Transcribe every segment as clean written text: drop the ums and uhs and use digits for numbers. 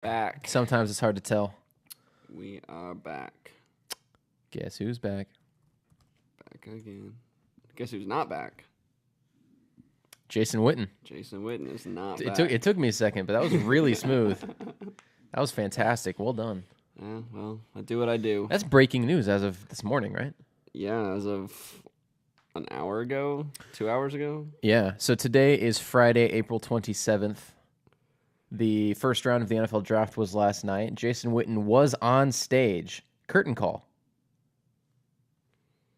Back. Sometimes it's hard to tell. We are back. Guess who's back? Back again. Guess who's not back? Jason Witten. Jason Witten is not back. It took me a second, but that was really smooth. That was fantastic. Well done. Yeah, well, I do what I do. That's breaking news as of this morning, right? Yeah, as of an hour ago, 2 hours ago. Yeah. So today is Friday, April 27th. The first round of the NFL draft was last night. Jason Witten was on stage. Curtain call.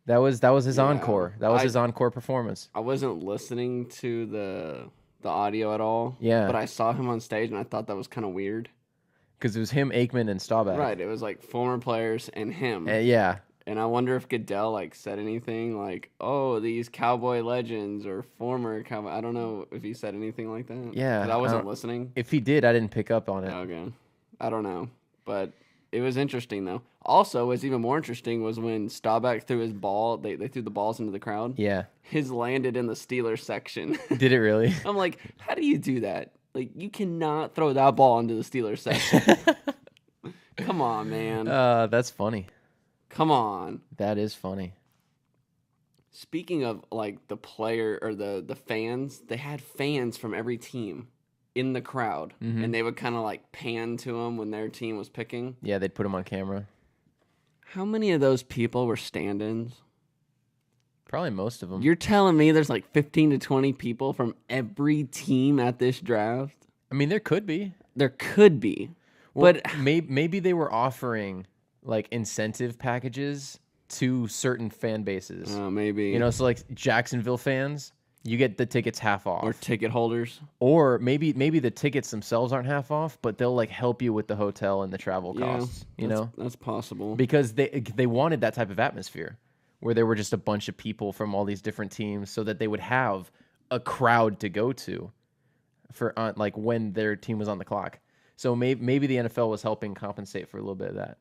That was his encore. That was his encore performance. I wasn't listening to the audio at all. Yeah. But I saw him on stage, and I thought that was kind of weird. Because it was him, Aikman, and Staubach. Right. It was like former players and him. Yeah. And I wonder if Goodell said anything like, "Oh, these Cowboy legends or former Cowboy." I don't know if he said anything like that. Yeah. 'Cause I wasn't listening. If he did, I didn't pick up on it. Okay. I don't know, but it was interesting though. Also, what's even more interesting was when Staubach threw his ball. They threw the balls into the crowd. Yeah. His landed in the Steelers section. Did it really? I'm like, how do you do that? Like, you cannot throw that ball into the Steelers section. Come on, man. That's funny. Come on. That is funny. Speaking of the player or the fans, they had fans from every team in the crowd, and they would kind of pan to them when their team was picking. Yeah, they'd put him on camera. How many of those people were stand-ins? Probably most of them. You're telling me there's 15 to 20 people from every team at this draft? I mean, there could be. There could be. Well, but maybe they were offering incentive packages to certain fan bases. Maybe. So Jacksonville fans, you get the tickets half off. Or ticket holders. Or maybe the tickets themselves aren't half off, but they'll help you with the hotel and the travel costs. That's possible. Because they wanted that type of atmosphere where there were just a bunch of people from all these different teams, so that they would have a crowd to go to for when their team was on the clock. So maybe the NFL was helping compensate for a little bit of that.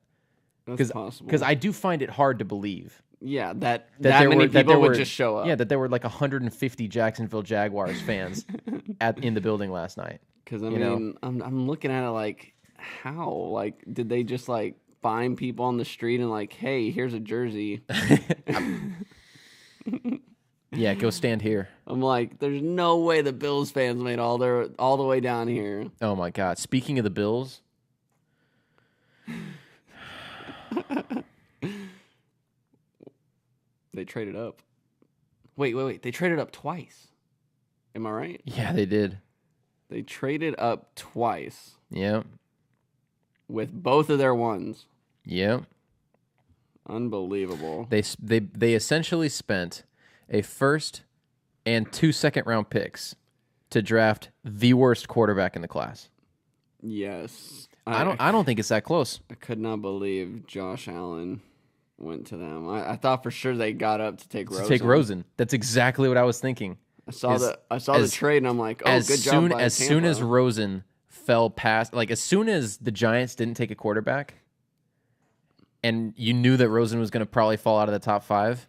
That's possible. Because I do find it hard to believe. Yeah, that many people would just show up. Yeah, that there were 150 Jacksonville Jaguars fans in the building last night. Because I'm looking at it how? Did they just find people on the street and hey, here's a jersey? Yeah, go stand here. I'm there's no way the Bills fans made all the way down here. Oh my God! Speaking of the Bills. They traded up. Wait. They traded up twice. Am I right? Yeah, they did. They traded up twice. Yeah. With both of their ones. Yeah. Unbelievable. They essentially spent a first and 2 second-round picks to draft the worst quarterback in the class. Yes. I don't think it's that close. I could not believe Josh Allen went to them. I thought for sure they got up to take Rosen. That's exactly what I was thinking. I saw the trade and I'm like, oh, good job by Tampa. As soon as Rosen fell past, as soon as the Giants didn't take a quarterback, and you knew that Rosen was going to probably fall out of the top 5,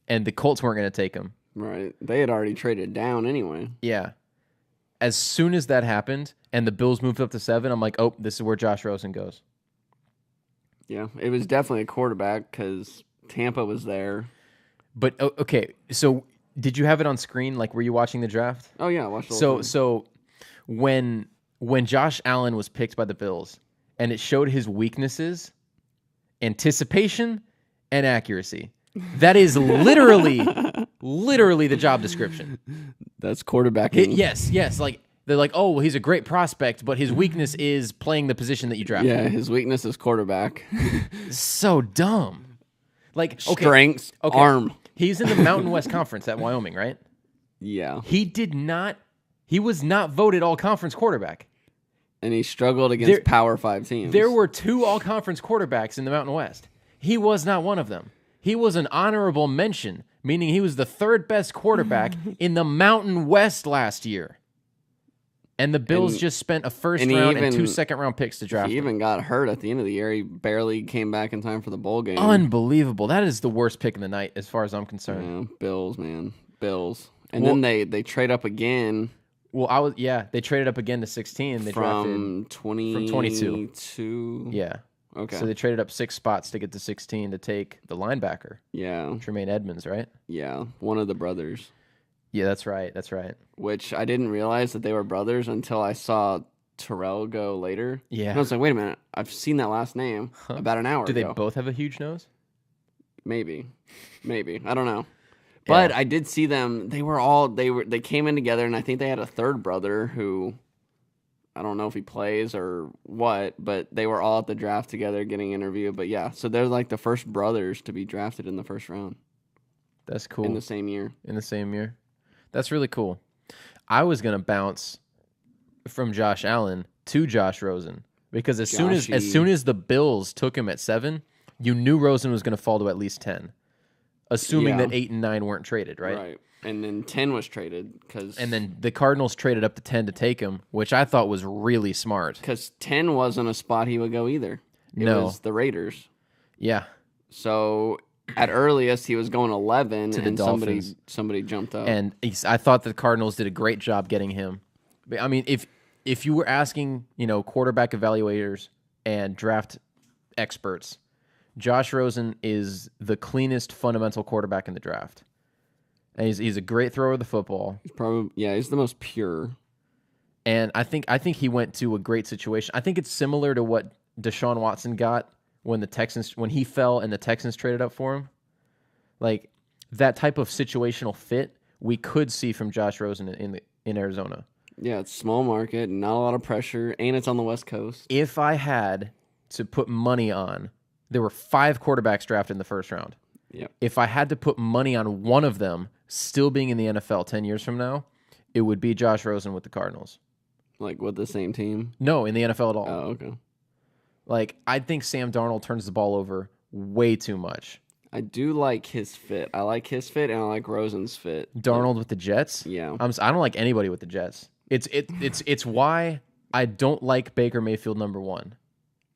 and the Colts weren't going to take him. Right. They had already traded down anyway. Yeah. As soon as that happened and the Bills moved up to 7, I'm like, oh, this is where Josh Rosen goes. Yeah, it was definitely a quarterback because Tampa was there. But, okay, so did you have it on screen? Were you watching the draft? Oh, yeah, I watched the whole thing. So when Josh Allen was picked by the Bills and it showed his weaknesses, anticipation and accuracy, that is literally the job description. That's quarterbacking. Yes. They're oh, well, he's a great prospect, but his weakness is playing the position that you drafted. Yeah, his weakness is quarterback. So dumb. Strength, arm. He's in the Mountain West Conference at Wyoming, right? Yeah. He was not voted all-conference quarterback. And he struggled against Power 5 teams. There were 2 all-conference quarterbacks in the Mountain West. He was not one of them. He was an honorable mention, meaning he was the 3rd best quarterback in the Mountain West last year. And the Bills just spent a first round and 2 second-round picks to draft him. He even got hurt at the end of the year. He barely came back in time for the bowl game. Unbelievable. That is the worst pick of the night as far as I'm concerned. Yeah, Bills, man. Bills. And then they trade up again Well, they traded up again to 16. They from drafted from 22. 22. Yeah. Okay. So they traded up 6 spots to get to 16 to take the linebacker, Yeah. Tremaine Edmonds, right? Yeah. One of the brothers. Yeah, that's right. That's right. Which I didn't realize that they were brothers until I saw Terrell go later. Yeah. And I was like, wait a minute. I've seen that last name about an hour Do ago. they both have a huge nose? Maybe. I don't know. But Yeah. I did see them. They came in together, and I think they had a third brother who I don't know if he plays or what, but they were all at the draft together getting interviewed. But yeah, so they're like the first brothers to be drafted in the first round. That's cool. In the same year. That's really cool. I was gonna bounce from Josh Allen to Josh Rosen because as soon as the Bills took him at 7, you knew Rosen was gonna fall to at least 10, assuming that 8 and 9 weren't traded, right? Right. And then 10 was traded and then the Cardinals traded up to 10 to take him, which I thought was really smart. Because 10 wasn't a spot he would go either. It was the Raiders. Yeah. So at earliest he was going 11 to the and Dolphins. somebody jumped up. And I thought the Cardinals did a great job getting him. I mean, if you were asking, quarterback evaluators and draft experts, Josh Rosen is the cleanest fundamental quarterback in the draft. And he's a great thrower of the football. He's the most pure. And I think he went to a great situation. I think it's similar to what Deshaun Watson got when he fell and the Texans traded up for him. Like that type of situational fit we could see from Josh Rosen in Arizona. Yeah, it's small market, not a lot of pressure, and it's on the West Coast. If I had to put money on, there were 5 quarterbacks drafted in the first round. Yeah. If I had to put money on one of them still being in the NFL 10 years from now, it would be Josh Rosen with the Cardinals. Like with the same team? No, in the NFL at all. Oh, okay. Like, I think Sam Darnold turns the ball over way too much. I do like his fit. I like his fit, and I like Rosen's fit. Darnold with the Jets? Yeah. I don't like anybody with the Jets. It's why I don't like Baker Mayfield number 1.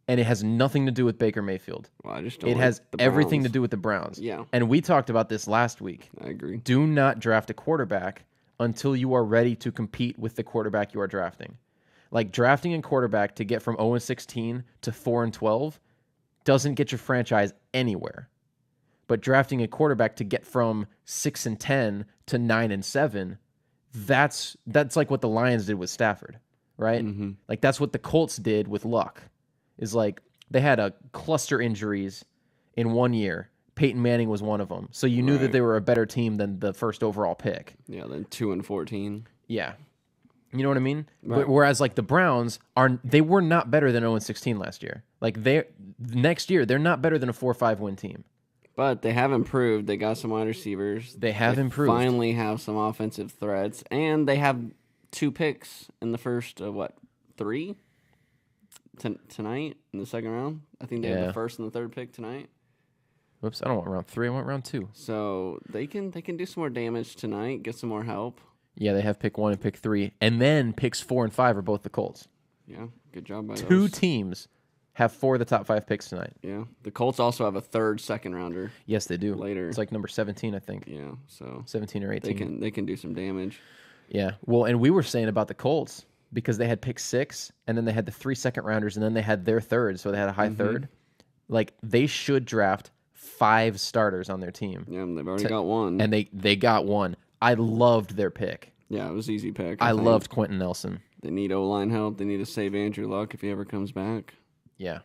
And it has nothing to do with Baker Mayfield. Well, I just don't It like has the everything Browns. to do with the Browns. Yeah. And we talked about this last week. I agree. Do not draft a quarterback until you are ready to compete with the quarterback you are drafting. Like drafting a quarterback to get from 0-16 to 4-12 doesn't get your franchise anywhere. But drafting a quarterback to get from 6-10 to 9-7, that's like what the Lions did with Stafford, right? Mm-hmm. Like that's what the Colts did with Luck. Is like they had a cluster injuries in 1 year. Peyton Manning was one of them. So you knew that they were a better team than the first overall pick. Yeah, then 2-14. Yeah. You know what I mean? Right. But whereas like the Browns they were not better than 0-16 last year. Like next year they're not better than a 4-5 win team. But they have improved. They got some wide receivers. They have improved. Finally have some offensive threats, and they have 2 picks in the first 3 tonight in the second round. I think they have the first and the third pick tonight. Whoops, I don't want round 3. I want round 2. So they can do some more damage tonight. Get some more help. Yeah, they have pick 1 and pick 3, and then picks 4 and 5 are both the Colts. Yeah, good job by 2 those. teams have 4 of the top 5 picks tonight. Yeah, the Colts also have a third second rounder. Yes, they do. Later. It's like number 17, I think. Yeah, so 17 or 18. they can do some damage. Yeah. Well, and we were saying about the Colts because they had pick 6, and then they had the 3 second rounders, and then they had their third, so they had a high third. Like they should draft 5 starters on their team. Yeah, they've already got one. And they got one. I loved their pick. Yeah, it was an easy pick. I loved Quentin Nelson. They need O-line help. They need to save Andrew Luck if he ever comes back. Yeah.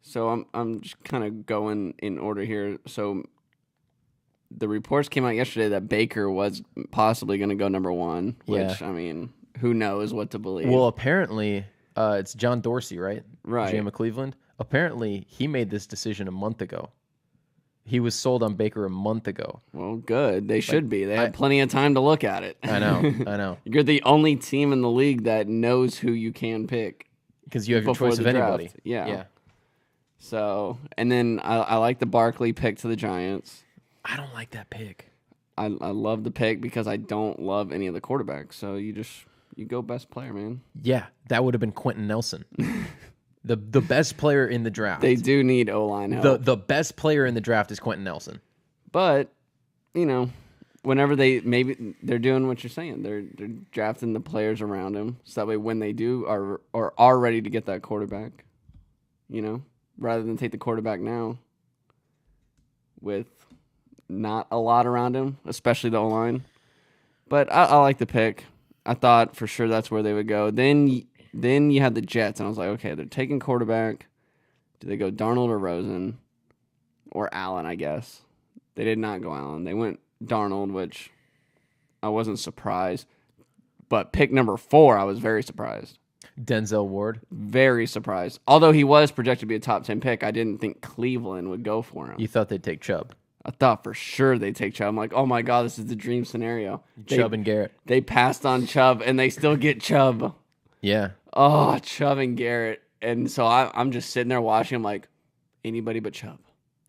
So I'm just kind of going in order here. So the reports came out yesterday that Baker was possibly going to go number 1, which, Yeah. I mean, who knows what to believe. Well, apparently, it's John Dorsey, right? Right. GM of Cleveland. Apparently, he made this decision a month ago. He was sold on Baker a month ago. Well, good. They should be. They had plenty of time to look at it. I know. You're the only team in the league that knows who you can pick. Because you have your Before choice the of draft. anybody. Yeah. So, and then I like the Barkley pick to the Giants. I don't like that pick. I love the pick because I don't love any of the quarterbacks. So you go best player, man. Yeah, that would have been Quentin Nelson. the best player in the draft. They do need O-line help. The best player in the draft is Quentin Nelson. But, whenever they're doing what you're saying. They're drafting the players around him, so that way when they do are ready to get that quarterback, rather than take the quarterback now with not a lot around him, especially the O-line. But I like the pick. I thought for sure that's where they would go. Then you had the Jets, and I was like, okay, they're taking quarterback. Do they go Darnold or Rosen? Or Allen, I guess. They did not go Allen. They went Darnold, which I wasn't surprised. But pick number 4, I was very surprised. Denzel Ward. Very surprised. Although he was projected to be a top 10 pick, I didn't think Cleveland would go for him. You thought they'd take Chubb. I thought for sure they'd take Chubb. I'm like, oh my God, this is the dream scenario. Chubb and Garrett. They passed on Chubb, and they still get Chubb. Yeah. Oh, Chubb and Garrett. And so I'm just sitting there watching. I'm like, anybody but Chubb.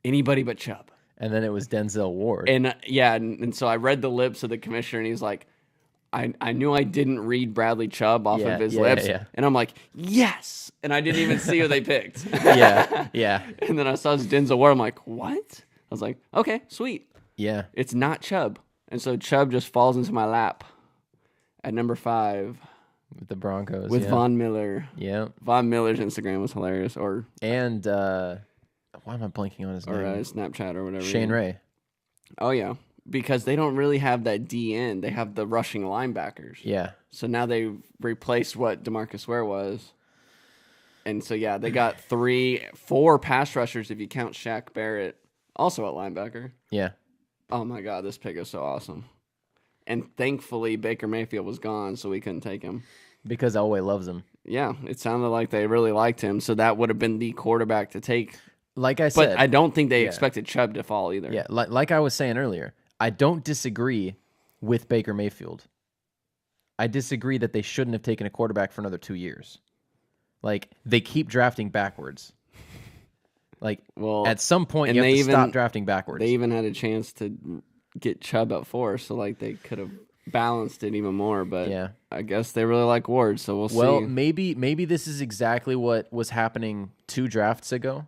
Anybody but Chubb. And then it was Denzel Ward. And and so I read the lips of the commissioner, and he's like, I knew I didn't read Bradley Chubb off of his lips. Yeah. And I'm like, yes. And I didn't even see who they picked. Yeah. And then I saw Denzel Ward. I'm like, what? I was like, okay, sweet. Yeah. It's not Chubb. And so Chubb just falls into my lap at number 5. With the Broncos. With Von Miller. Yeah. Von Miller's Instagram was hilarious. And why am I blanking on his name? Or Snapchat or whatever. Shane Ray. Oh, yeah. Because they don't really have that D end. They have the rushing linebackers. Yeah. So now they replaced what DeMarcus Ware was. And so, yeah, they got 4 pass rushers if you count Shaq Barrett, also at linebacker. Yeah. Oh, my God, this pick is so awesome. And thankfully, Baker Mayfield was gone, so we couldn't take him. Because Elway loves him. Yeah, it sounded like they really liked him, so that would have been the quarterback to take. Like I said. But I don't think they expected Chubb to fall either. Yeah, like I was saying earlier, I don't disagree with Baker Mayfield. I disagree that they shouldn't have taken a quarterback for another 2 years. Like, they keep drafting backwards. Like, at some point, you have to stop drafting backwards. They even had a chance to get Chubb at 4, so like they could have balanced it even more. But yeah. I guess they really like Ward, so we'll see. Well, maybe this is exactly what was happening 2 drafts ago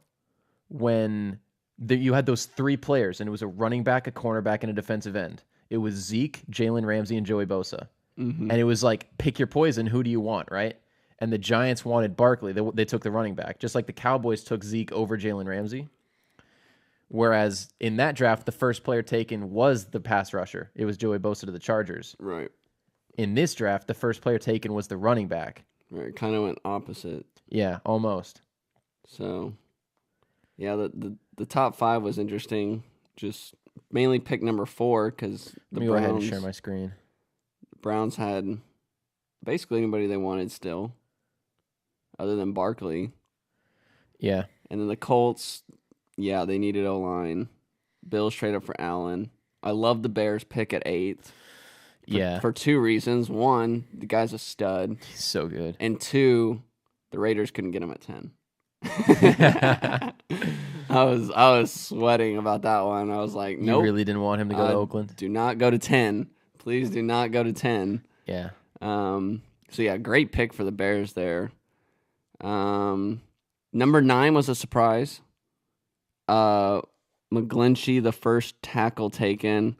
when you had those 3 players, and it was a running back, a cornerback, and a defensive end. It was Zeke, Jalen Ramsey, and Joey Bosa. Mm-hmm. And it was like, pick your poison. Who do you want, right? And the Giants wanted Barkley. They took the running back, just like the Cowboys took Zeke over Jalen Ramsey. Whereas in that draft, the first player taken was the pass rusher. It was Joey Bosa to the Chargers. Right. In this draft, the first player taken was the running back. Right. Kind of went opposite. Yeah, almost. So, yeah, the top 5 was interesting. Just mainly pick number 4 because the Browns. Let me go ahead and share my screen. The Browns had basically anybody they wanted still, other than Barkley. Yeah. And then the Colts. Yeah, they needed O-line. Bills trade up for Allen. I love the Bears pick at 8. For 2 reasons. 1, the guy's a stud. He's so good. And 2, the Raiders couldn't get him at 10. I was sweating about that one. I was like, nope. You really didn't want him to go to Oakland? Do not go to 10. Please do not go to 10. Yeah. So, yeah, great pick for the Bears there. Number 9 was a surprise. McGlinchey, the first tackle taken,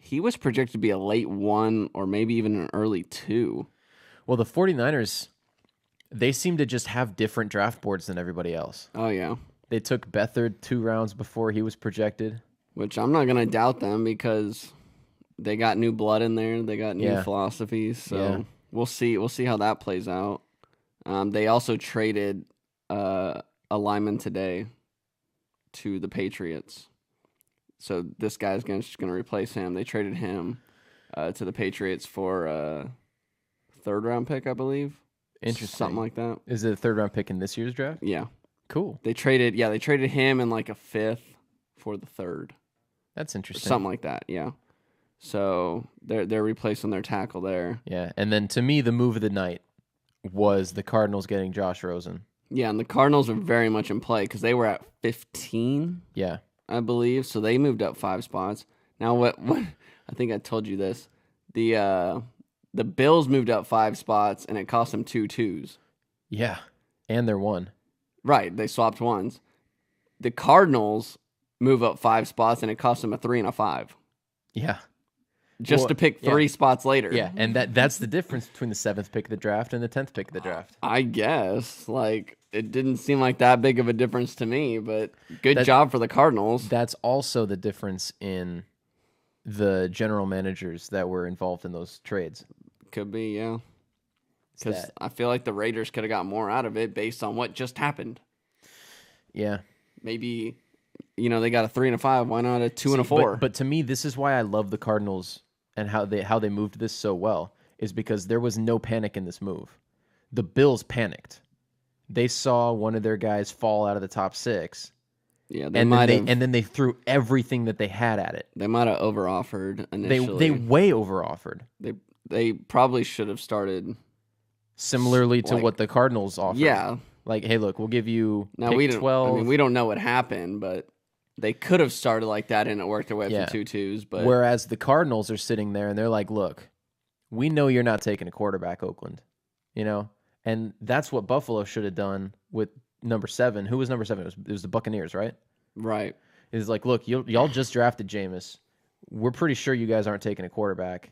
he was projected to be a late 1 or maybe even an early 2. Well, the 49ers, they seem to just have different draft boards than everybody else. Oh, yeah. They took Beathard 2 rounds before he was projected. Which I'm not going to doubt them because they got new blood in there. They got new philosophies. So we'll see. We'll see how that plays out. They also traded a lineman today to the Patriots. So this guy's just going to replace him. They traded him to the Patriots for a 3rd-round pick, I believe. Interesting. Something like that. Is it a 3rd-round pick in this year's draft? Yeah. Cool. They traded him and like a 5th for the 3rd. That's interesting. Something like that, yeah. So they're replacing their tackle there. Yeah, and then to me, the move of the night was the Cardinals getting Josh Rosen. Yeah, and the Cardinals are very much in play because they were at 15, I believe. So they moved up 5 spots. Now, what I think I told you this. The Bills moved up 5 spots, and it cost them 2 2s. Yeah, and they're 1. Right, they swapped 1s. The Cardinals move up 5 spots, and it cost them a 3 and a 5. Yeah. just to pick 3 spots later. Yeah, and that's the difference between the 7th pick of the draft and the 10th pick of the draft. I guess. Like, it didn't seem like that big of a difference to me, but good job for the Cardinals. That's also the difference in the general managers that were involved in those trades. Could be, yeah. Because I feel like the Raiders could have got more out of it based on what just happened. Yeah. Maybe, they got a 3 and a 5. Why not a 2 and a 4? But to me, this is why I love the Cardinals and how they moved this so well, is because there was no panic in this move. The Bills panicked. They saw one of their guys fall out of the top 6. Yeah, and then they threw everything that they had at it. They might have overoffered initially. They way overoffered. They probably should have started similarly to what the Cardinals offered. Yeah. Like, hey, look, we'll give you now, pick 12. I mean, we don't know what happened, but they could have started like that and it worked their way up to 2-2s. But whereas the Cardinals are sitting there and they're like, look, we know you're not taking a quarterback, Oakland. And that's what Buffalo should have done with number 7. Who was number 7? It was the Buccaneers, right? Right. It's like, look, y'all just drafted Jameis. We're pretty sure you guys aren't taking a quarterback,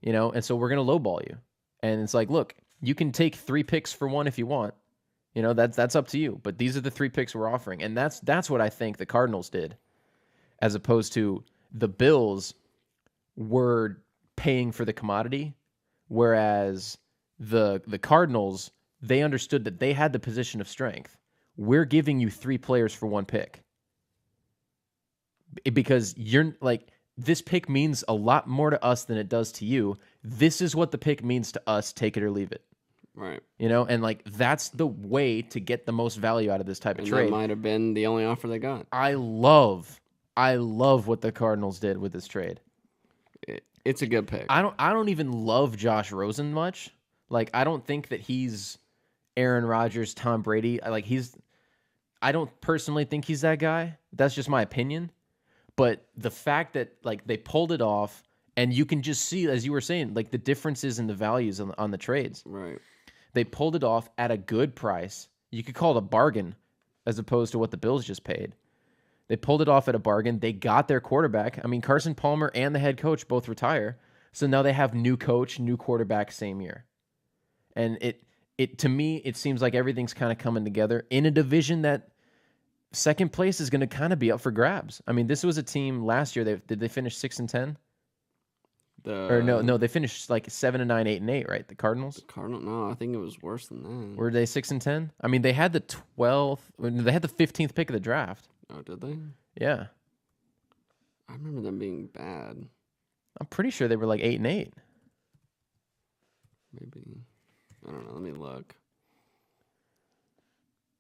and so we're going to lowball you. And it's like, look, you can take 3 picks for 1 if you want. That's up to you. But these are the 3 picks we're offering. And that's what I think the Cardinals did, as opposed to the Bills were paying for the commodity, whereas the Cardinals, they understood that they had the position of strength. We're giving you 3 players for 1 pick. Because you're like, this pick means a lot more to us than it does to you. This is what the pick means to us. Take it or leave it. Right. And like, that's the way to get the most value out of this type of trade. That might have been the only offer they got. I love what the Cardinals did with this trade. It's a good pick. I don't even love Josh Rosen much. Like, I don't think that he's Aaron Rodgers, Tom Brady. I don't personally think he's that guy. That's just my opinion. But the fact that, like, they pulled it off, and you can just see, as you were saying, like, the differences in the values on the trades. Right. They pulled it off at a good price. You could call it a bargain as opposed to what the Bills just paid. They pulled it off at a bargain. They got their quarterback. I mean, Carson Palmer and the head coach both retire. So now they have new coach, new quarterback same year. And it to me, it seems like everything's kind of coming together in a division that second place is going to kind of be up for grabs. I mean, this was a team last year. Did they finish 6-10? No, they finished like 7-9, 8-8, right? The Cardinals. No, I think it was worse than that. Were they 6-10? I mean, they had the 12th. They had the 15th pick of the draft. Oh, did they? Yeah. I remember them being bad. I'm pretty sure they were like 8-8. Maybe. I don't know. Let me look.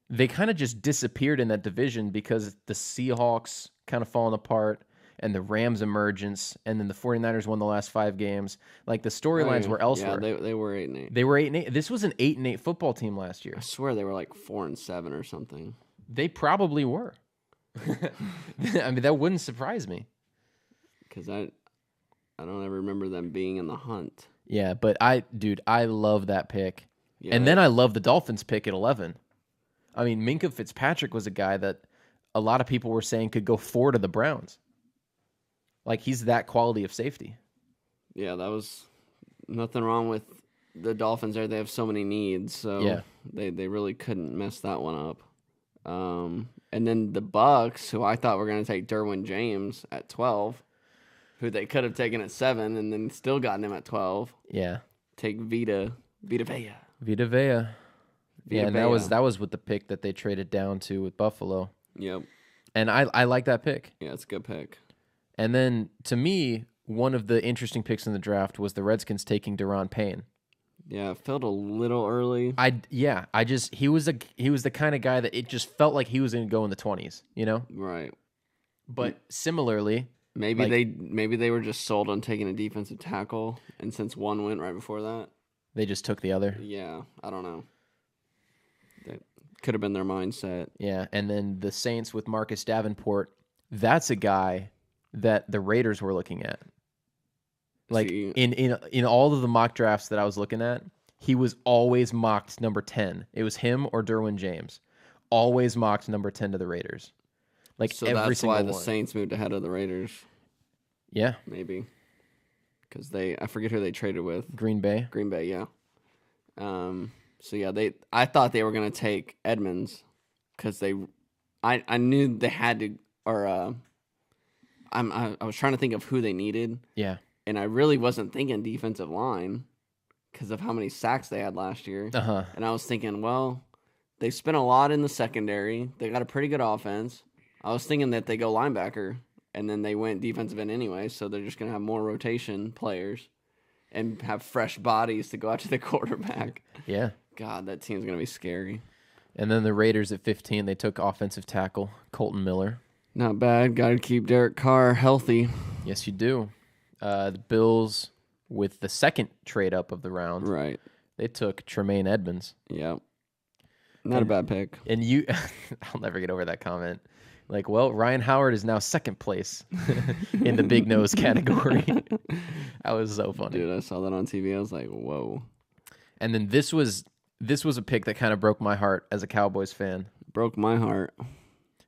They kind of just disappeared in that division because the Seahawks kind of falling apart and the Rams' emergence, and then the 49ers won the last 5 games. Like, the storylines were elsewhere. Yeah, they were 8-8. They were 8-8. This was an 8-8 football team last year. I swear they were like 4-7 or something. They probably were. I mean, that wouldn't surprise me. Because I don't ever remember them being in the hunt. Yeah, but I love that pick. Yeah, and then I love the Dolphins pick at 11. I mean, Minkah Fitzpatrick was a guy that a lot of people were saying could go 4 to the Browns. Like, he's that quality of safety. Yeah, that was nothing wrong with the Dolphins there. They have so many needs, so they really couldn't mess that one up. And then the Bucks, who I thought were going to take Derwin James at 12, who they could have taken at 7 and then still gotten him at 12. Yeah. Take Vita Vea. Vita Vea. Yeah, and that was with the pick that they traded down to with Buffalo. Yep. And I like that pick. Yeah, it's a good pick. And then, to me, one of the interesting picks in the draft was the Redskins taking Daron Payne. Yeah, it felt a little early. He was the kind of guy that it just felt like he was going to go in the 20s, you know? Right. But similarly, maybe they were just sold on taking a defensive tackle, and since one went right before that, they just took the other. Yeah, I don't know. That could have been their mindset. Yeah, and then the Saints with Marcus Davenport, that's a guy that the Raiders were looking at. Like, in all of the mock drafts that I was looking at, he was always mocked number 10. It was him or Derwin James. Always mocked number 10 to the Raiders. Like, so every that's single why the one. Saints moved ahead of the Raiders. Yeah. Maybe. because I forget who they traded with. Green Bay. Green Bay, yeah. So yeah, I thought they were gonna take Edmonds because I knew they had to, or I was trying to think of who they needed. Yeah. And I really wasn't thinking defensive line because of how many sacks they had last year. Uh-huh. And I was thinking, well, they spent a lot in the secondary. They got a pretty good offense. I was thinking that they go linebacker, and then they went defensive end anyway, so they're just going to have more rotation players and have fresh bodies to go out to the quarterback. Yeah. God, that team's going to be scary. And then the Raiders at 15, they took offensive tackle Colton Miller. Not bad. Got to keep Derek Carr healthy. Yes, you do. The Bills, with the second trade up of the round, Right. they took Tremaine Edmonds. Yep. Not a bad pick. And you, I'll never get over that comment. Like, well, Ryan Howard is now second place in the big nose category. That was so funny. Dude, I saw that on TV. I was like, whoa. And then this was a pick that kind of broke my heart as a Cowboys fan. Broke my heart.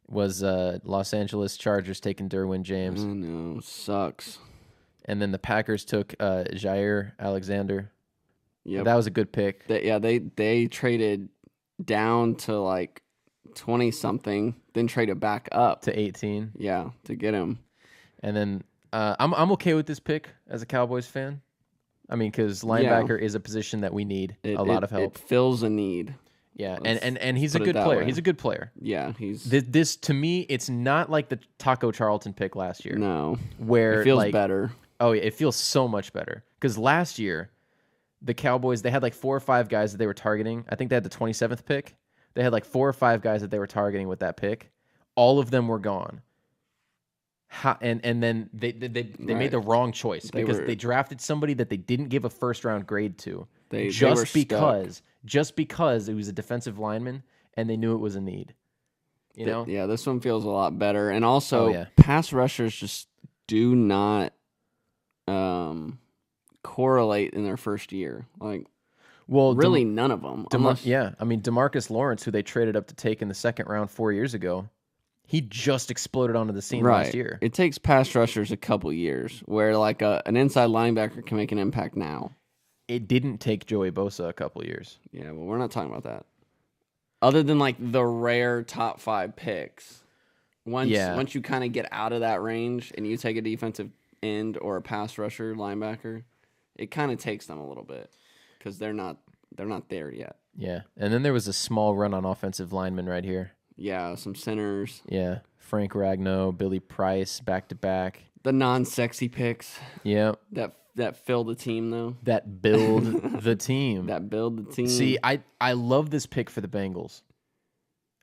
Was Los Angeles Chargers taking Derwin James. I know. Sucks. And then the Packers took Jair Alexander. Yeah, that was a good pick. They traded down to like 20 something, then traded back up to 18. Yeah, to get him. And then I'm okay with this pick as a Cowboys fan. I mean, because linebacker is a position that we need a lot of help. It fills a need. Yeah, and he's a good player. Way. He's a good player. Yeah, he's this to me. It's not like the Taco Charlton pick last year. No, where it feels better. Oh, yeah, it feels so much better because last year the Cowboys, they had like 4 or 5 guys that they were targeting. I think they had the 27th pick. They had like 4 or 5 guys that they were targeting with that pick. All of them were gone. And then they made the wrong choice because they drafted somebody that they didn't give a first round grade to just because it was a defensive lineman and they knew it was a need. You know? Yeah, this one feels a lot better. And also, pass rushers just do not correlate in their first year. Like, well, really none of them. I mean, DeMarcus Lawrence, who they traded up to take in the second round 4 years ago, he just exploded onto the scene last year. It takes pass rushers a couple years, where like an inside linebacker can make an impact now. It didn't take Joey Bosa a couple years. Yeah, well, we're not talking about that. Other than like the rare top 5 picks, once you kind of get out of that range and you take a defensive end or a pass rusher linebacker, it kind of takes them a little bit because they're not there yet. Yeah, and then there was a small run on offensive linemen right here. Yeah, some centers. Yeah, Frank Ragnow, Billy Price, back to back. The non-sexy picks. Yeah, that fill the team though. That build the team. That build the team. See, I love this pick for the Bengals.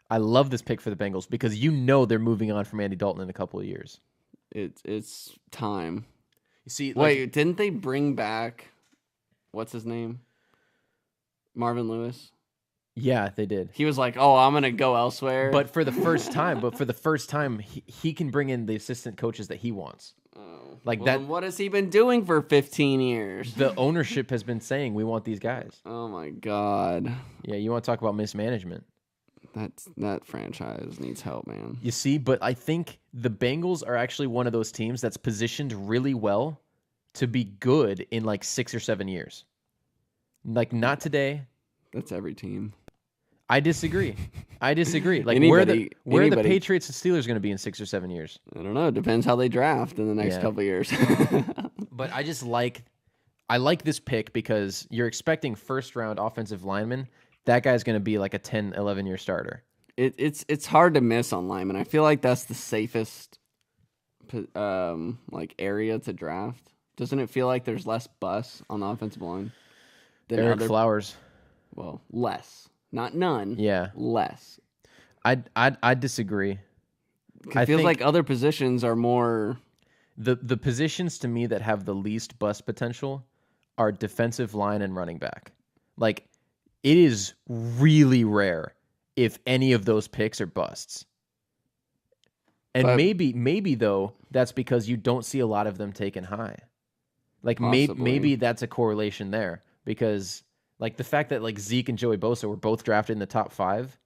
I love this pick for the Bengals because you know they're moving on from Andy Dalton in a couple of years. It's time. You see, wait, didn't they bring back what's his name? Marvin Lewis. Yeah, they did. He was like, "Oh, I'm gonna go elsewhere." But for the first time, he can bring in the assistant coaches that he wants. Then what has he been doing for 15 years? The ownership has been saying we want these guys. Oh my god. Yeah, you want to talk about mismanagement? That franchise needs help, man. You see, but I think the Bengals are actually one of those teams that's positioned really well to be good in like 6 or 7 years. Like not today. That's every team. I disagree. Like where are the Patriots and Steelers going to be in 6 or 7 years? I don't know. It depends how they draft in the next couple of years. But I like this pick because you're expecting first round offensive lineman. That guy's going to be like a 10, 11-year starter. It's hard to miss on linemen. I feel like that's the safest like area to draft. Doesn't it feel like there's less bust on the offensive line than Eric Flowers? Well, less. Not none. Yeah. Less. I disagree. It feels like other positions are more... The positions to me that have the least bust potential are defensive line and running back. Like, it is really rare if any of those picks are busts. And maybe though, that's because you don't see a lot of them taken high. Like, maybe that's a correlation there because... Like, the fact that, like, Zeke and Joey Bosa were both drafted in the top 5,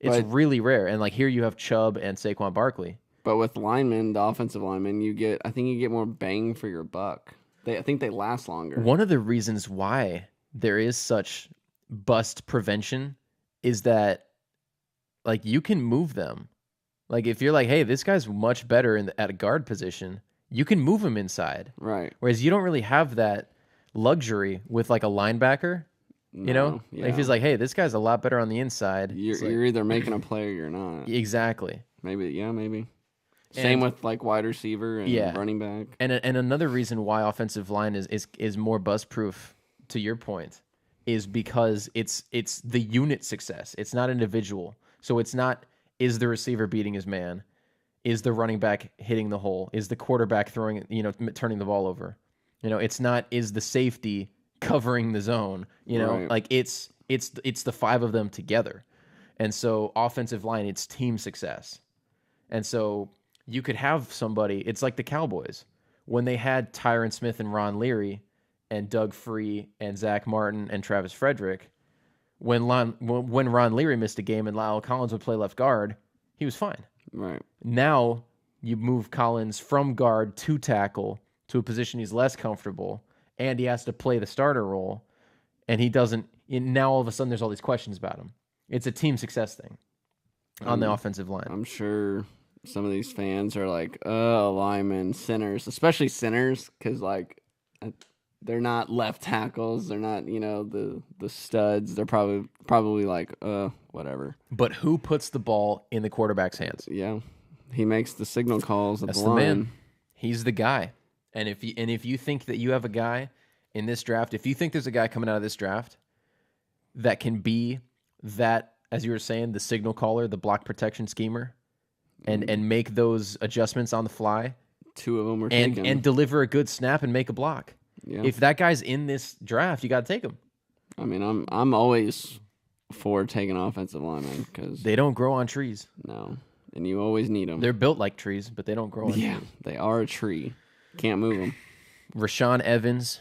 it's really rare. And, like, here you have Chubb and Saquon Barkley. But with linemen, the offensive linemen, I think you get more bang for your buck. I think they last longer. One of the reasons why there is such bust prevention is that, like, you can move them. Like, if you're like, hey, this guy's much better at a guard position, you can move him inside. Right. Whereas you don't really have that luxury with, like, a linebacker. No, You know? yeah. Like, if he's like, hey, this guy's a lot better on the inside. You're either making a play or you're not. Exactly. Maybe. Same with like wide receiver and running back. And another reason why offensive line is more bust proof, to your point, is because it's the unit success. It's not individual. So it's not, is the receiver beating his man? Is the running back hitting the hole? Is the quarterback throwing, turning the ball over? It's not, is the safety covering the zone? Right. Like it's the five of them together. And so offensive line, it's team success. And so you could have somebody, it's like the Cowboys. When they had Tyron Smith and Ron Leary and Doug Free and Zach Martin and Travis Frederick, when Ron Leary missed a game and Lyle Collins would play left guard, he was fine. Right. Now you move Collins from guard to tackle to a position he's less comfortable, and he has to play the starter role, and he doesn't. Now all of a sudden there's all these questions about him. It's a team success thing on the offensive line. I'm sure some of these fans are like, linemen, centers, especially centers, because like they're not left tackles. They're not, the studs. They're probably like, whatever. But who puts the ball in the quarterback's hands? Yeah, he makes the signal calls at That's the line. Man. He's the guy. And if you think that you have a guy in this draft, if you think there's a guy coming out of this draft that can be that, as you were saying, the signal caller, the block protection schemer, and make those adjustments on the fly, two of them are taken, and deliver a good snap and make a block. Yeah. If that guy's in this draft, you got to take him. I mean, I'm always for taking offensive linemen because they don't grow on trees. No, and you always need them. They're built like trees, but they don't grow on trees. They are a tree. Can't move them. Rashaan Evans,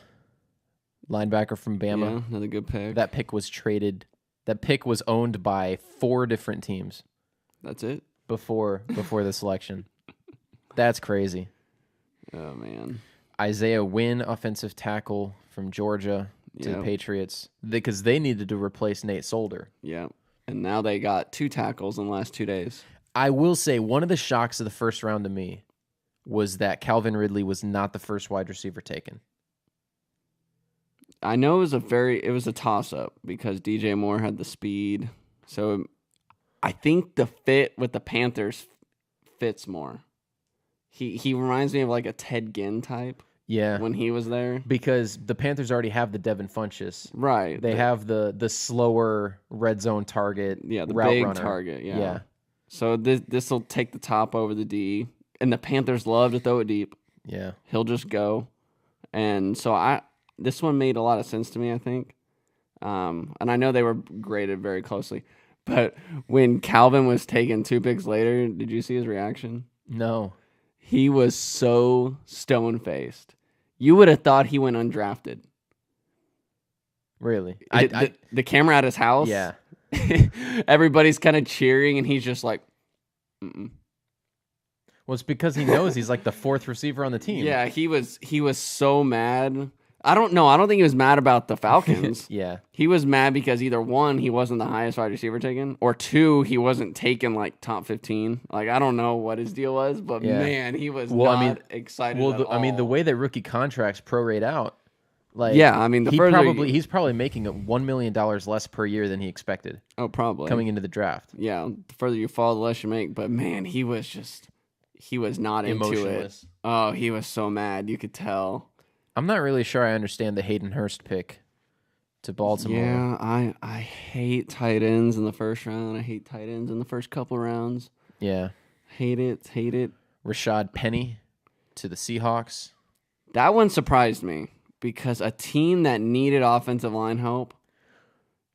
linebacker from Bama. Yeah, another good pick. That pick was traded. That pick was owned by 4 different teams. That's it? Before the selection. That's crazy. Oh, man. Isaiah Wynn, offensive tackle from Georgia to the Patriots, because they needed to replace Nate Solder. Yeah, and now they got 2 tackles in the last 2 days. I will say one of the shocks of the first round to me was that Calvin Ridley was not the first wide receiver taken. I know it was a toss-up because DJ Moore had the speed. So I think the fit with the Panthers fits more. He reminds me of like a Ted Ginn type. Yeah. When he was there. Because the Panthers already have the Devin Funchess. Right. They have the slower red zone target. Yeah, the route big runner. target. Yeah. So this will take the top over the D. And the Panthers love to throw it deep. Yeah. He'll just go. And so this one made a lot of sense to me, I think. And I know they were graded very closely. But when Calvin was taken 2 picks later, did you see his reaction? No. He was so stone-faced. You would have thought he went undrafted. Really? The camera at his house? Yeah. Everybody's kind of cheering, and he's just like, mm-mm. Well, it's because he knows he's like the 4th receiver on the team. Yeah, he was so mad. I don't know. I don't think he was mad about the Falcons. Yeah. He was mad because either 1, he wasn't the highest wide receiver taken, or 2, he wasn't taken like top 15. Like, I don't know what his deal was, but man, he was excited at all. I mean, the way that rookie contracts prorate out, like, yeah, I mean, he's probably making $1 million less per year than he expected. Oh, probably. Coming into the draft. Yeah, the further you fall, the less you make. But man, he was not into it. Oh, he was so mad. You could tell. I'm not really sure I understand the Hayden Hurst pick to Baltimore. Yeah, I hate tight ends in the first round. I hate tight ends in the first couple rounds. Yeah. Hate it. Rashad Penny to the Seahawks. That one surprised me because a team that needed offensive line help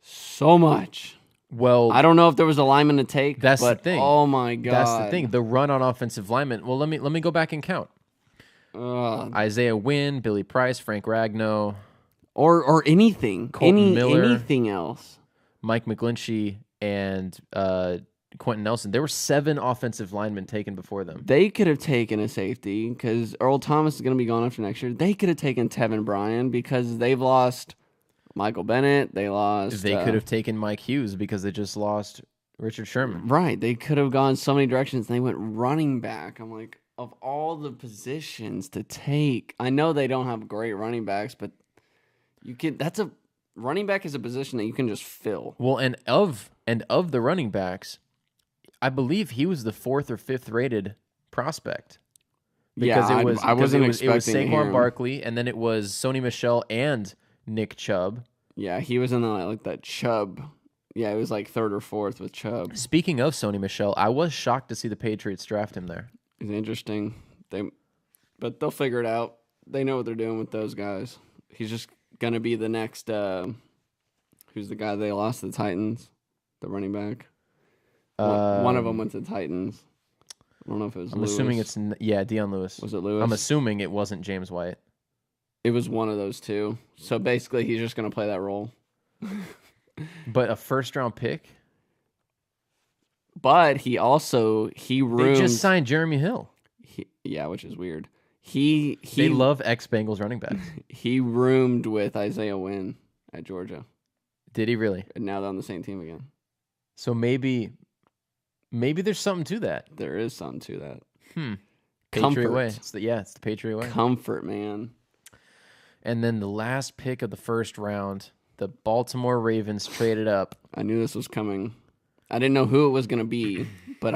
so much. Well, I don't know if there was a lineman to take. That's but the thing. Oh my god, that's the thing. The run on offensive linemen. Well, let me go back and count. Isaiah Wynn, Billy Price, Frank Ragnow, or anything, Colton Miller, anything else. Mike McGlinchey, and Quentin Nelson. There were 7 offensive linemen taken before them. They could have taken a safety because Earl Thomas is going to be gone after next year. They could have taken Tevin Bryan because they've lost Michael Bennett. They could have taken Mike Hughes because they just lost Richard Sherman. Right. They could have gone so many directions. And they went running back. I'm like, of all the positions to take, I know they don't have great running backs, but running back is a position that you can just fill. Well, and of the running backs, I believe he was the 4th or 5th rated prospect. Because I wasn't it was expecting Saquon him. Barkley, and then it was Sony Michel and Nick Chubb. Yeah, he was in that Chubb. Yeah, it was like 3rd or 4th with Chubb. Speaking of Sony Michel, I was shocked to see the Patriots draft him there. It's interesting. But they'll figure it out. They know what they're doing with those guys. He's just gonna be the next. Who's the guy they lost to the Titans? The running back. One of them went to the Titans. I don't know if it was. I'm Lewis. assuming it's Deion Lewis. Was it Lewis? I'm assuming it wasn't James White. It was one of those two. So basically, he's just gonna play that role. But a 1st-round pick. But he roomed. They just signed Jeremy Hill. Which is weird. They love ex-Bengals running backs. He roomed with Isaiah Wynn at Georgia. Did he really? And now they're on the same team again. So maybe there's something to that. There is something to that. Patriot Comfort. way. It's the Patriot way. Comfort, man. And then the last pick of the 1st round, the Baltimore Ravens traded up. I knew this was coming. I didn't know who it was going to be, but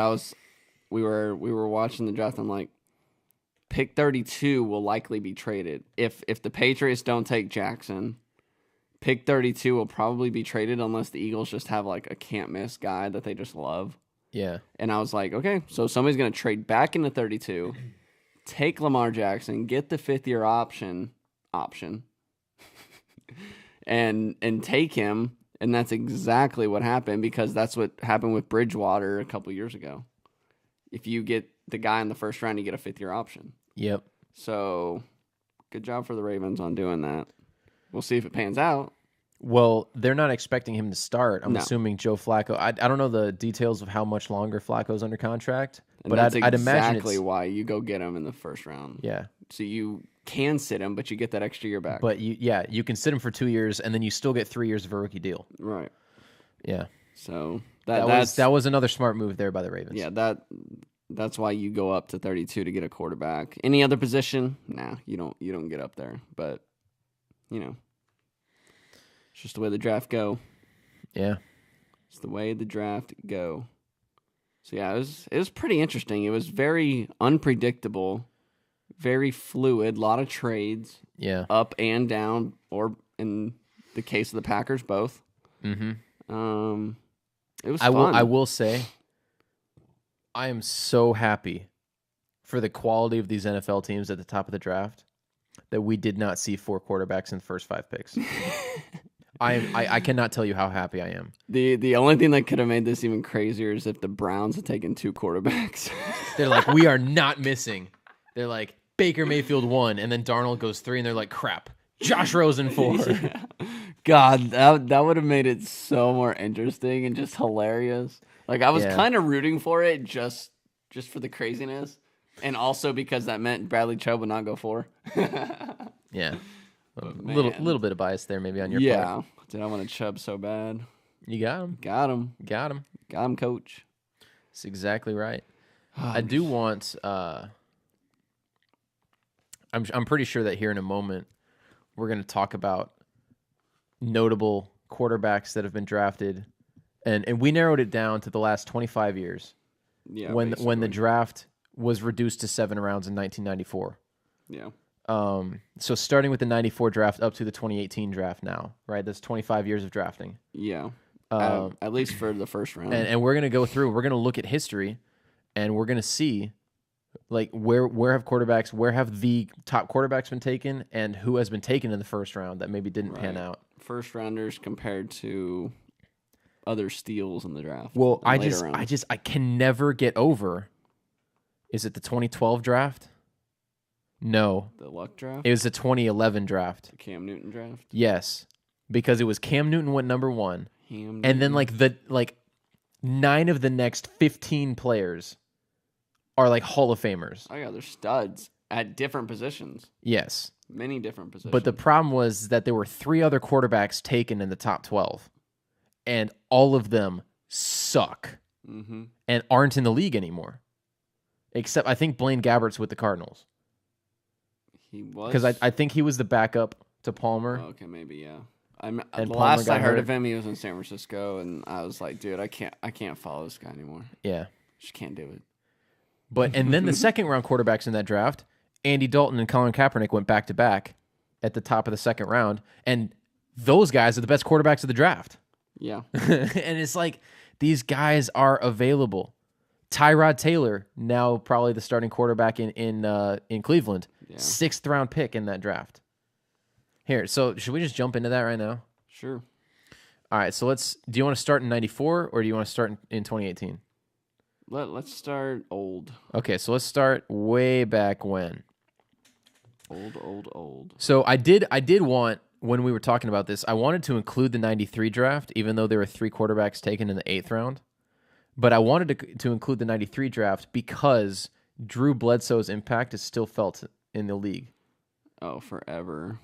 we were watching the draft. I'm like, pick 32 will likely be traded. If the Patriots don't take Jackson, pick 32 will probably be traded unless the Eagles just have like a can't miss guy that they just love. Yeah. And I was like, okay, so somebody's going to trade back into 32, take Lamar Jackson, get the 5th-year option, and take him. And that's exactly what happened because that's what happened with Bridgewater a couple years ago. If you get the guy in the 1st round, you get a 5th-year option. Yep. So good job for the Ravens on doing that. We'll see if it pans out. Well, they're not expecting him to start. I'm No. assuming Joe Flacco. I don't know the details of how much longer Flacco's under contract, And but that's I'd imagine exactly it's, why you go get him in the 1st round. yeah. So you can sit him, but you get that extra year back. But you can sit him for 2 years, and then you still get 3 years of a rookie deal. Right. Yeah. So That was another smart move there by the Ravens. Yeah, that's why you go up to 32 to get a quarterback. Any other position? Nah, you don't get up there. But it's just the way the draft go. Yeah. It's the way the draft go. So yeah, it was pretty interesting. It was very unpredictable, very fluid, a lot of trades. Yeah. Up and down, or in the case of the Packers, both. Mm-hmm. It was fun. I will say, I am so happy for the quality of these NFL teams at the top of the draft that we did not see 4 quarterbacks in the first 5 picks. I cannot tell you how happy I am. The only thing that could have made this even crazier is if the Browns had taken 2 quarterbacks. They're like, we are not missing. They're like, Baker Mayfield 1, and then Darnold goes 3, and they're like, crap. Josh Rosen 4. Yeah. God, that would have made it so more interesting and just hilarious. Like I was kind of rooting for it just for the craziness, and also because that meant Bradley Chubb would not go 4. Yeah, a little bit of bias there maybe on your part. Yeah, did I want to Chubb so bad? You got him. Got him, coach. That's exactly right. I do want. I'm pretty sure that here in a moment we're going to talk about notable quarterbacks that have been drafted, and we narrowed it down to the last 25 years. Yeah, when the draft was reduced to 7 rounds in 1994. Yeah. So starting with the 94 draft up to the 2018 draft now, right? That's 25 years of drafting. Yeah. At least for the first round. And we're going to go through, we're going to look at history, and we're going to see like where have the top quarterbacks been taken, and who has been taken in the first round that maybe didn't pan out. First rounders compared to other steals in the draft. Well, I can never get over. Is it the 2012 draft? No. The luck draft? It was the 2011 draft. The Cam Newton draft? Yes. Because it was Cam Newton went number 1. And then 9 of the next 15 players are like Hall of Famers. Oh, yeah, they're studs at different positions. Yes. Many different positions. But the problem was that there were 3 other quarterbacks taken in the top 12, and all of them suck and aren't in the league anymore. Except I think Blaine Gabbert's with the Cardinals. He was? Because I think he was the backup to Palmer. Oh, okay, maybe, yeah. And the Palmer last I got heard hurt. of him, he was in San Francisco, and I was like, dude, I can't follow this guy anymore. Yeah. Just can't do it. And then the second round quarterbacks in that draft, Andy Dalton and Colin Kaepernick went back to back at the top of the second round, and those guys are the best quarterbacks of the draft. Yeah. And it's like these guys are available. Tyrod Taylor, now probably the starting quarterback in Cleveland, 6th round pick in that draft. Here, so should we just jump into that right now? Sure. All right, so do you want to start in 94 or do you want to start in 2018? Let's start old. Okay, so let's start way back when. Old. So I did want, when we were talking about this, I wanted to include the 93 draft, even though there were 3 quarterbacks taken in the 8th round. But I wanted to include the 93 draft because Drew Bledsoe's impact is still felt in the league. Oh, forever.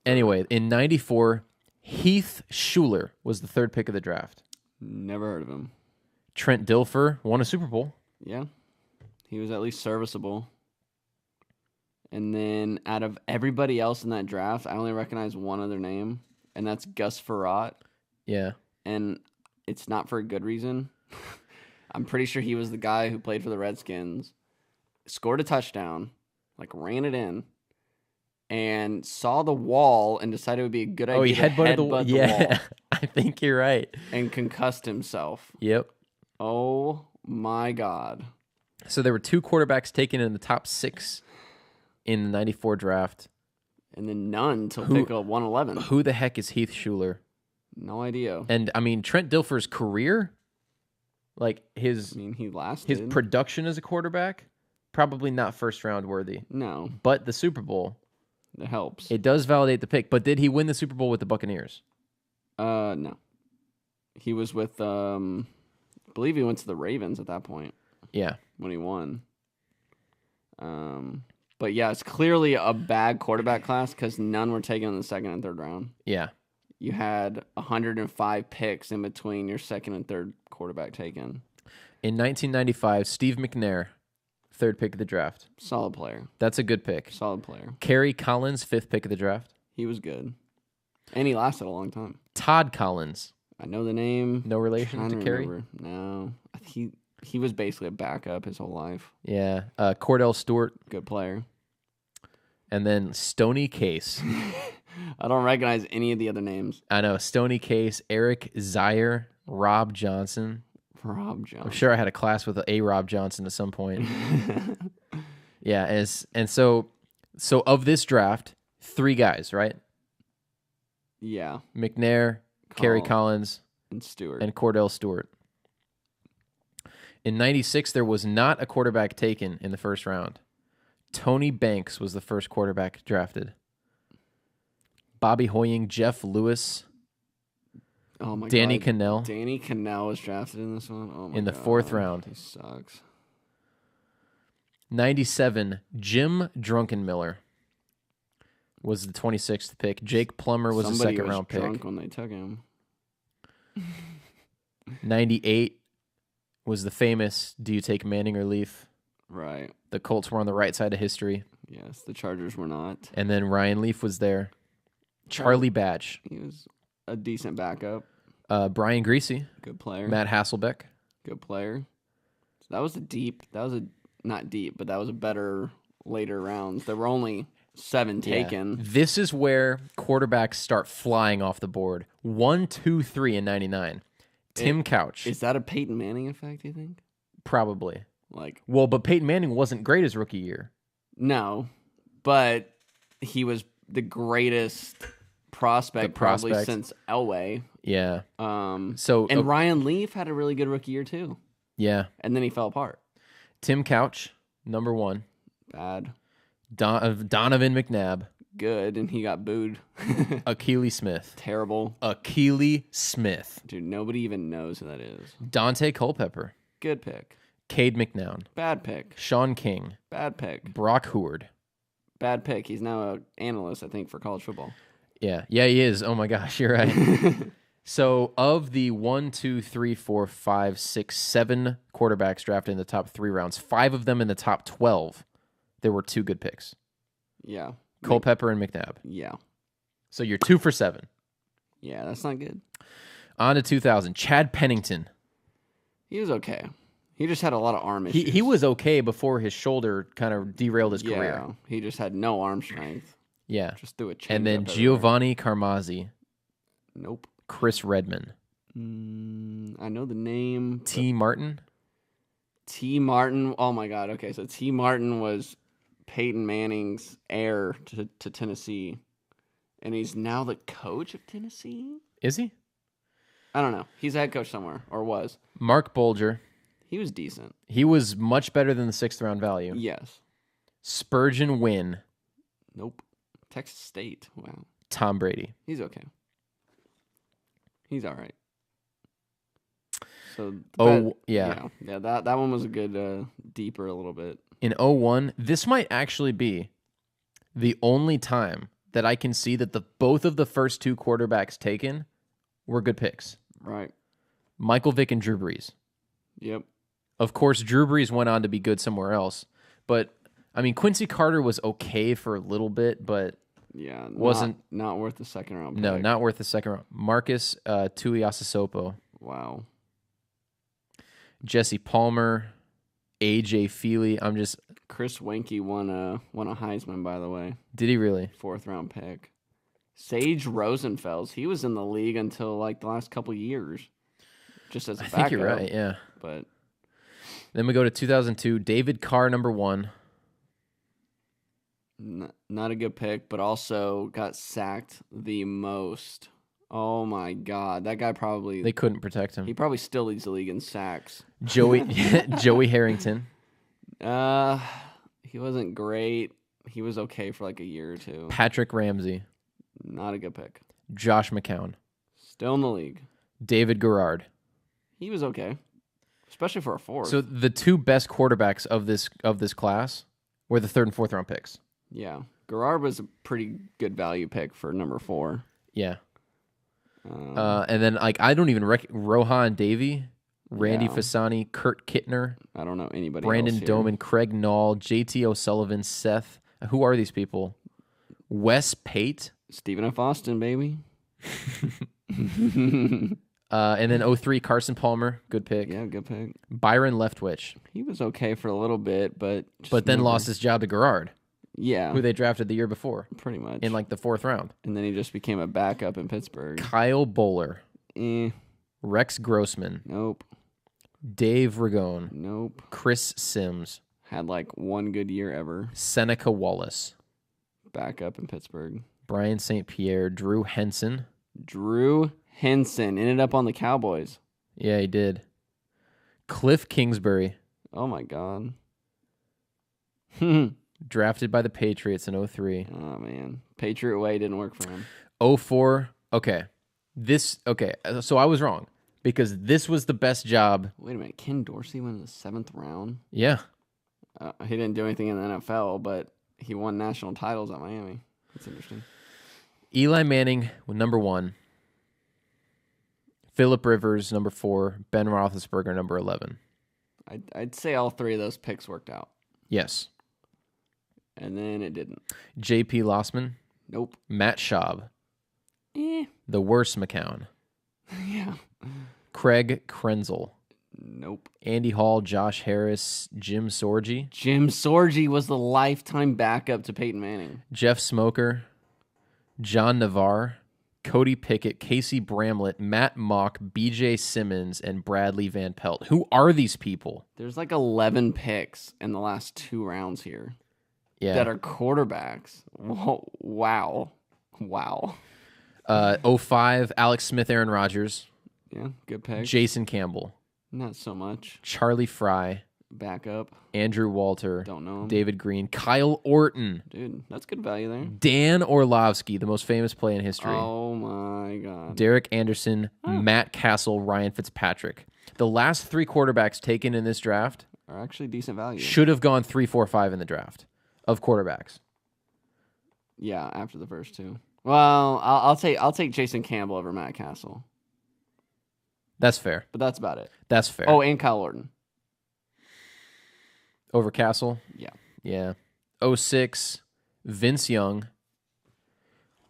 Anyway, in 94, Heath Schuler was the 3rd pick of the draft. Never heard of him. Trent Dilfer won a Super Bowl. Yeah. He was at least serviceable. And then out of everybody else in that draft, I only recognize one other name, and that's Gus Frerotte. Yeah. And it's not for a good reason. I'm pretty sure he was the guy who played for the Redskins, scored a touchdown, ran it in, and saw the wall and decided it would be a good idea he headbutted the wall. Yeah, I think you're right. And concussed himself. Yep. Oh, my God. So there were 2 quarterbacks taken in the top 6 in the 94 draft. And then none till pick up 111. Who the heck is Heath Schuler? No idea. And, I mean, Trent Dilfer's career, he lasted. His production as a quarterback, probably not first-round worthy. No. But the Super Bowl, it helps. It does validate the pick. But did he win the Super Bowl with the Buccaneers? No. He was with, I believe he went to the Ravens at that point. Yeah. When he won. But yeah, it's clearly a bad quarterback class because none were taken in the 2nd and 3rd round. Yeah. You had 105 picks in between your 2nd and 3rd quarterback taken. In 1995, Steve McNair, 3rd pick of the draft. Solid player. That's a good pick. Solid player. Kerry Collins, 5th pick of the draft. He was good. And he lasted a long time. Todd Collins. I know the name. No relation to Kerry? No. He was basically a backup his whole life. Yeah. Cordell Stewart. Good player. And then Stoney Case. I don't recognize any of the other names. I know. Stoney Case, Eric Zier, Rob Johnson. Rob Johnson. I'm sure I had a class with a Rob Johnson at some point. Yeah. So of this draft, 3 guys, right? Yeah. McNair, Kerry Collins, and Stewart. And Cordell Stewart. In 96, there was not a quarterback taken in the first round. Tony Banks was the first quarterback drafted. Bobby Hoying, Jeff Lewis, oh my Danny God. Cannell. Danny Cannell was drafted in this one. Oh my in the God. 4th round. He sucks. 97, Jim Drunkenmiller was the 26th pick. Jake Plummer was the 2nd round pick. Drunk when they took him. 98 was the famous "Do you take Manning or Leaf?" Right. The Colts were on the right side of history. Yes, the Chargers were not. And then Ryan Leaf was there. Charlie Batch. He was a decent backup. Brian Greasy. Good player. Matt Hasselbeck. Good player. So that was not deep, but that was a better later rounds. There were only 7 taken. Yeah. This is where quarterbacks start flying off the board. 1, 2, 3 in 99. Tim Couch. Is that a Peyton Manning effect, you think? Probably. But Peyton Manning wasn't great his rookie year. No, but he was the greatest prospect probably since Elway. Yeah. Ryan Leaf had a really good rookie year too. Yeah. And then he fell apart. Tim Couch, number 1. Bad. Donovan McNabb. good, and he got booed. Akili Smith. Terrible. Akili Smith. Dude, nobody even knows who that is. Dante Culpepper. Good pick. Cade McNown. Bad pick. Sean King. Bad pick. Brock Howard. Bad pick. He's now an analyst, I think, for college football. Yeah, he is. Oh my gosh, you're right. So of the 1, 2, 3, 4, 5, 6, 7 quarterbacks drafted in the top 3 rounds, 5 of them in the top 12, there were 2 good picks. Yeah. Culpepper and McNabb. Yeah. So you're 2 for 7. Yeah, that's not good. On to 2000, Chad Pennington. He was okay. He just had a lot of arm issues. He was okay before his shoulder kind of derailed his career. Yeah, he just had no arm strength. Yeah. Just threw a change. And then Giovanni Carmazzi. Nope. Chris Redman. I know the name. T. Martin. T. Martin. Oh my God. Okay, so T. Martin was Peyton Manning's heir to Tennessee, and he's now the coach of Tennessee. Is he? I don't know. He's a head coach somewhere, or was. Mark Bolger. He was decent. He was much better than the 6th round value. Yes. Spurgeon Wynn. Nope. Texas State. Wow. Tom Brady. He's okay. He's all right. So yeah. That one was a good deeper a little bit. In 01, this might actually be the only time that I can see that both of the first 2 quarterbacks taken were good picks. Right. Michael Vick and Drew Brees. Yep. Of course, Drew Brees went on to be good somewhere else, but I mean Quincy Carter was okay for a little bit, but yeah, wasn't not worth the 2nd round pick. No, not worth the 2nd round. Marcus Tuiasosopo. Wow. Jesse Palmer, AJ Feely. Chris Wenke won a Heisman, by the way. Did he really? 4th round pick. Sage Rosenfels. He was in the league until like the last couple years, just as a backup. I think you're right. Yeah. But then we go to 2002. David Carr, number 1. Not a good pick, but also got sacked the most. Oh my God, that guy probably They couldn't protect him. He probably still leads the league in sacks. Joey Harrington. He wasn't great. He was okay for like a year or 2. Patrick Ramsey. Not a good pick. Josh McCown. Still in the league. David Garrard. He was okay, especially for a 4th. So the 2 best quarterbacks of this class were the 3rd and 4th round picks. Yeah, Garrard was a pretty good value pick for number 4. Yeah. And then I don't even Rohan Davey, Randy Fasani, Kurt Kittner. I don't know anybody. Brandon else here. Doman, Craig Nall, JT O'Sullivan, Seth. Who are these people? Wes Pate. Stephen F. Austin, baby. And then 03, Carson Palmer, good pick. Yeah, good pick. Byron Leftwich. He was okay for a little bit, but then lost his job to Garrard. Yeah, who they drafted the year before. Pretty much. In like the 4th round. And then he just became a backup in Pittsburgh. Kyle Bowler. Rex Grossman. Nope. Dave Ragone. Nope. Chris Sims. Had like one good year ever. Seneca Wallace. Backup in Pittsburgh. Brian St. Pierre. Drew Henson. Drew Henson ended up on the Cowboys. Yeah, he did. Cliff Kingsbury. Oh my God. Drafted by the Patriots in 03. Oh, man. Patriot way didn't work for him. 04. Okay. So I was wrong because this was the best job. Wait a minute. Ken Dorsey went in the 7th round? Yeah. He didn't do anything in the NFL, but he won national titles at Miami. That's interesting. Eli Manning, number 1. Phillip Rivers, number 4. Ben Roethlisberger, number 11. I'd say all 3 of those picks worked out. Yes. And then it didn't. J.P. Lossman. Nope. Matt Schaub. The worst McCown. Yeah. Craig Krenzel. Nope. Andy Hall, Josh Harris, Jim Sorgi. Jim Sorgi was the lifetime backup to Peyton Manning. Jeff Smoker. John Navarre. Cody Pickett, Casey Bramlett, Matt Mock, B.J. Simmons, and Bradley Van Pelt. Who are these people? There's like 11 picks in the last 2 rounds here. Yeah. That are quarterbacks. Wow. 05, Alex Smith, Aaron Rodgers. Yeah, good pick. Jason Campbell. Not so much. Charlie Fry. Backup. Andrew Walter. Don't know him. David Green. Kyle Orton. Dude, that's good value there. Dan Orlovsky, the most famous play in history. Oh, my God. Derek Anderson. Matt Castle. Ryan Fitzpatrick. The last 3 quarterbacks taken in this draft Are actually decent value. should have gone 3, 4, 5 in the draft of quarterbacks. Yeah, after the first 2. Well, I'll take Jason Campbell over Matt Castle. That's fair. But that's about it. That's fair. Oh, and Kyle Orton. Over Castle? Yeah. Yeah. 06, Vince Young.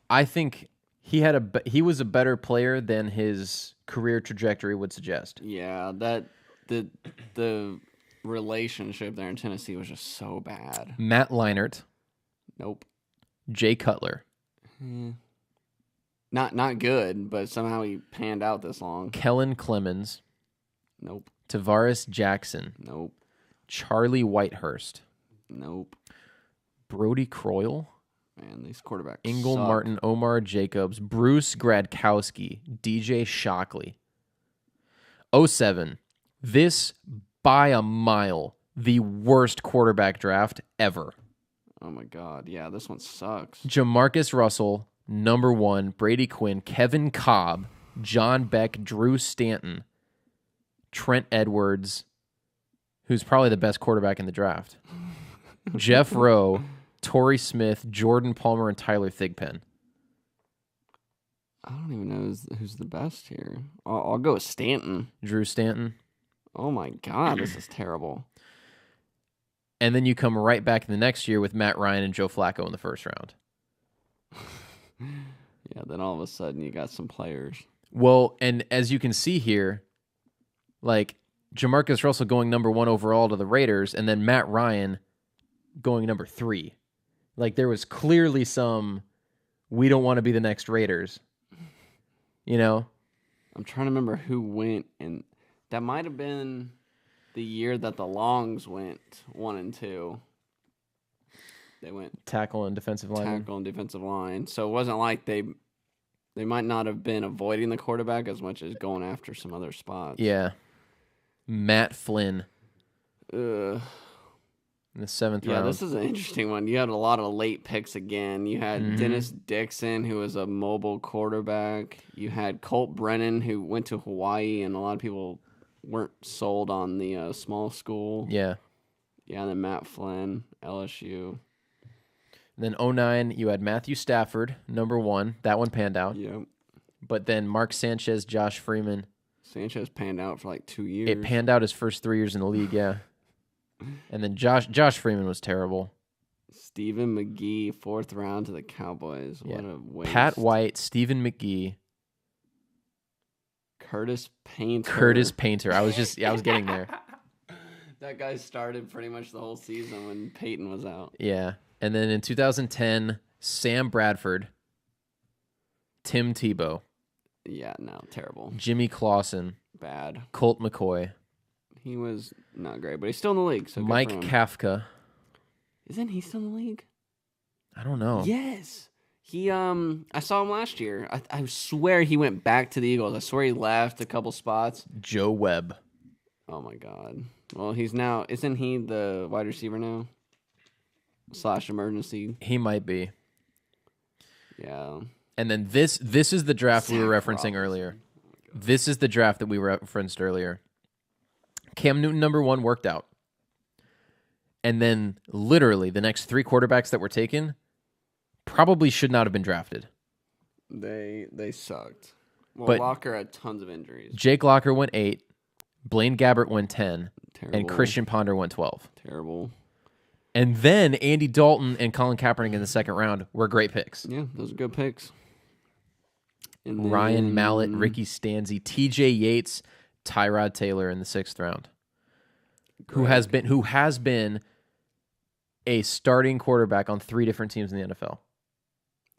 I think he was a better player than his career trajectory would suggest. Yeah, that the relationship there in Tennessee was just so bad. Matt Leinart. Nope. Jay Cutler. Not good, but somehow he panned out this long. Kellen Clemens. Nope. Tavares Jackson. Nope. Charlie Whitehurst. Nope. Brody Croyle. Man, these quarterbacks Ingle suck. Martin, Omar Jacobs, Bruce Gradkowski, DJ Shockley. 07. This, by a mile, the worst quarterback draft ever. Oh, my God. Yeah, this one sucks. Jamarcus Russell, number 1, Brady Quinn, Kevin Cobb, John Beck, Drew Stanton, Trent Edwards, who's probably the best quarterback in the draft, Jeff Rowe, Torrey Smith, Jordan Palmer, and Tyler Thigpen. I don't even know who's the best here. I'll go with Stanton. Drew Stanton. Oh, my God. This is terrible. And then you come right back in the next year with Matt Ryan and Joe Flacco in the first round. Yeah, then all of a sudden you got some players. Well, and as you can see here, like Jamarcus Russell going number 1 overall to the Raiders, and then Matt Ryan going number 3. Like there was clearly some, we don't want to be the next Raiders. You know? I'm trying to remember who went, and that might have been the year that the Longs went 1 and 2. They went Tackle and defensive line. tackle and defensive line. So it wasn't like they might not have been avoiding the quarterback as much as going after some other spots. Yeah. Matt Flynn Ugh. in the 7th Yeah, round. this is an interesting one. You had a lot of late picks again. You had Dennis Dixon, who was a mobile quarterback. You had Colt Brennan, who went to Hawaii, and a lot of people weren't sold on the small school. Yeah. Yeah, and then Matt Flynn, LSU. Then 09, you had Matthew Stafford, number 1. That one panned out. Yep. But then Mark Sanchez, Josh Freeman. Sanchez panned out for like 2 years. It panned out his first 3 years in the league, yeah. And then Josh Freeman was terrible. Stephen McGee, 4th round to the Cowboys. Yeah. What a waste. Pat White, Stephen McGee, Curtis Painter. Curtis Painter. I was getting there. That guy started pretty much the whole season when Peyton was out. Yeah. And then in 2010, Sam Bradford, Tim Tebow, Yeah, no, terrible. Jimmy Clausen, Bad. Colt McCoy, He was not great, but he's still in the league. So good Mike for him. Kafka. Isn't he still in the league? I don't know. Yes. He I saw him last year. I swear he went back to the Eagles. I swear he left a couple spots. Joe Webb. Oh my God. Well, isn't he the wide receiver now? / emergency. He might be. Yeah. And then this is the draft we were Zach referencing Robinson. earlier. This is the draft that we referenced earlier. Cam Newton, number 1, worked out. And then literally the next 3 quarterbacks that were taken probably should not have been drafted. They sucked. Well, But- Walker had tons of injuries. Jake Locker went 8, Blaine Gabbert went 10, Terrible. and Christian Ponder went 12. Terrible. And then Andy Dalton and Colin Kaepernick in the 2nd round were great picks. Yeah, those are good picks. And Ryan then- Mallett, Ricky Stanzi, TJ Yates, Tyrod Taylor in the 6th round. Who has been a starting quarterback on 3 different teams in the NFL.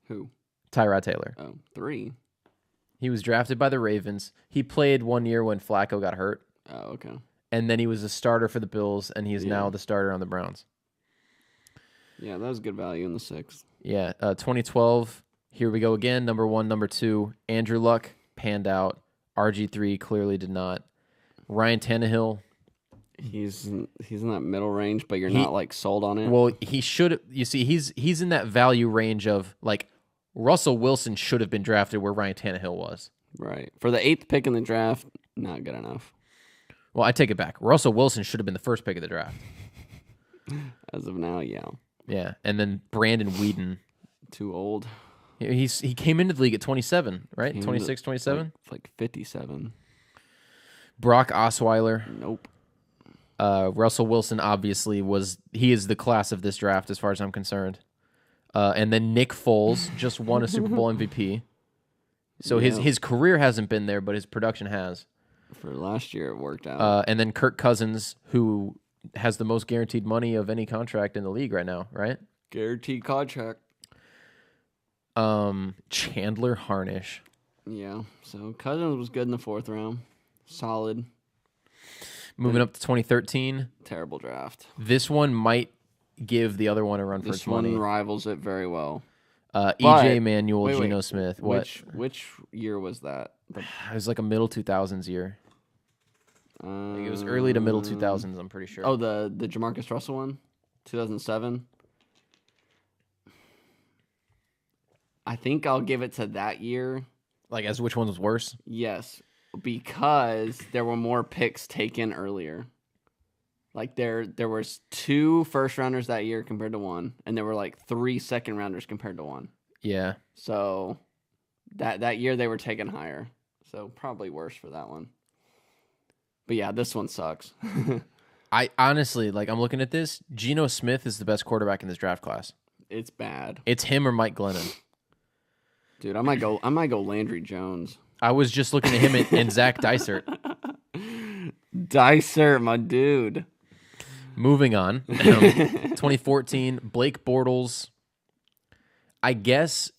Who? Tyrod Taylor. Oh, 3. He was drafted by the Ravens. He played 1 year when Flacco got hurt, Oh, okay. and then he was a starter for the Bills, and he is now the starter on the Browns. Yeah, that was good value in the 6th. Yeah, 2012, here we go again. Number 1, number 2, Andrew Luck, panned out. RG3 clearly did not. Ryan Tannehill, He's in that middle range, but you're not like sold on it. Well, he should. You see, he's in that value range of like Russell Wilson should have been drafted where Ryan Tannehill was. Right. For the 8th pick in the draft, not good enough. Well, I take it back. Russell Wilson should have been the first pick of the draft. As of now, yeah. Yeah, and then Brandon Whedon. Too old. He came into the league at 27, right? 26, 27? Like 57. Brock Osweiler. Nope. Russell Wilson obviously he is the class of this draft as far as I'm concerned. And then Nick Foles just won a Super Bowl MVP. So his career hasn't been there, but his production has. For last year, it worked out. And then Kirk Cousins, who has the most guaranteed money of any contract in the league right now, right? Guaranteed contract. Chandler Harnish. Yeah. So Cousins was good in the 4th round. Solid. Moving up to 2013. Terrible draft. This one might give the other one a run for its money. This one rivals it very well. EJ Manuel, Geno Smith. What? Which year was that? It was like a middle 2000s year. Like it was early to middle 2000s, I'm pretty sure. Oh, the Jamarcus Russell one? 2007? I think I'll give it to that year. Like as which one was worse? Yes, because there were more picks taken earlier. Like there was 2 first-rounders that year compared to 1, and there were like 3 second-rounders compared to 1. Yeah. So that year they were taken higher. So probably worse for that one. But yeah, this one sucks. I honestly, like I'm looking at this, Geno Smith is the best quarterback in this draft class. It's bad. It's him or Mike Glennon. Dude, I might go Landry Jones. I was just looking at him and Zach Dysert. Dysert, my dude. Moving on. 2014, Blake Bortles. I guess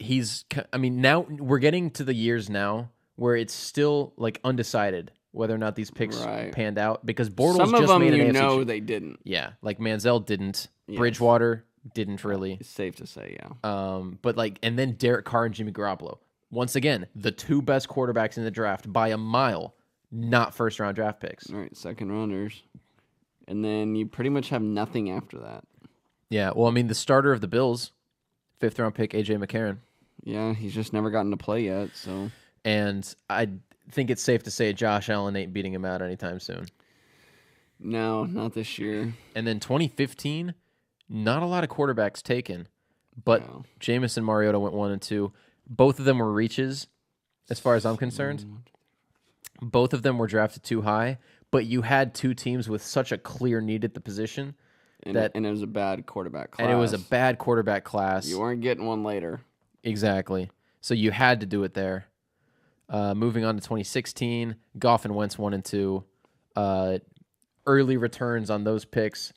now we're getting to the years now where it's still like undecided whether or not these picks panned out because Bortles some of just them made an AFC they didn't. Yeah, like Manziel didn't. Yes. Bridgewater didn't really. It's safe to say, yeah. But like, and then Derek Carr and Jimmy Garoppolo. Once again, the 2 best quarterbacks in the draft by a mile, not first-round draft picks. All right, second-rounders. And then you pretty much have nothing after that. Yeah, well, I mean, the starter of the Bills, 5th-round pick, A.J. McCarron. Yeah, he's just never gotten to play yet, so. And I think it's safe to say Josh Allen ain't beating him out anytime soon. No, not this year. And then 2015, not a lot of quarterbacks taken, but Jameis and Mariota went 1 and 2. Both of them were reaches, as far as I'm concerned. Both of them were drafted too high, but you had 2 teams with such a clear need at the position. And it was a bad quarterback class. And it was a bad quarterback class. You weren't getting one later. Exactly. So you had to do it there. Moving on to 2016, Goff and Wentz 1 and 2. Early returns on those picks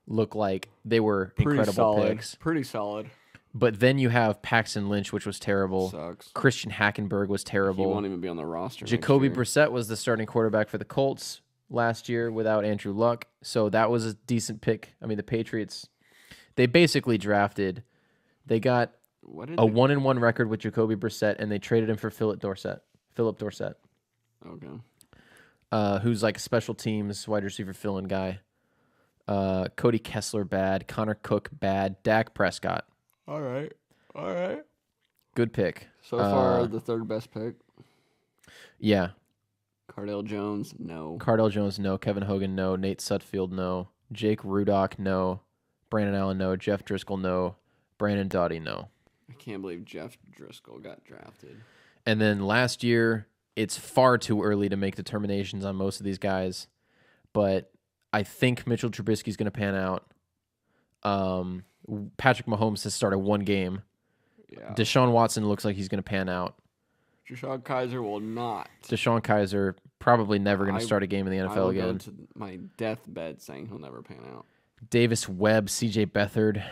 look like they were incredible picks. Pretty solid. But then you have Paxton Lynch, which was terrible. Sucks. Christian Hackenberg was terrible. He won't even be on the roster. Jacoby Brissett was the starting quarterback for the Colts last year without Andrew Luck. So that was a decent pick. I mean, the Patriots, they basically drafted. They got a 1-1 record with Jacoby Brissett, and they traded him for Philip Dorsett. Okay. Who's like a special teams wide receiver fill-in guy. Cody Kessler, bad. Connor Cook, bad. Dak Prescott. All right. Good pick. So far, the 3rd best pick. Yeah. Cardale Jones, no. No. Kevin Hogan, no. Nate Sutfield, no. Jake Rudock, no. Brandon Allen, no. Jeff Driscoll, no. Brandon Doughty, no. I can't believe Jeff Driscoll got drafted. And then last year, it's far too early to make determinations on most of these guys, but I think Mitchell Trubisky's going to pan out. Patrick Mahomes has started 1 game. Yeah. Deshaun Watson looks like he's going to pan out. Deshaun Kaiser will not. Deshaun Kaiser probably never going to start a game in the NFL again. I will go to my deathbed saying he'll never pan out. Davis Webb, C.J. Beathard,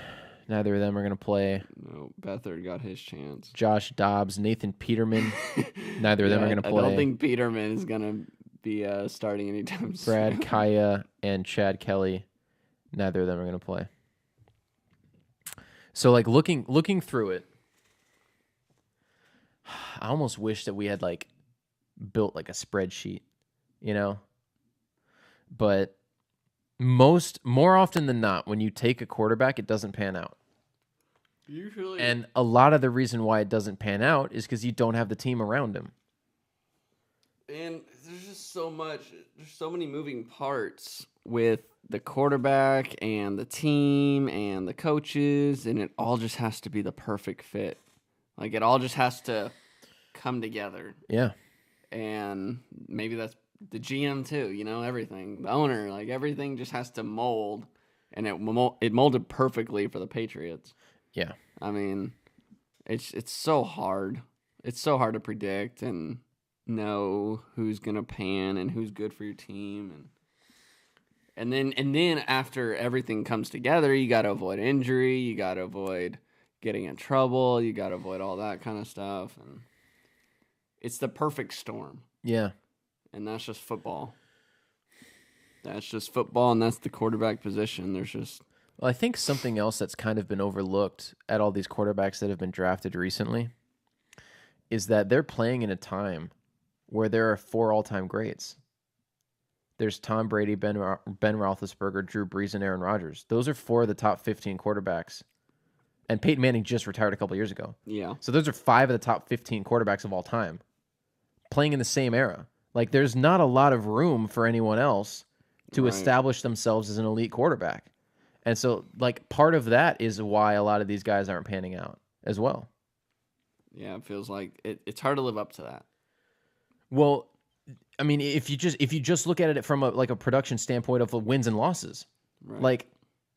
neither of them are going to play. No, Beathard got his chance. Josh Dobbs, Nathan Peterman, neither of them are going to play. I don't think Peterman is going to be starting anytime soon. Brad Kaya and Chad Kelly, neither of them are going to play. So, like, looking through it, I almost wish that we had, like, built, like, a spreadsheet, you know? But More often than not, when you take a quarterback, it doesn't pan out. Usually. And a lot of the reason why it doesn't pan out is because you don't have the team around him. And there's just so much. There's so many moving parts with the quarterback and the team and the coaches, and it all just has to be the perfect fit. Like, it all just has to come together. Yeah. And maybe that's the GM too, everything. The owner, like, everything just has to mold, and it molded perfectly for the Patriots. Yeah. I mean, it's so hard. It's so hard to predict and know who's gonna pan and who's good for your team, and then after everything comes together, you gotta avoid injury, you gotta avoid getting in trouble, you gotta avoid all that kind of stuff, and it's the perfect storm. Yeah. And that's just football. That's just football, and that's the quarterback position. Well, I think something else that's kind of been overlooked at all these quarterbacks that have been drafted recently is that they're playing in a time where there are 4 all-time greats. There's Tom Brady, Ben Roethlisberger, Drew Brees, and Aaron Rodgers. Those are 4 of the top 15 quarterbacks. And Peyton Manning just retired a couple years ago. Yeah. So those are 5 of the top 15 quarterbacks of all time playing in the same era. Like, there's not a lot of room for anyone else to establish themselves as an elite quarterback. And so, like, part of that is why a lot of these guys aren't panning out as well. Yeah, it feels like it's hard to live up to that. Well, I mean, if you just look at it from a production standpoint of the wins and losses, like,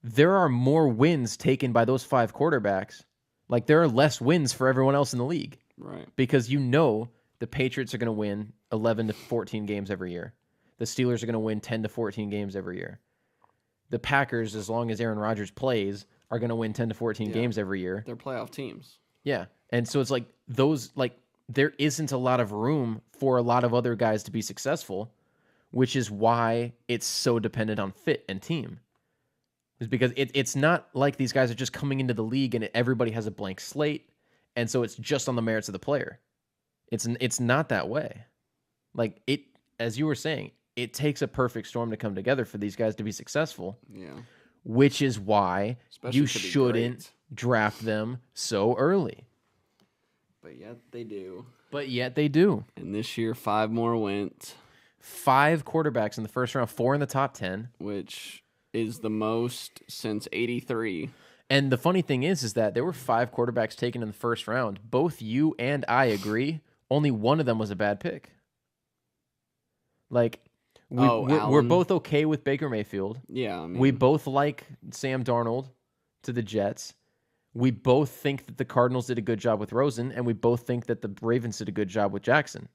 there are more wins taken by those 5 quarterbacks. Like, there are less wins for everyone else in the league. Right. Because the Patriots are going to win 11 to 14 games every year. The Steelers are going to win 10 to 14 games every year. The Packers, as long as Aaron Rodgers plays, are going to win 10 to 14 games every year. They're playoff teams. Yeah. And so it's like there isn't a lot of room for a lot of other guys to be successful, which is why it's so dependent on fit and team. Is because it's not like these guys are just coming into the league and everybody has a blank slate, and so it's just on the merits of the player. It's not that way. Like, as you were saying, it takes a perfect storm to come together for these guys to be successful. Yeah. Which is why you shouldn't draft them so early. But yet they do. And this year, 5 more went. 5 quarterbacks in the first round, 4 in the top 10. Which is the most since 83. And the funny thing is that there were 5 quarterbacks taken in the first round. Both you and I agree. Only one of them was a bad pick. Like, we're both okay with Baker Mayfield. Yeah. I mean, we both like Sam Darnold to the Jets. We both think that the Cardinals did a good job with Rosen, and we both think that the Ravens did a good job with Jackson.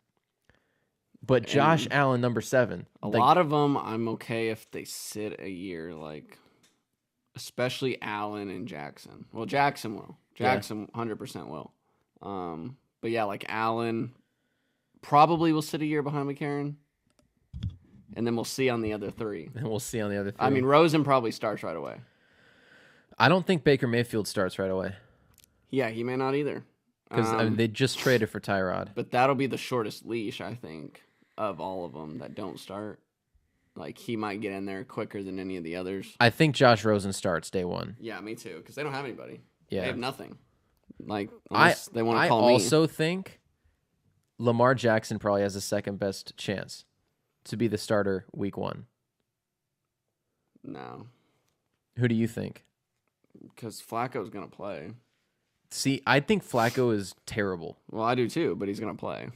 But Josh Allen, number 7. A lot of them, I'm okay if they sit a year, like, especially Allen and Jackson. Well, Jackson will. Jackson 100% will. But yeah, like Allen probably will sit a year behind McCarron. And then we'll see on the other 3. I mean, Rosen probably starts right away. I don't think Baker Mayfield starts right away. Yeah, he may not either. Because they just traded for Tyrod. But that'll be the shortest leash, I think, of all of them that don't start. Like, he might get in there quicker than any of the others. I think Josh Rosen starts day 1. Yeah, me too. Because they don't have anybody. Yeah. They have nothing. Like, unless they want to call me. I also think Lamar Jackson probably has the second best chance to be the starter week 1. No. Who do you think? Because Flacco's going to play. See, I think Flacco is terrible. Well, I do too, but he's going to play.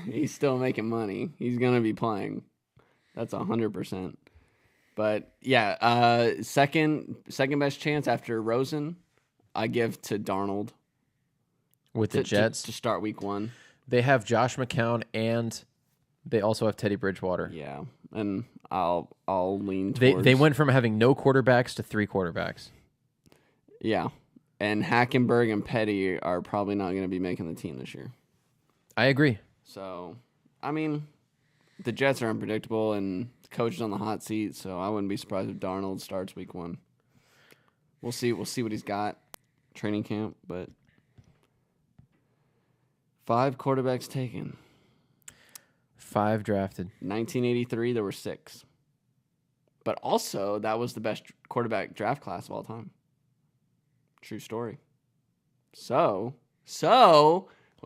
He's still making money. He's going to be playing. That's 100%. But yeah, second best chance after Rosen, I give to Darnold. With the Jets? To start week 1. They have Josh McCown and they also have Teddy Bridgewater. Yeah, and I'll lean towards... They went from having no quarterbacks to 3 quarterbacks. Yeah, and Hackenberg and Petty are probably not going to be making the team this year. I agree. So, I mean, the Jets are unpredictable, and the coach is on the hot seat, so I wouldn't be surprised if Darnold starts week 1. We'll see what he's got training camp, but 5 quarterbacks taken. 5 drafted. 1983, there were 6. But also, that was the best quarterback draft class of all time. True story. So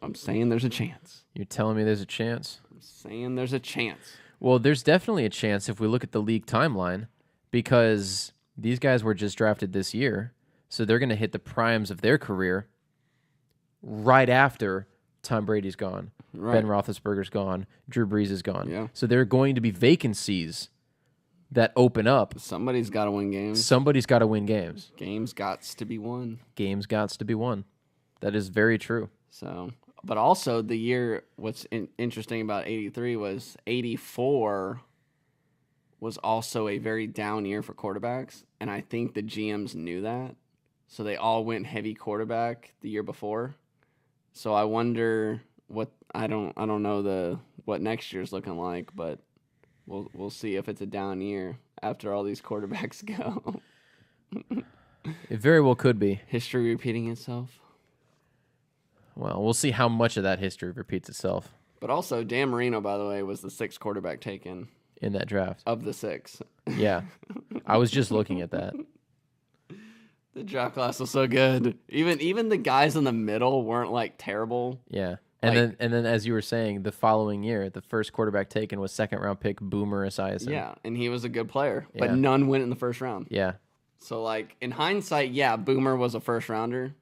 I'm saying there's a chance. You're telling me there's a chance? I'm saying there's a chance. Well, there's definitely a chance if we look at the league timeline, because these guys were just drafted this year, so they're going to hit the primes of their career right after Tom Brady's gone, Right. Ben Roethlisberger's gone, Drew Brees is gone. Yeah. So there are going to be vacancies that open up. Somebody's got to win games. Somebody's got to win games. Games gots to be won. Games gots to be won. That is very true. So, but also the year, what's interesting about 83 was 84 was also a very down year for quarterbacks. And I think the GMs knew that. So they all went heavy quarterback the year before. So I wonder I don't know what next year's looking like, but we'll see if it's a down year after all these quarterbacks go. It very well could be. History repeating itself. Well, we'll see how much of that history repeats itself But also, Dan Marino, by the way, was the 6th quarterback taken in that draft. of the 6. Yeah. I was just looking at that. The draft class was so good. Even the guys in the middle weren't like terrible. Yeah. And then as you were saying, the following year, the first quarterback taken was 2nd-round pick Boomer Esiason. Yeah, and he was a good player, but Yeah. none went in the first round. Yeah. So like in hindsight, yeah, Boomer was a first rounder,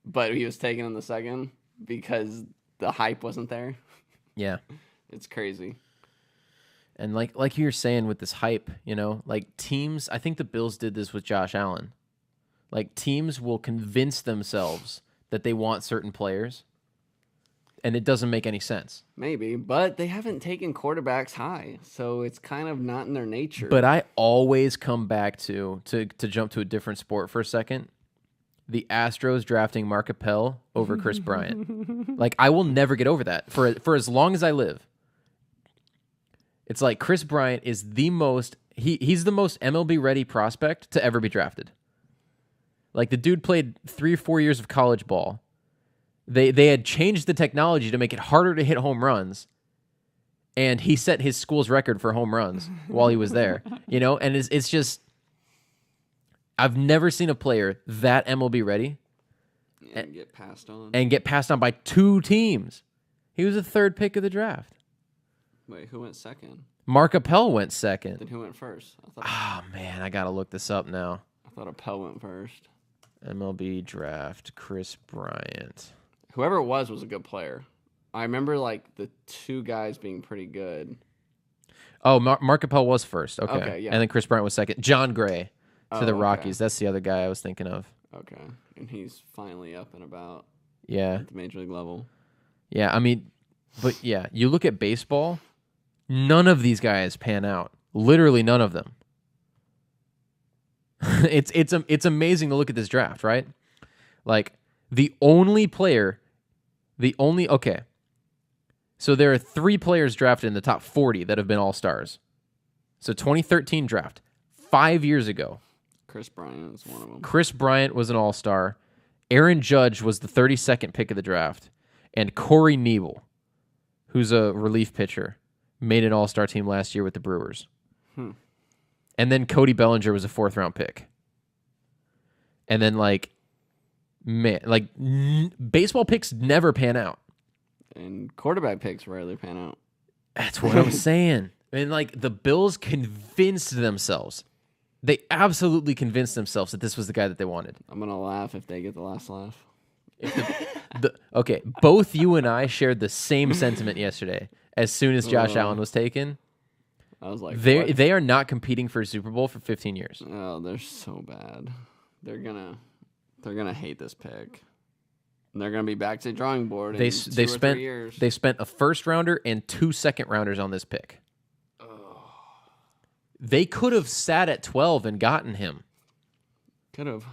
but he was taken in the 2nd because the hype wasn't there. Yeah. It's crazy. And like you're saying with this hype, like teams, I think the Bills did this with Josh Allen. Like teams will convince themselves that they want certain players, and it doesn't make any sense. Maybe, but they haven't taken quarterbacks high, so it's kind of not in their nature. But I always come back to jump to a different sport for a second. The Astros drafting Mark Appel over Chris Bryant. Like, I will never get over that for as long as I live. It's like Chris Bryant is the most he's the most MLB ready prospect to ever be drafted. Like, the dude played 3 or 4 years of college ball. They had changed the technology to make it harder to hit home runs, and he set his school's record for home runs while he was there. And it's just, I've never seen a player that MLB ready and get passed on. By 2 teams. He was the 3rd pick of the draft. Wait, who went 2nd? Mark Appel went 2nd. Then who went first? Man, I gotta look this up now. I thought Appel went first. MLB draft, Chris Bryant. Whoever it was a good player. I remember like the 2 guys being pretty good. Oh, Mark Appel was first. Okay, yeah. And then Chris Bryant was 2nd. John Gray to the okay. Rockies. That's the other guy I was thinking of. Okay, and he's finally up and about Yeah. at the major league level. Yeah, I mean, but yeah, you look at baseball, none of these guys pan out. Literally none of them. It's amazing to look at this draft, right? Like, okay. So there are 3 players drafted in the top 40 that have been all-stars. So 2013 draft, 5 years ago. Chris Bryant is one of them. Chris Bryant was an all-star. Aaron Judge was the 32nd pick of the draft. And Corey Knebel, who's a relief pitcher, made an all-star team last year with the Brewers. And then Cody Bellinger was a 4th-round pick. And then, baseball picks never pan out. And quarterback picks rarely pan out. That's what I'm saying. And, the Bills convinced themselves. They absolutely convinced themselves that this was the guy that they wanted. I'm going to laugh if they get the last laugh. Okay, both you and I shared the same sentiment yesterday. As soon as Josh Allen was taken, I was like, they are not competing for a Super Bowl for 15 years. Oh, they're so bad. They're gonna hate this pick. And they're gonna be back to the drawing board in 2 or 3 years. They spent a 1st rounder and 2 2nd rounders on this pick. Oh. They could have sat at 12 and gotten him. Could have.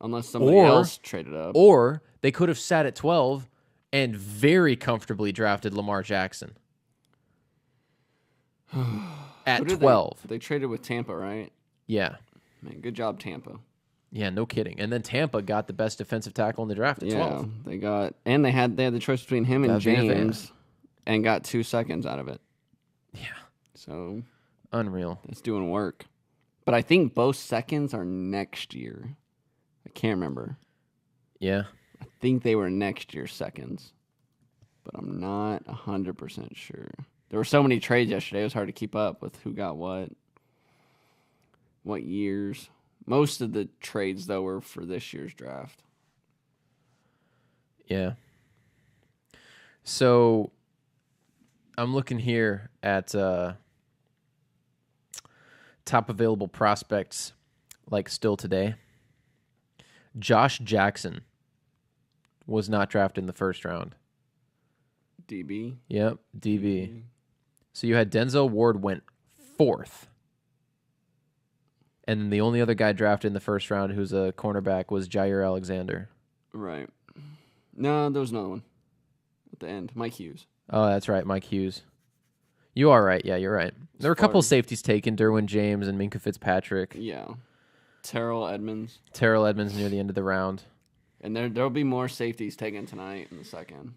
Unless somebody else traded up. Or they could have sat at 12 and very comfortably drafted Lamar Jackson. At 12. They traded with Tampa, right? Yeah. Man, good job, Tampa. Yeah, no kidding. And then Tampa got the best defensive tackle in the draft at 12. They had the choice between him and James, and got 2 seconds out of it. Yeah. So unreal. it's doing work. But I think both seconds are next year. I can't remember. Yeah. I think they were next year's seconds, but I'm not 100% sure. There were so many trades yesterday, it was hard to keep up with who got what years. Most of the trades, though, were for this year's draft. Yeah. So I'm looking here at top available prospects, like still today. Josh Jackson was not drafted in the first round. DB? Yep, DB. So you had Denzel Ward went 4th. And then the only other guy drafted in the first round who's a cornerback was Jair Alexander. Right. No, there was another one at the end. Mike Hughes. Oh, that's right, Mike Hughes. You are right. Yeah, you're right. There were a couple of safeties taken, Derwin James and Minka Fitzpatrick. Yeah. Terrell Edmonds near the end of the round. And there'll be more safeties taken tonight in the second,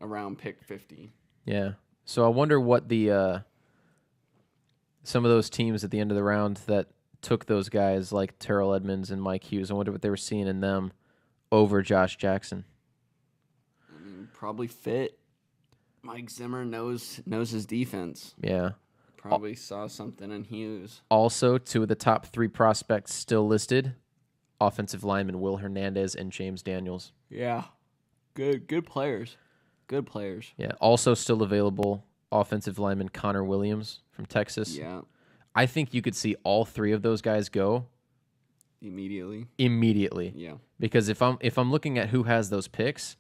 around pick 50. Yeah. So I wonder what the some of those teams at the end of the round that took those guys like Terrell Edmonds and Mike Hughes, I wonder what they were seeing in them over Josh Jackson. I mean, probably fit. Mike Zimmer knows his defense. Yeah. Probably saw something in Hughes. Also, 2 of the top 3 prospects still listed, offensive linemen Will Hernandez and James Daniels. Yeah. Good players. Good players. Yeah. Also still available, offensive lineman Connor Williams from Texas. Yeah. I think you could see all 3 of those guys go Immediately. Yeah. Because if I'm looking at who has those picks,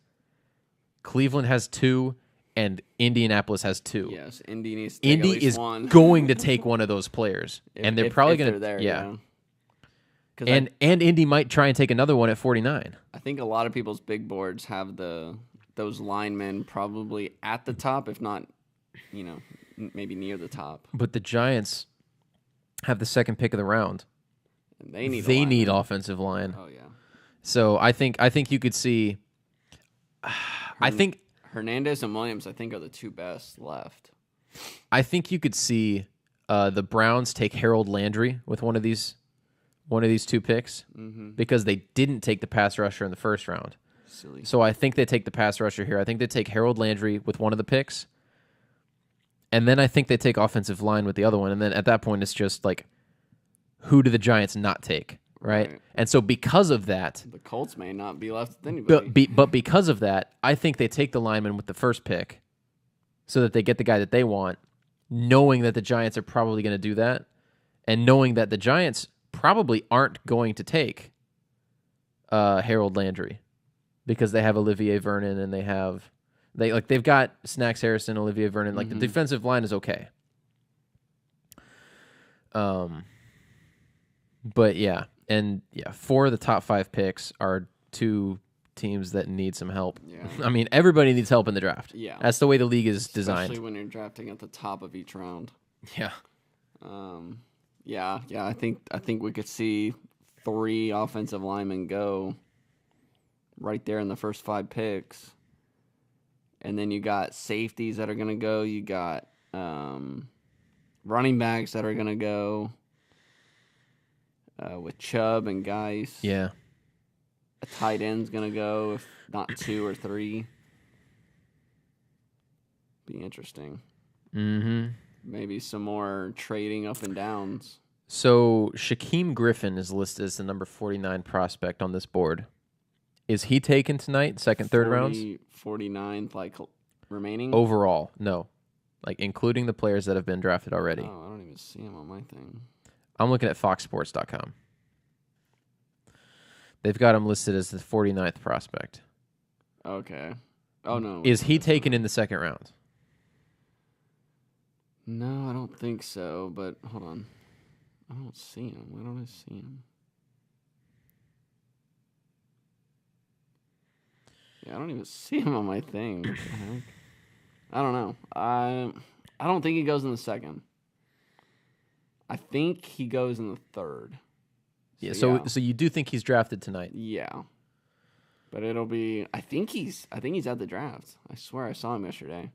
Cleveland has 2 and Indianapolis has 2. Yes, Indy needs to take at Indy least is one. going to take one of those players, and they're probably going to there. yeah. 'Cause And Indy might try and take another one at 49. I think a lot of people's big boards have those linemen probably at the top, if not, maybe near the top. But the Giants have the second pick of the round. And they need offensive line. Oh yeah. So I think you could see. I think Hernandez and Williams, I think, are the 2 best left. I think you could see the Browns take Harold Landry with one of these 2 picks because they didn't take the pass rusher in the first round. Silly. So I think they take the pass rusher here. I think they take Harold Landry with one of the picks, and then I think they take offensive line with the other one. And then at that point, it's just like, who do the Giants not take, right? And so because of that, the Colts may not be left with anybody. but because of that, I think they take the lineman with the first pick so that they get the guy that they want, knowing that the Giants are probably going to do that, and knowing that the Giants probably aren't going to take Harold Landry because they have Olivier Vernon and they've got Snacks Harrison, Olivier Vernon. Like the defensive line is okay. But yeah, 4 of the top 5 picks are 2 teams that need some help. Yeah. I mean, everybody needs help in the draft. Yeah. That's the way the league is designed. Especially when you're drafting at the top of each round. Yeah. Yeah. I think we could see 3 offensive linemen go right there in the first 5 picks. And then you got safeties that are going to go. You got running backs that are going to go with Chubb and Geis. Yeah. A tight end's going to go, if not 2 or 3. Be interesting. Mm-hmm. Maybe some more trading up and downs. So Shaquem Griffin is listed as the number 49 prospect on this board. Is he taken tonight, second, third rounds? 49th, like, remaining? Overall, no. Like, including the players that have been drafted already. Oh, I don't even see him on my thing. I'm looking at foxsports.com. They've got him listed as the 49th prospect. Okay. Oh, no. Is he taken in the second round? No, I don't think so, but hold on. I don't see him. Why don't I see him? Yeah, I don't even see him on my thing. What the heck? I don't know. I don't think he goes in the second. I think he goes in the third. So you do think he's drafted tonight? Yeah. But it'll be I think he's at the draft. I swear I saw him yesterday.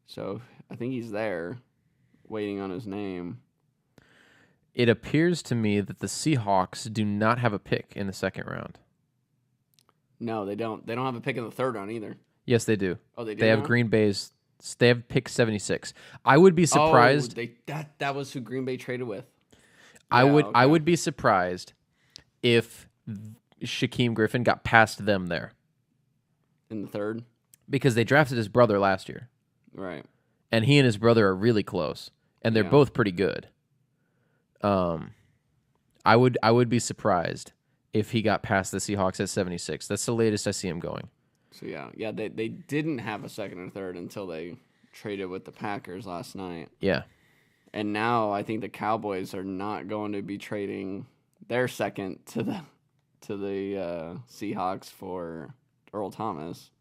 So I think he's there waiting on his name. It appears to me that the Seahawks do not have a pick in the second round. No, they don't. They don't have a pick in the third round either. Yes, they do. Oh, they do. They have now? Green Bay's. They have pick 76. I would be surprised. Oh, that was who Green Bay traded with. I would be surprised if Shaquem Griffin got past them there In the third? because they drafted his brother last year, Right. and he and his brother are really close, and they're both pretty good. I would be surprised if he got past the Seahawks at 76. That's the latest I see him going. So, yeah, they didn't have a second or third until they traded with the Packers last night. Yeah. And now I think the Cowboys are not going to be trading their second to the Seahawks for Earl Thomas.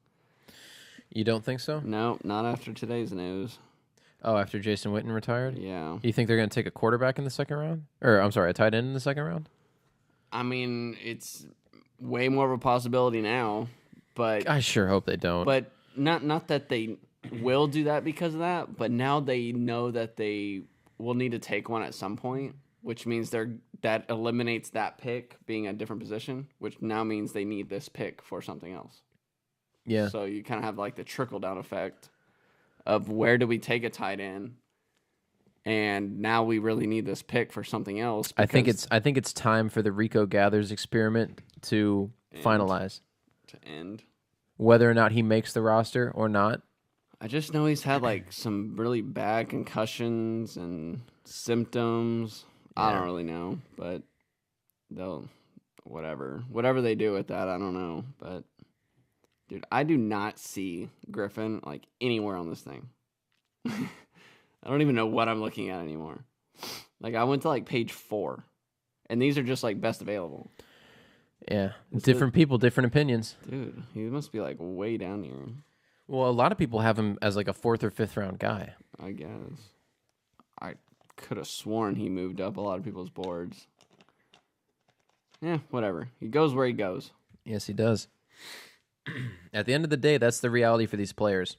You don't think so? No, not after today's news. Oh, after Jason Witten retired? Yeah. You think they're going to take a quarterback in the second round? Or, I'm sorry, a tight end in the second round? I mean, it's way more of a possibility now, but I sure hope they don't. But not that they will do that because of that, but now they know that they will need to take one at some point, which means that eliminates that pick being a different position, which now means they need this pick for something else. Yeah. So you kind of have like the trickle down effect of where do we take a tight end, and now we really need this pick for something else. I think it's time for the Rico Gathers experiment to finalize. To end. Whether or not he makes the roster or not. I just know he's had like some really bad concussions and symptoms. Yeah. I don't really know, but they'll whatever they do with that, I don't know. But dude, I do not see Griffin like anywhere on this thing. I don't even know what I'm looking at anymore. Like I went to like page 4, and these are just like best available. Yeah, different people, different opinions. Dude, he must be like way down here. Well, a lot of people have him as like a 4th or 5th round guy. I guess. I could have sworn he moved up a lot of people's boards. Yeah, whatever. He goes where he goes. Yes, he does. At the end of the day, that's the reality for these players.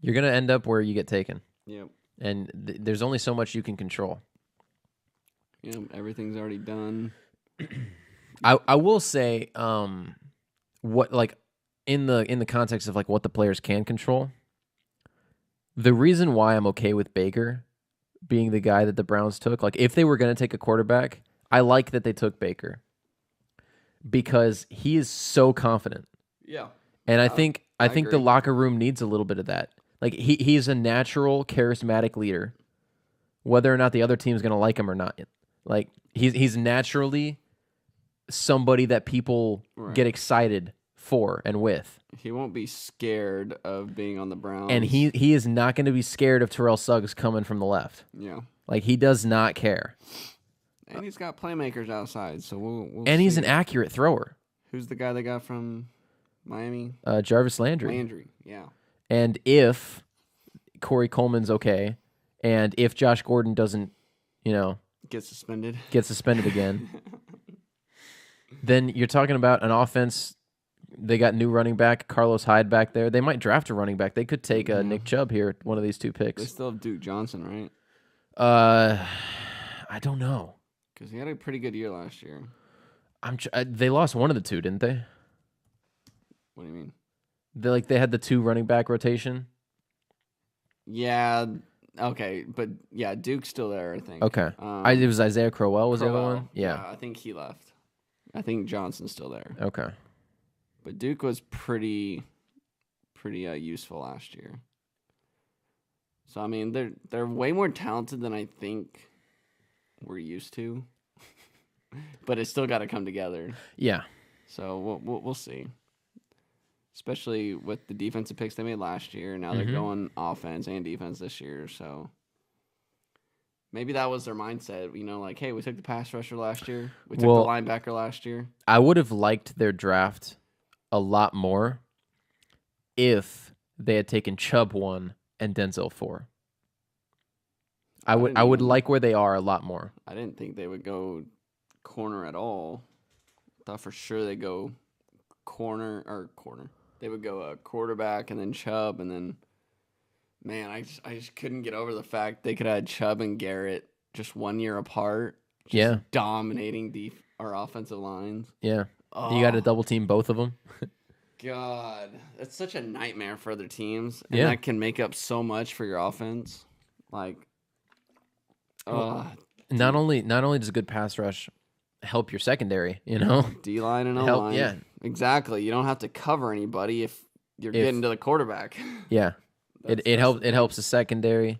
You're going to end up where you get taken. Yep. And there's only so much you can control. Yep, everything's already done. I will say, what like in the context of like what the players can control. The reason why I'm okay with Baker being the guy that the Browns took, like if they were going to take a quarterback, I like that they took Baker because he is so confident. Yeah, and I think agree. the locker room needs a little bit of that. Like he's a natural, charismatic leader, whether or not the other team's going to like him or not. Like he's naturally somebody that people get excited for and with. He won't be scared of being on the Browns. And he is not going to be scared of Terrell Suggs coming from the left. Yeah. Like he does not care. And he's got playmakers outside, so we'll and see. He's an accurate thrower. Who's the guy they got from Miami? Jarvis Landry. Landry, yeah. And if Corey Coleman's okay, and if Josh Gordon doesn't, get suspended again, then you're talking about an offense. They got new running back Carlos Hyde back there. They might draft a running back. They could take Nick Chubb here, one of these two picks. They still have Duke Johnson, right? I don't know. Because he had a pretty good year last year. They lost one of the two, didn't they? What do you mean? They had the 2 running back rotation. Yeah. Okay, but yeah, Duke's still there, I think. Okay. It was Isaiah Crowell was the other one? Yeah. I think he left. I think Johnson's still there. Okay. But Duke was pretty useful last year. So I mean, they're way more talented than I think we're used to. But it's still got to come together. Yeah. So we'll see. Especially with the defensive picks they made last year. Now they're going offense and defense this year. So maybe that was their mindset. Like, hey, we took the pass rusher last year. We took the linebacker last year. I would have liked their draft a lot more if they had taken Chubb 1 and Denzel 4. I would like where they are a lot more. I didn't think they would go corner at all. Thought for sure they'd go corner. They would go a quarterback and then Chubb, and then, man, I just couldn't get over the fact they could have had Chubb and Garrett just 1 year apart, Just dominating our offensive lines. Yeah. Oh. You got to double team both of them. God, that's such a nightmare for other teams, and that can make up so much for your offense. Like, not only does a good pass rush help your secondary, you know, D-line and O-line. Yeah, exactly. You don't have to cover anybody if you're getting to the quarterback. Yeah, it helps the secondary.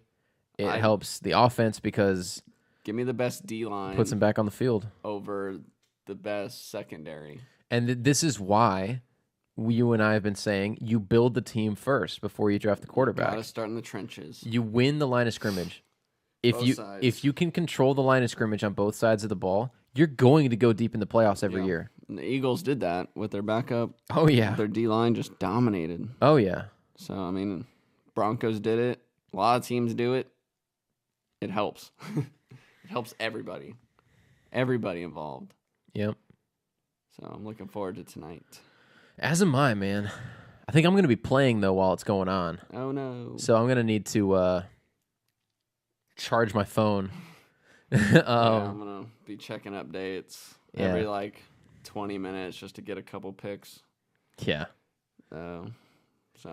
It helps the offense because give me the best D-line. Puts them back on the field over the best secondary. And this is why you and I have been saying you build the team first before you draft the quarterback. You gotta start in the trenches. You win the line of scrimmage. If you can control the line of scrimmage on both sides of the ball, you're going to go deep in the playoffs every year. And the Eagles did that with their backup. Oh yeah, their D-line just dominated. Oh yeah. So I mean, Broncos did it. A lot of teams do it. It helps. It helps everybody. Everybody involved. Yep. So I'm looking forward to tonight. As am I, man. I think I'm going to be playing, though, while it's going on. Oh, no. So I'm going to need to charge my phone. Yeah, I'm going to be checking updates every, 20 minutes just to get a couple picks. Yeah. So.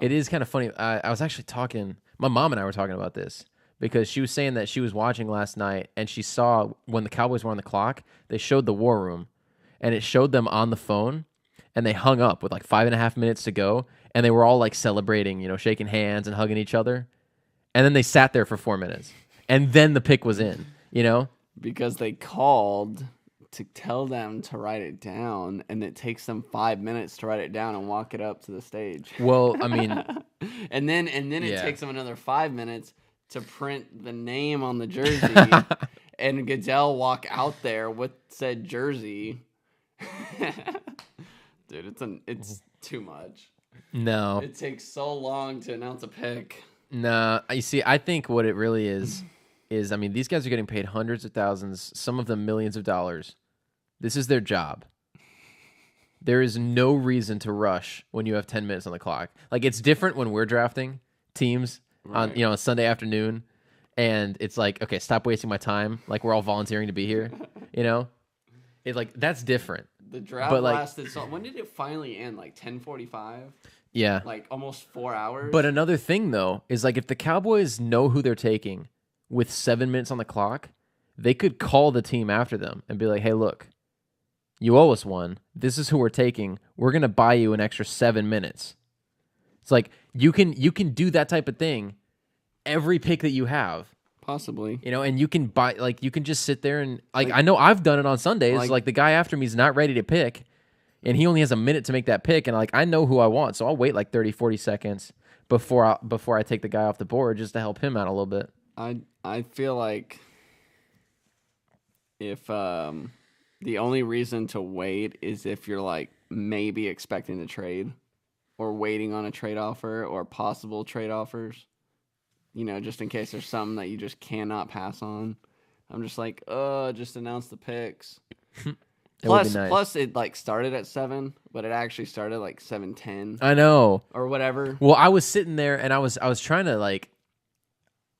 It is kind of funny. I was actually talking... My mom and I were talking about this because she was saying that she was watching last night and she saw when the Cowboys were on the clock, they showed the war room and it showed them on the phone and they hung up with 5.5 minutes to go and they were all celebrating, shaking hands and hugging each other. And then they sat there for 4 minutes and then the pick was in, Because they called to tell them to write it down and it takes them 5 minutes to write it down and walk it up to the stage. Well, I mean... and then it takes them another 5 minutes to print the name on the jersey and Goodell walk out there with said jersey. Dude, it's too much. No. It takes so long to announce a pick. No, you see, I think what it really is, these guys are getting paid hundreds of thousands, some of them millions of dollars. This is their job. There is no reason to rush when you have 10 minutes on the clock. It's different when we're drafting teams on a Sunday afternoon, and it's okay, stop wasting my time. We're all volunteering to be here, It's that's different. The draft lasted so... When did it finally end? 10:45? Yeah. Almost 4 hours? But another thing, though, is if the Cowboys know who they're taking with 7 minutes on the clock, they could call the team after them and be like, hey, look, you owe us one. This is who we're taking. We're going to buy you an extra 7 minutes. It's you can do that type of thing every pick that you have. Possibly. And you can buy, you can just sit there and, I know I've done it on Sundays. The guy after me is not ready to pick, and he only has a minute to make that pick, and, I know who I want, so I'll wait, 30, 40 seconds before I take the guy off the board just to help him out a little bit. I feel like if the only reason to wait is if you're, maybe expecting to trade or waiting on a trade offer or possible trade offers. Just in case there's something that you just cannot pass on. I'm just just announce the picks. Plus, it started at 7, but it actually started 7:10. I know, or whatever. Well, I was sitting there and I was trying to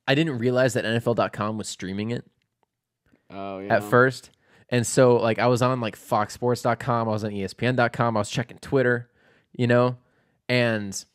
I didn't realize that NFL.com was streaming it. Oh yeah. At first, and so I was on FoxSports.com, I was on ESPN.com, I was checking Twitter, and.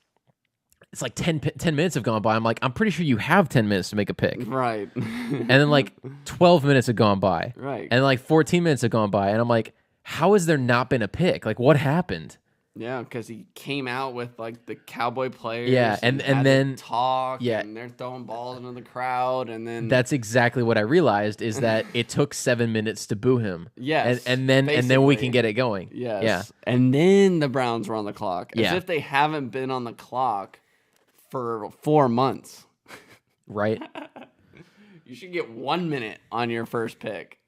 It's 10 minutes have gone by. I'm pretty sure you have 10 minutes to make a pick. Right. And then 12 minutes have gone by. Right. And 14 minutes have gone by. And I'm how has there not been a pick? What happened? Yeah, because he came out with the Cowboy players. Yeah, and then talk. Yeah, and they're throwing balls into the crowd, and then that's exactly what I realized is that it took 7 minutes to boo him. Yes, and then we can get it going. Yes. Yeah, and then the Browns were on the clock. As if they haven't been on the clock for 4 months. Right. You should get 1 minute on your first pick.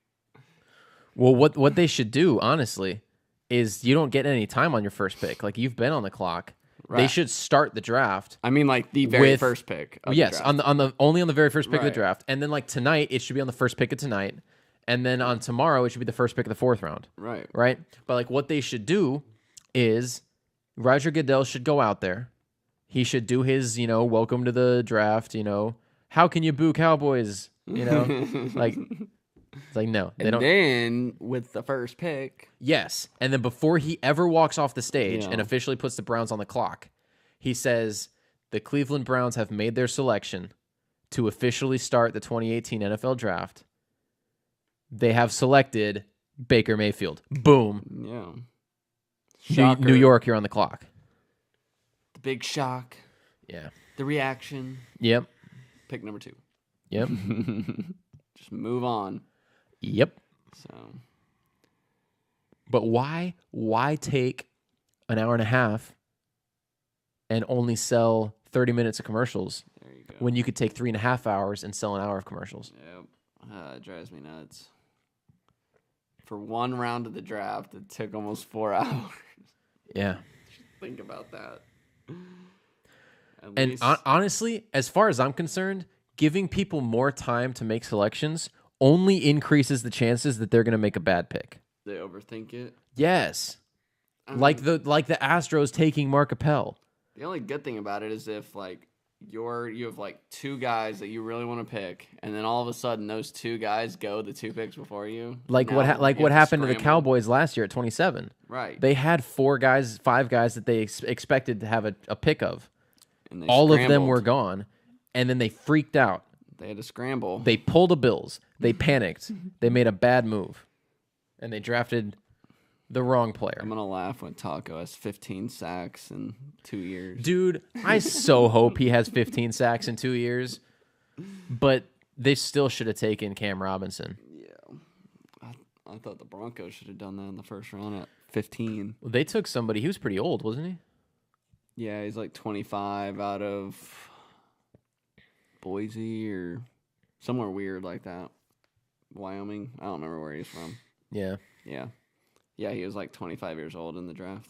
Well, what they should do, honestly, is you don't get any time on your first pick. You've been on the clock. Right. They should start the draft. I mean, the very first pick. Yes, on the only on the very first pick of the draft, and then tonight it should be on the first pick of tonight, and then on tomorrow it should be the first pick of the 4th round. Right. Right. But what they should do is Roger Goodell should go out there. He should do his, welcome to the draft. How can you boo Cowboys? It's like, no, they And don't. then with the first pick, Yes. And then before he ever walks off the stage Yeah. and officially puts the Browns on the clock, he says the Cleveland Browns have made their selection to officially start the 2018 NFL Draft. They have selected Baker Mayfield. Boom. yeah. New York, you're on the clock. The big shock, Yeah. the reaction. Yep. Pick number 2. Yep. Just move on. Yep. So But why take an hour and a half and only sell 30 minutes of commercials there you go. when you could take 3.5 hours and sell an hour of commercials? Yep. It drives me nuts. For one round of the draft, it took almost 4 hours. Yeah. Think about that. At And least honestly, as far as I'm concerned, giving people more time to make selections only increases the chances that they're going to make a bad pick. they overthink it. Yes. I mean, Like the Astros taking Mark Appel. the only good thing about it is if like you have like 2 guys that you really want to pick, and then all of a sudden those 2 guys go the 2 picks before you. Like Now what you have happened to the scramble. Cowboys last year at 27. Right. They had 5 guys that they expected to have a pick of. And they All of them scrambled. were gone, and then they freaked out. They had to scramble. They pulled the Bills. They panicked. They made a bad move, and they drafted the wrong player. I'm gonna laugh when Taco has 15 sacks in 2 years. Dude, I so hope he has 15 sacks in 2 years, but they still should have taken Cam Robinson. Yeah, I thought the Broncos should have done that in the first round at 15. They took somebody. He was pretty old, wasn't he? Yeah, he's like 25 out of Boise or somewhere weird like that. Wyoming. I don't remember where he's from. Yeah. Yeah, he was like 25 years old in the draft.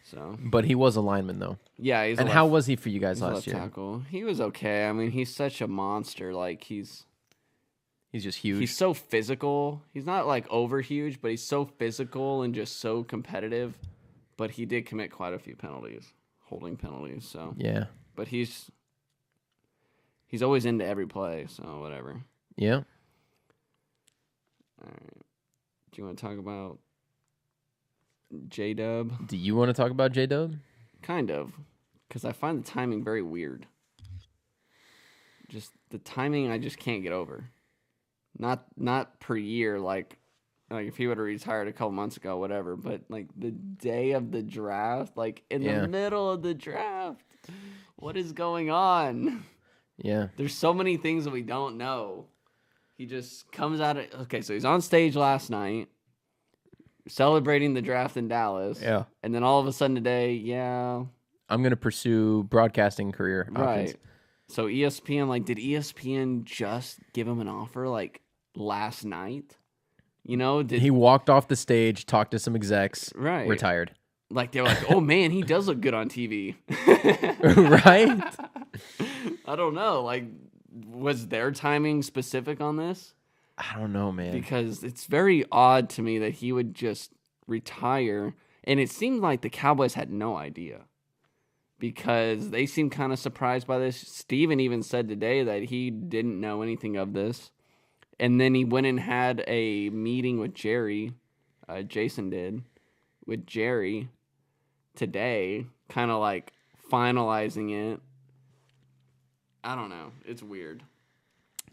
So, But he was a lineman, though. yeah, he's And how was he for you guys he's a last left year? tackle. He was okay. I mean, he's such a monster. Like He's just huge. he's so physical. He's not like over huge, but he's so physical and just so competitive. But he did commit quite a few penalties, holding penalties. So, Yeah. but he's always into every play. So whatever. Yeah. All right. Do you want to talk about J-Dub? Do you want to talk about J-Dub? Kind of, because I find the timing very weird. Just the timing, I just can't get over. Not per year, like if he would have retired a couple months ago, whatever. But like the day of the draft, like in the middle of the draft, what is going on? Yeah. There's so many things that we don't know. He just comes out of okay. So he's on stage last night, celebrating the draft in Dallas. Yeah. And then all of a sudden today, yeah. I'm going to pursue broadcasting career options. Right. So ESPN, like, did ESPN just give him an offer, like, last night? You know? He walked off the stage, talked to some execs, Right. retired. Like, they were like, oh, man, he does look good on TV. Right? I don't know. Like, was their timing specific on this? I don't know, man. Because it's very odd to me that he would just retire. And it seemed like the Cowboys had no idea. Because they seemed kind of surprised by this. Steven even said today that he didn't know anything of this. And then he went and had a meeting with Jerry. Jason did. With Jerry today. Kind of like finalizing it. I don't know. It's weird.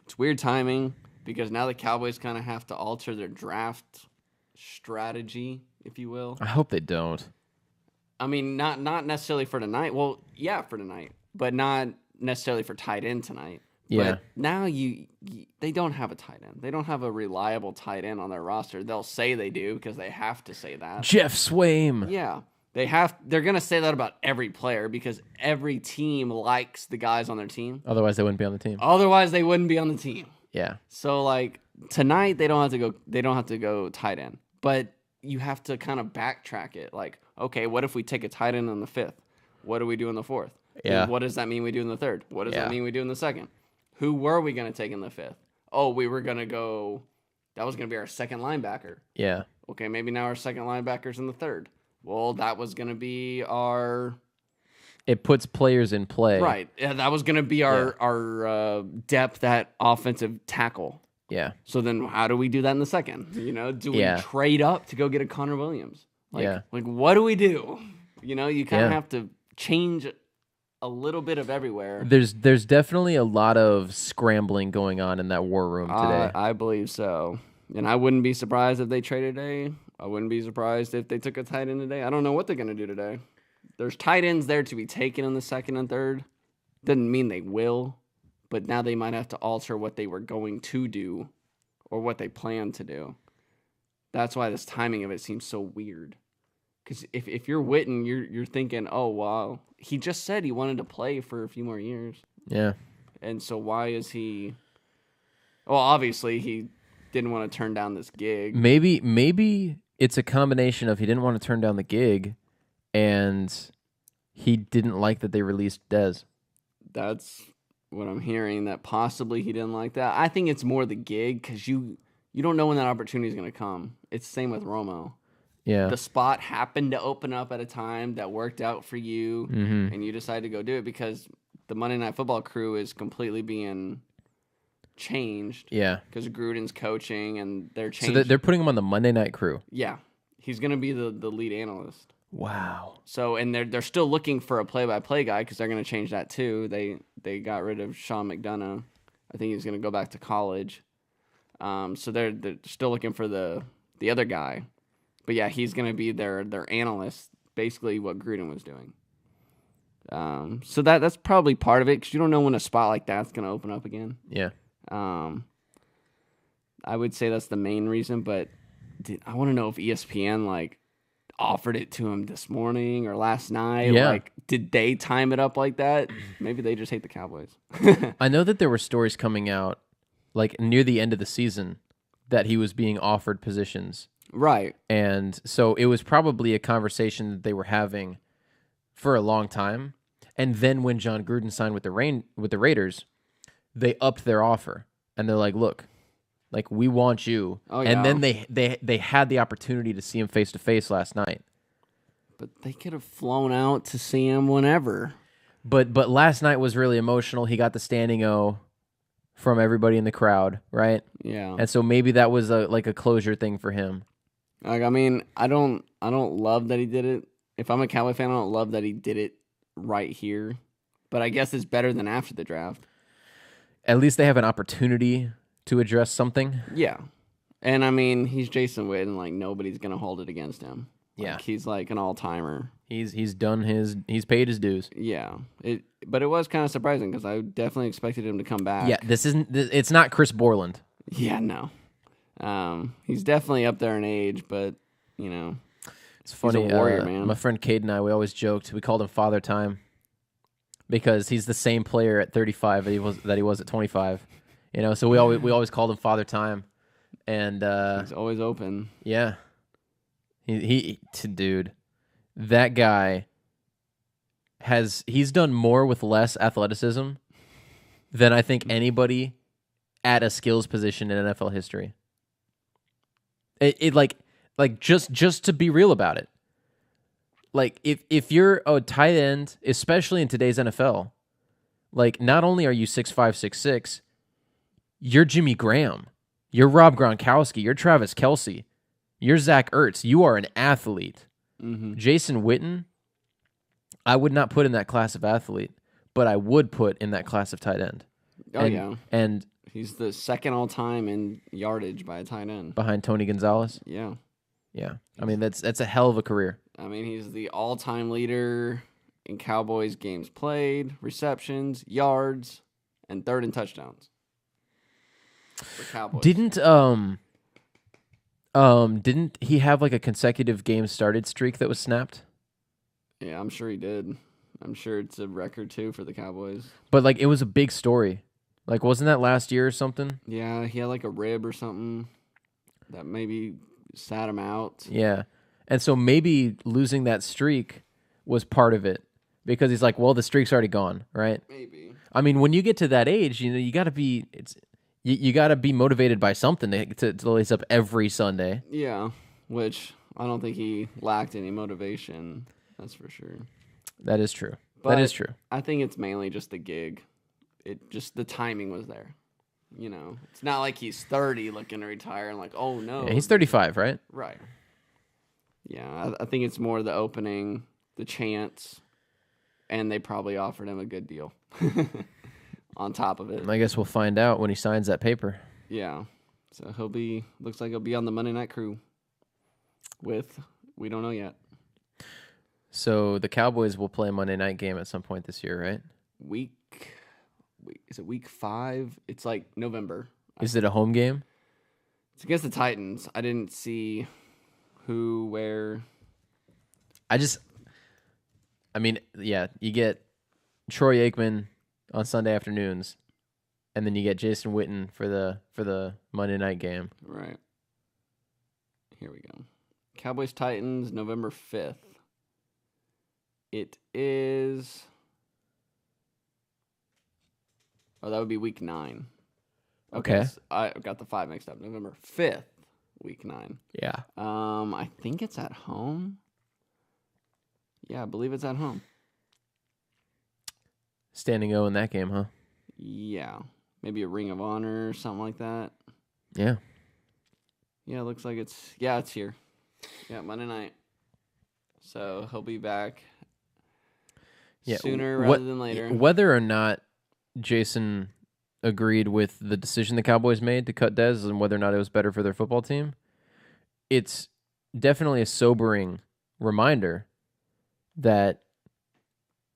It's weird timing. Because now the Cowboys kind of have to alter their draft strategy, if you will. I hope they don't. I mean, not necessarily for tonight. Well, yeah, for tonight, but not necessarily for tight end tonight. Yeah. But now they don't have a tight end. They don't have a reliable tight end on their roster. They'll say they do because they have to say that. Jeff Swaim. Yeah, they're gonna say that about every player because every team likes the guys on their team. Otherwise, they wouldn't be on the team. Otherwise, they wouldn't be on the team. Yeah. So like tonight, they don't have to go. They don't have to go tight end, but you have to kind of backtrack it. Like, okay, what if we take a tight end in the 5th? What do we do in the 4th? Yeah. And what does that mean we do in the 3rd? What does that mean we do in the 2nd? Who were we going to take in the 5th? Oh, we were going to go. That was going to be our second linebacker. Yeah. Okay, maybe now our second linebacker's in the 3rd. Well, that was going to be our. It puts players in play. Right. Yeah, that was going to be our depth at offensive tackle. Yeah. So then how do we do that in the second? Do we trade up to go get a Connor Williams? Like what do we do? You kind of have to change a little bit of everywhere. There's definitely a lot of scrambling going on in that war room today. I believe so. And I wouldn't be surprised if they traded today. I wouldn't be surprised if they took a tight end today. I don't know what they're going to do today. There's tight ends there to be taken in the second and third. Doesn't mean they will, but now they might have to alter what they were going to do or what they plan to do. That's why this timing of it seems so weird. Because if you're Witten, you're thinking, oh, wow, he just said he wanted to play for a few more years. Yeah. And so why is he... Well, obviously, he didn't want to turn down this gig. Maybe it's a combination of he didn't want to turn down the gig and he didn't like that they released Dez. That's what I'm hearing, that possibly he didn't like that. I think it's more the gig because you don't know when that opportunity is going to come. It's the same with Romo. Yeah. The spot happened to open up at a time that worked out for you, and you decided to go do it because the Monday Night Football crew is completely being changed. Yeah. Because Gruden's coaching, and they're changing. So they're putting him on the Monday Night crew. Yeah. He's going to be the lead analyst. Wow. So, and they're still looking for a play-by-play guy because they're going to change that too. They got rid of Sean McDonough. I think he's going to go back to college. So they're still looking for the other guy. But yeah, he's going to be their analyst, basically what Gruden was doing. So that's probably part of it because you don't know when a spot like that's going to open up again. Yeah. I would say that's the main reason, but I want to know if ESPN offered it to him this morning or last night. Yeah. Did they time it up like that? Maybe they just hate the Cowboys. I know that there were stories coming out near the end of the season that he was being offered positions. Right. And so it was probably a conversation that they were having for a long time. And then when John Gruden signed with the Raiders, they upped their offer. And they're like, look, we want you. Oh, yeah. And then they had the opportunity to see him face to face last night. But they could have flown out to see him whenever. But last night was really emotional. He got the standing O from everybody in the crowd, right? Yeah. And so maybe that was a closure thing for him. I don't love that he did it. If I'm a Cowboy fan, I don't love that he did it right here. But I guess it's better than after the draft. At least they have an opportunity to address something. Yeah. And he's Jason Witten, nobody's gonna hold it against him. Yeah. He's an all-timer. He's paid his dues. Yeah. But it was kind of surprising because I definitely expected him to come back. Yeah, it's not Chris Borland. Yeah, no. He's definitely up there in age, but it's funny. He's a warrior, man. My friend Cade and I, we always joked. We called him Father Time because he's the same player at 35 that he was at 25. So we always called him Father Time, and he's always open. Yeah, dude, that guy he's done more with less athleticism than I think anybody at a skills position in NFL history. Just to be real about it. If you're a tight end, especially in today's NFL, not only are you 6'5", 6'6", you're Jimmy Graham, you're Rob Gronkowski, you're Travis Kelce, you're Zach Ertz. You are an athlete. Mm-hmm. Jason Witten, I would not put in that class of athlete, but I would put in that class of tight end. Yeah. And he's the second all-time in yardage by a tight end. Behind Tony Gonzalez? Yeah. Yeah. That's a hell of a career. He's the all-time leader in Cowboys games played, receptions, yards, and third in touchdowns. For Cowboys. Didn't he have a consecutive game started streak that was snapped? Yeah, I'm sure he did. I'm sure it's a record too for the Cowboys. But it was a big story. Wasn't that last year or something? Yeah, he had a rib or something that maybe sat him out. Yeah. And so maybe losing that streak was part of it because he's the streak's already gone, right? Maybe. When you get to that age, you got to be you got to be motivated by something to lace up every Sunday. Yeah, which I don't think he lacked any motivation. That's for sure. That is true. But that is true. I think it's mainly just the gig. The timing was there. You know, it's not like he's 30 looking to retire and like, oh no. Yeah, he's 35, right? Right. Yeah, I think it's more the opening, the chance, and they probably offered him a good deal on top of it. I guess we'll find out when he signs that paper. Yeah. So looks like he'll be on the Monday Night Crew with, we don't know yet. So the Cowboys will play a Monday night game at some point this year, right? Is it week 5? It's like November. Is it a home game? It's against the Titans. I didn't see who, where. You get Troy Aikman on Sunday afternoons, and then you get Jason Witten for the Monday night game. Right. Here we go. Cowboys Titans, November 5th. It is. Oh, that would be week 9. Okay. So I got the 5 mixed up. November 5th, week 9. Yeah. I think it's at home. Yeah, I believe it's at home. Standing O in that game, huh? Yeah. Maybe a Ring of Honor or something like that. Yeah. Yeah, it looks like it's here. Yeah, Monday night. So he'll be back sooner rather than later. Whether or not Jason agreed with the decision the Cowboys made to cut Dez and whether or not it was better for their football team, it's definitely a sobering reminder that,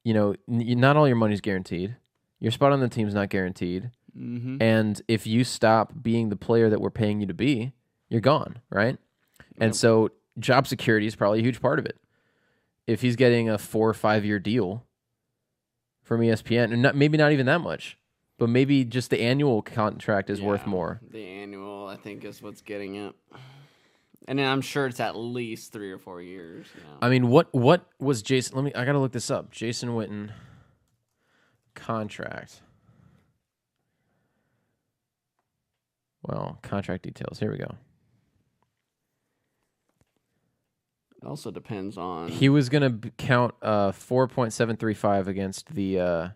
not all your money's guaranteed. Your spot on the team's not guaranteed. Mm-hmm. And if you stop being the player that we're paying you to be, you're gone, right? Yep. And so job security is probably a huge part of it. If he's getting a 4 or 5 year deal from ESPN, and maybe not even that much, but maybe just the annual contract is worth more. The annual, I think, is what's getting it. And then I'm sure it's at least 3 or 4 years. I mean, what was Jason? I got to look this up. Jason Witten contract. Well, contract details. Here we go. It also depends on. He was going to count 4.735 against the.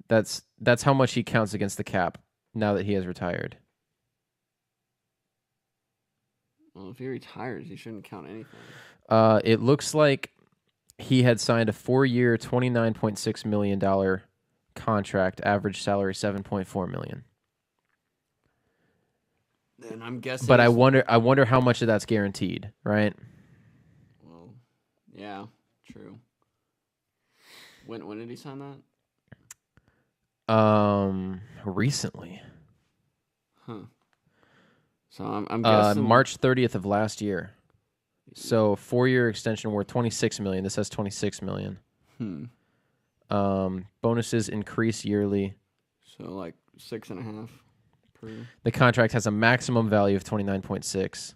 That's how much he counts against the cap now that he has retired. Well, if he retires, he shouldn't count anything. It looks like he had signed a 4-year, $29.6 million contract, average salary $7.4 million. Then I'm guessing. But I wonder how much of that's guaranteed, right? Well, yeah, true. When did he sign that? Recently. Huh. So I'm guessing March 30th of last year. So 4-year extension worth $26 million. This has $26 million. Bonuses increase yearly. So like 6.5 per. The contract has a maximum value of 29.6.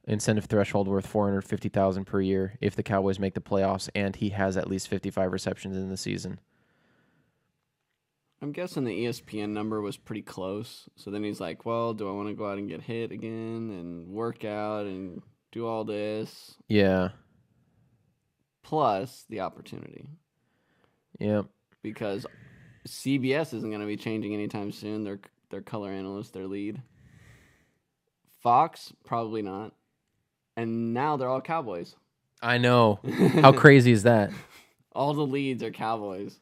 Incentive threshold worth $450,000 per year if the Cowboys make the playoffs and he has at least 55 receptions in the season. I'm guessing the ESPN number was pretty close. So then he's like, well, do I want to go out and get hit again and work out and do all this? Yeah. Plus the opportunity. Yep. Because CBS isn't going to be changing anytime soon. Their color analyst, their lead. Fox, probably not. And now they're all Cowboys. I know. How crazy is that? All the leads are Cowboys.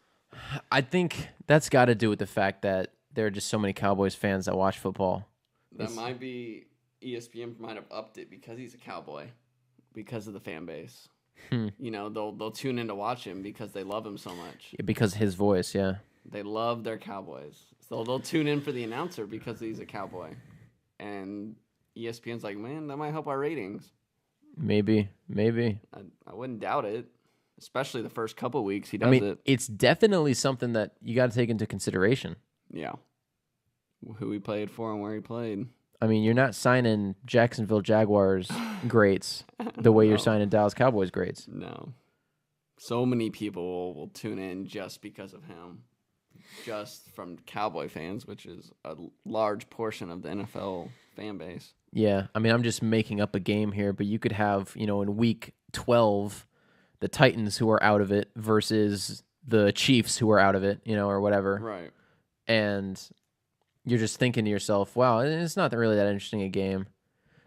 I think that's got to do with the fact that there are just so many Cowboys fans that watch football. That might be ESPN might have upped it because he's a Cowboy, because of the fan base. They'll tune in to watch him because they love him so much. Yeah, because his voice, yeah. They love their Cowboys, so they'll tune in for the announcer because he's a Cowboy, and ESPN's like, man, that might help our ratings. Maybe. I wouldn't doubt it. Especially the first couple weeks he does it. It's definitely something that you got to take into consideration. Yeah. Who he played for and where he played. I mean, you're not signing Jacksonville Jaguars greats the way you're signing Dallas Cowboys greats. No. So many people will tune in just because of him. Just from Cowboy fans, which is a large portion of the NFL fan base. Yeah. I mean, I'm just making up a game here, but you could have, in week 12... the Titans who are out of it versus the Chiefs who are out of it, or whatever. Right. and you're just thinking to yourself, wow, it's not really that interesting a game.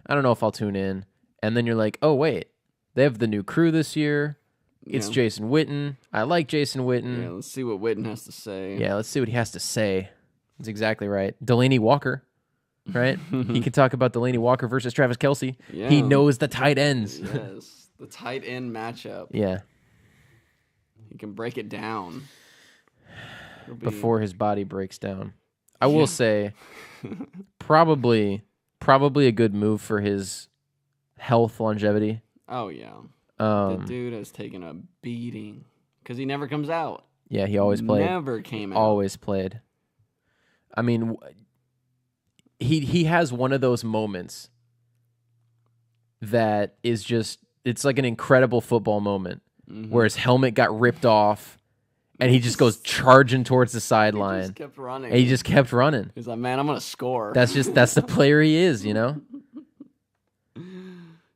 I don't know if I'll tune in. And then you're like, oh, wait, they have the new crew this year. It's Jason Witten. I like Jason Witten. Yeah, let's see what Witten has to say. Yeah, let's see what he has to say. That's exactly right. Delaney Walker, right? He can talk about Delaney Walker versus Travis Kelce. Yeah. He knows the tight ends. Yes, the tight end matchup. Yeah. He can break it down. Before his body breaks down. I will say, probably a good move for his health longevity. Oh, yeah. The dude has taken a beating because he never comes out. Yeah, he always played. Never came out. Always played. I mean, he has one of those moments that is just, it's like an incredible football moment where his helmet got ripped off and he just goes charging towards the sideline. He just kept running. And he just kept running. He's like, man, I'm going to score. That's the player he is, you know?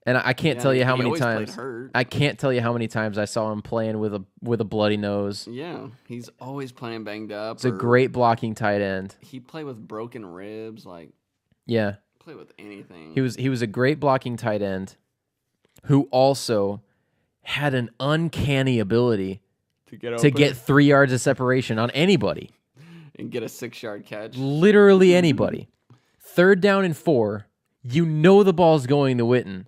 And I can't tell you how many times. I can't tell you how many times I saw him playing with a bloody nose. Yeah, he's always playing banged up. It's a great blocking tight end. He played with broken ribs, yeah. Play with anything. He was a great blocking tight end, who also had an uncanny ability to get 3 yards of separation on anybody and get a 6-yard catch. Literally anybody. 3rd down and 4, you know the ball's going to Witten.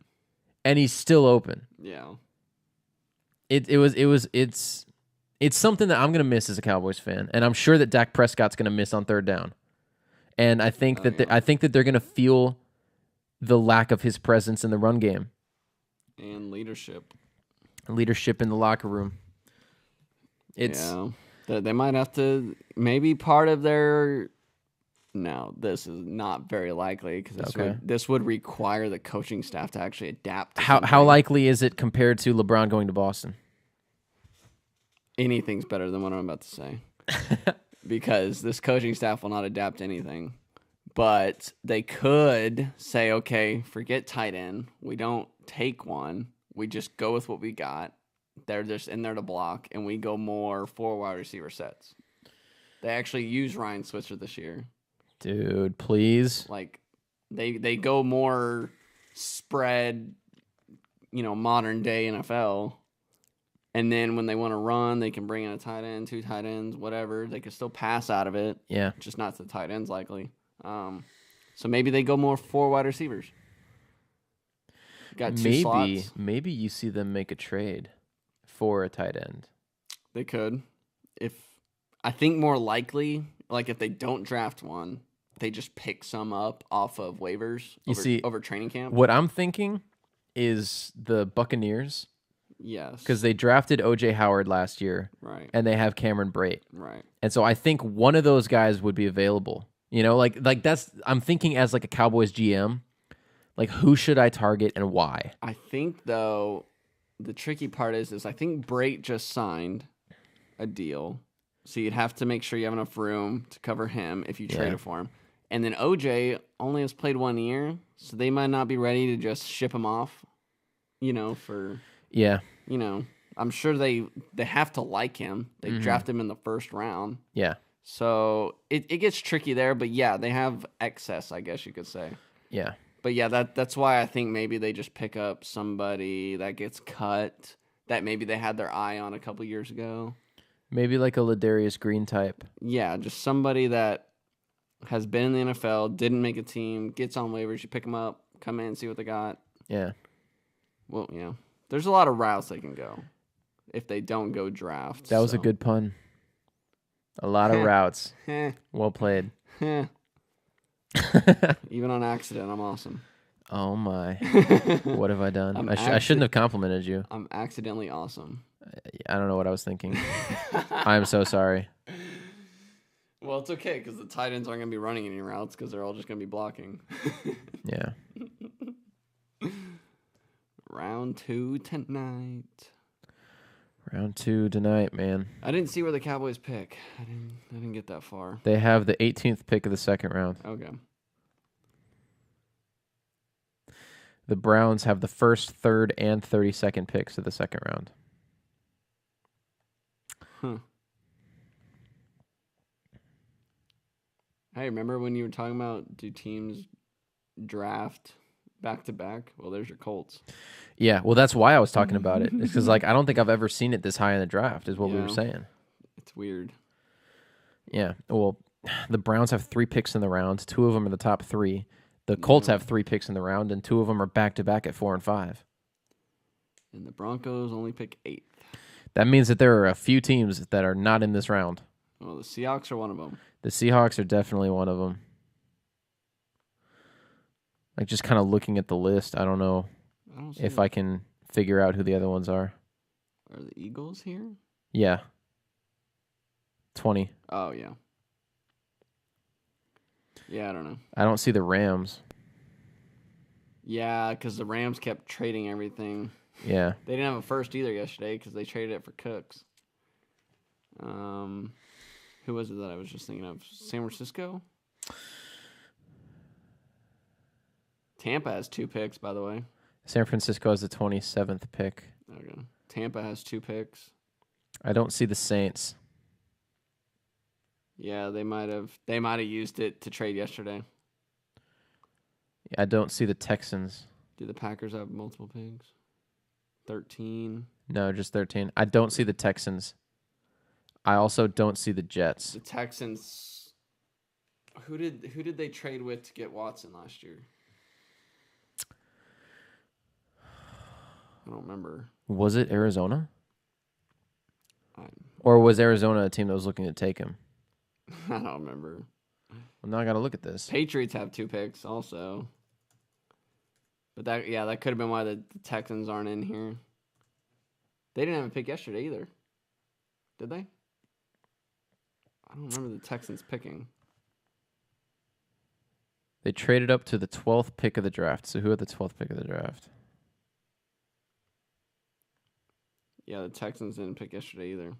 And he's still open. Yeah. It's something that I'm gonna miss as a Cowboys fan, and I'm sure that Dak Prescott's gonna miss on 3rd down. And I think that they're gonna feel the lack of his presence in the run game and leadership in the locker room. They might have to, maybe part of their. No, this is not very likely because this would require the coaching staff to actually adapt. How likely is it compared to LeBron going to Boston? Anything's better than what I'm about to say because this coaching staff will not adapt to anything. But they could say, okay, forget tight end. We don't take one. We just go with what we got. They're just in there to block, and we go more 4 wide receiver sets. They actually use Ryan Switzer this year. Dude, please. Like, they go more spread, modern day NFL. And then when they want to run, they can bring in a tight end, 2 tight ends, whatever. They can still pass out of it. Yeah. Just not to the tight ends likely. So maybe they go more 4 wide receivers. Got 2 slots. Maybe you see them make a trade for a tight end. They could. I think more likely, like if they don't draft one, they just pick some up off of waivers over training camp. What I'm thinking is the Buccaneers. Yes. Because they drafted O.J. Howard last year. Right. And they have Cameron Brate. Right. And so I think one of those guys would be available. Like that's, I'm thinking as like a Cowboys GM, like who should I target and why? I think though, the tricky part is I think Brate just signed a deal. So you'd have to make sure you have enough room to cover him if you trade it for him. And then OJ only has played 1 year, so they might not be ready to just ship him off, for... Yeah. I'm sure they have to like him. They draft him in the 1st round. Yeah. So it gets tricky there, but yeah, they have excess, I guess you could say. Yeah. But yeah, that's why I think maybe they just pick up somebody that gets cut that maybe they had their eye on a couple years ago. Maybe like a Ladarius Green type. Yeah, just somebody that has been in the NFL, didn't make a team, gets on waivers, you pick them up, come in, see what they got. Yeah. Well, there's a lot of routes they can go if they don't go draft. That was a good pun. A lot of routes. Well played. Even on accident, I'm awesome. Oh, my. What have I done? I shouldn't have complimented you. I'm accidentally awesome. I don't know what I was thinking. I'm so sorry. Well, it's okay because the tight ends aren't going to be running any routes because they're all just going to be blocking. Yeah. Round 2 tonight. Round 2 tonight, man. I didn't see where the Cowboys pick. I didn't get that far. They have the 18th pick of the 2nd round. Okay. The Browns have the 1st, 3rd, and 32nd picks of the 2nd round. Huh. Hey, remember when you were talking about do teams draft back to back? Well, there's your Colts. Yeah, well, that's why I was talking about it. It's because, like, I don't think I've ever seen it this high in the draft, is what we were saying. It's weird. Yeah, well, the Browns have 3 picks in the round. 2 of them are the top 3. The Colts have 3 picks in the round, and 2 of them are back-to-back at 4 and 5. And the Broncos only pick 8th. That means that there are a few teams that are not in this round. Well, the Seahawks are one of them. The Seahawks are definitely one of them. Like, just kind of looking at the list, I don't know if I can figure out who the other ones are. Are the Eagles here? Yeah. 20. Oh, yeah. Yeah, I don't know. I don't see the Rams. Yeah, because the Rams kept trading everything. Yeah. They didn't have a first either yesterday because they traded it for Cooks. Who was it that I was just thinking of? San Francisco? Tampa has 2 picks, by the way. San Francisco has the 27th pick. Okay. Tampa has 2 picks. I don't see the Saints. Yeah, they might have used it to trade yesterday. I don't see the Texans. Do the Packers have multiple picks? 13. No, just 13. I don't see the Texans. I also don't see the Jets. The Texans. Who did they trade with to get Watson last year? I don't remember. Was it Arizona? Or was Arizona a team that was looking to take him? I don't remember. Well, now I got to look at this. Patriots have 2 picks also. But that could have been why the Texans aren't in here. They didn't have a pick yesterday either. Did they? I don't remember the Texans picking. They traded up to the 12th pick of the draft. So who had the 12th pick of the draft? Yeah, the Texans didn't pick yesterday either.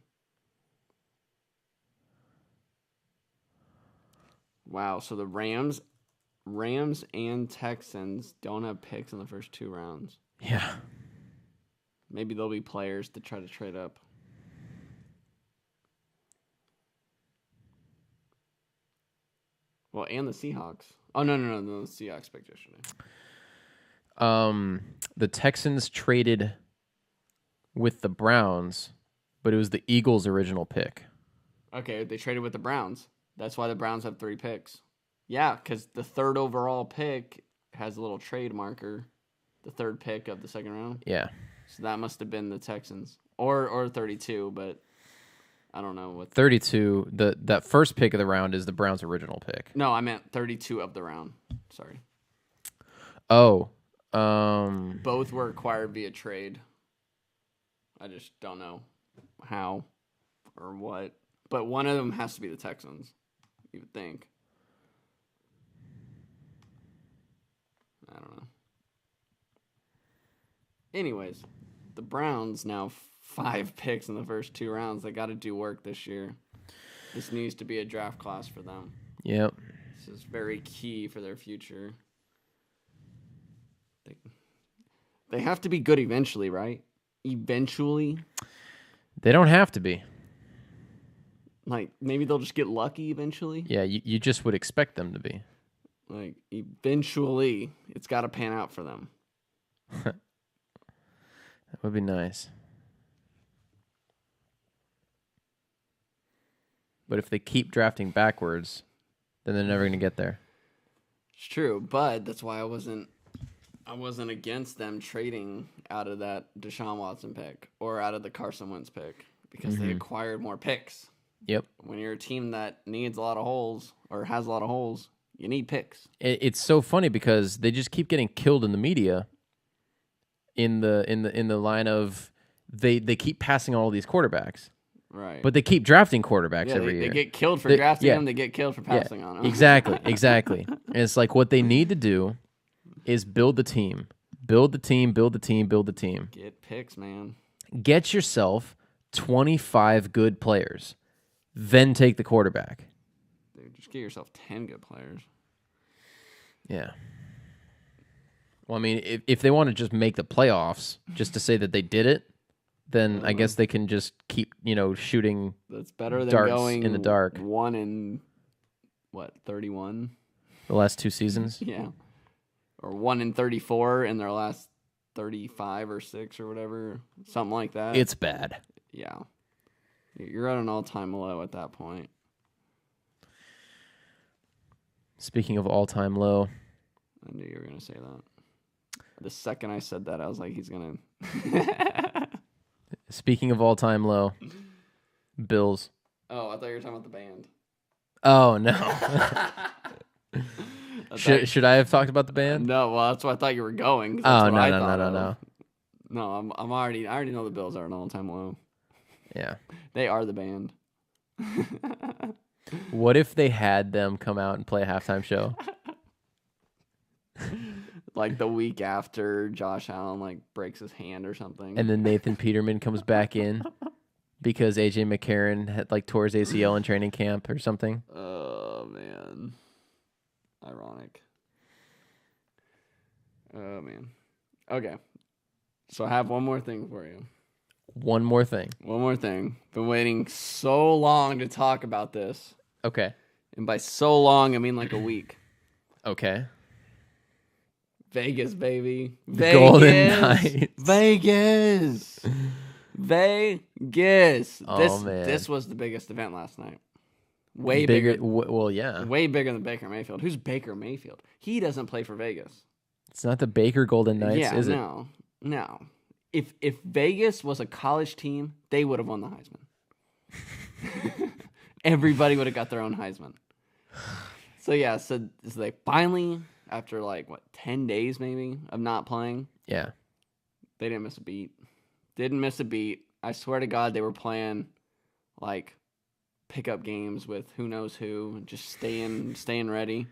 Wow, so the Rams and Texans don't have picks in the first 2 rounds. Yeah. Maybe there'll be players to try to trade up. Well, and the Seahawks. Oh, no, the Seahawks picked yesterday. The Texans traded with the Browns, but it was the Eagles' original pick. Okay, they traded with the Browns. That's why the Browns have 3 picks. Yeah, because the 3rd overall pick has a little trade marker. The 3rd pick of the 2nd round. Yeah. So that must have been the Texans. Or 32, but I don't know what. 32, that first pick of the round is the Browns' original pick. No, I meant 32 of the round. Sorry. Oh. Both were acquired via trade. I just don't know how or what. But one of them has to be the Texans, you would think. I don't know. Anyways, the Browns now 5 picks in the first 2 rounds. They got to do work this year. This needs to be a draft class for them. Yep. This is very key for their future. They have to be good eventually, right? Eventually. They don't have to be. Like, maybe they'll just get lucky eventually. Yeah, you just would expect them to be. Like, eventually, it's got to pan out for them. That would be nice. But if they keep drafting backwards, then they're never going to get there. It's true, but that's why I wasn't against them trading out of that Deshaun Watson pick or out of the Carson Wentz pick because they acquired more picks. Yep. When you're a team that needs a lot of holes or has a lot of holes, you need picks. It's so funny because they just keep getting killed in the media. In the line of they keep passing on all these quarterbacks. Right. But they keep drafting quarterbacks every year. They get killed for drafting them. They get killed for passing on them. Exactly. And it's like what they need to do is build the team. Build the team. Get picks, man. Get yourself 25 good players. Then take the quarterback. Dude, just get yourself 10 good players. Yeah. Well, I mean, if they want to just make the playoffs just to say that they did it, then I guess they can just keep, shooting That's better than darts going in the dark. 1-11 31? The last 2 seasons. Yeah. Or 1-34 in their last 35 or 6 or whatever. Something like that. It's bad. Yeah. You're at an all-time low at that point. Speaking of all-time low. I knew you were going to say that. The second I said that, I was like, he's going to... Speaking of all-time low. Bills. Oh, I thought you were talking about the band. Oh, no. Should I have talked about the band? No, well, that's where I thought you were going. Oh, no. No, I already know the Bills are an all-time low. Yeah. They are the band. What if they had them come out and play a halftime show? Like the week after Josh Allen like breaks his hand or something. And then Nathan Peterman comes back in because AJ McCarron had like tore his ACL in training camp or something. Oh, man. Ironic. Oh, man. Okay. So I have one more thing for you. One more thing. Been waiting so long to talk about this. Okay. And by so long, I mean like a week. Okay. Vegas, baby. The Golden Knights. Vegas. Oh, man. This was the biggest event last night. Way bigger. Well, yeah. Way bigger than Baker Mayfield. Who's Baker Mayfield? He doesn't play for Vegas. It's not the Baker Golden Knights, is it? No. If Vegas was a college team, they would have won the Heisman. Everybody would have got their own Heisman. So yeah, so they finally, after 10 days maybe of not playing, Yeah. they didn't miss a beat. Didn't miss a beat. I swear to God, they were playing pickup games with who knows who, just staying ready.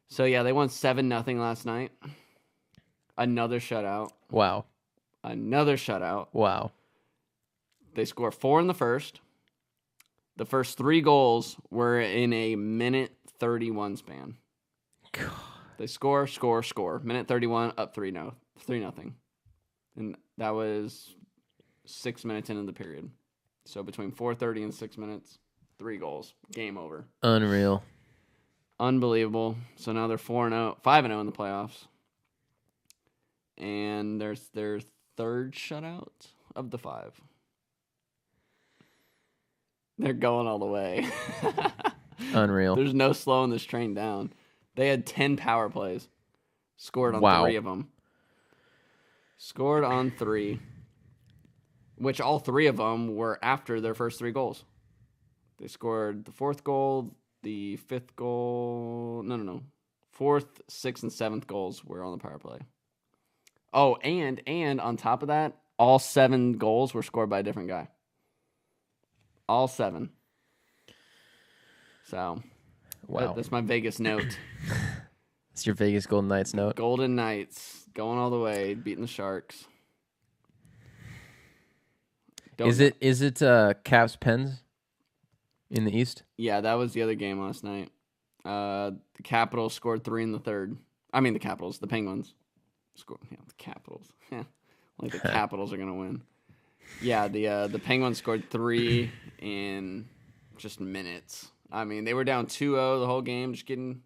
So yeah, they won 7-0 last night. Another shutout. Wow. They score 4 in the first. The first 3 goals were in a minute 31 span. God. They score. Minute 31, up 3-0. And that was 6 minutes into the period. So between 4:30 and 6 minutes, 3 goals. Game over. Unreal. Unbelievable. So now they're 5-0 in the playoffs. And there's their third shutout of the 5. They're going all the way. Unreal. There's no slowing this train down. They had 10 power plays. Scored on 3 of them. Scored on 3. Which all 3 of them were after their first 3 goals. They scored the 4th goal, the 5th goal. No. 4th, 6th, and 7th goals were on the power play. Oh, and on top of that, all 7 goals were scored by a different guy. All 7. So, wow. That's my Vegas note. It's your Vegas Golden Knights note. Golden Knights going all the way, beating the Sharks. Is it Caps Pens in the East? Yeah, that was the other game last night. The Capitals scored 3 in the third. I mean, the Penguins scored. Yeah, the Capitals. Like the Capitals are gonna win. Yeah, the Penguins scored 3 in just minutes. I mean, they were down 2-0 the whole game, just getting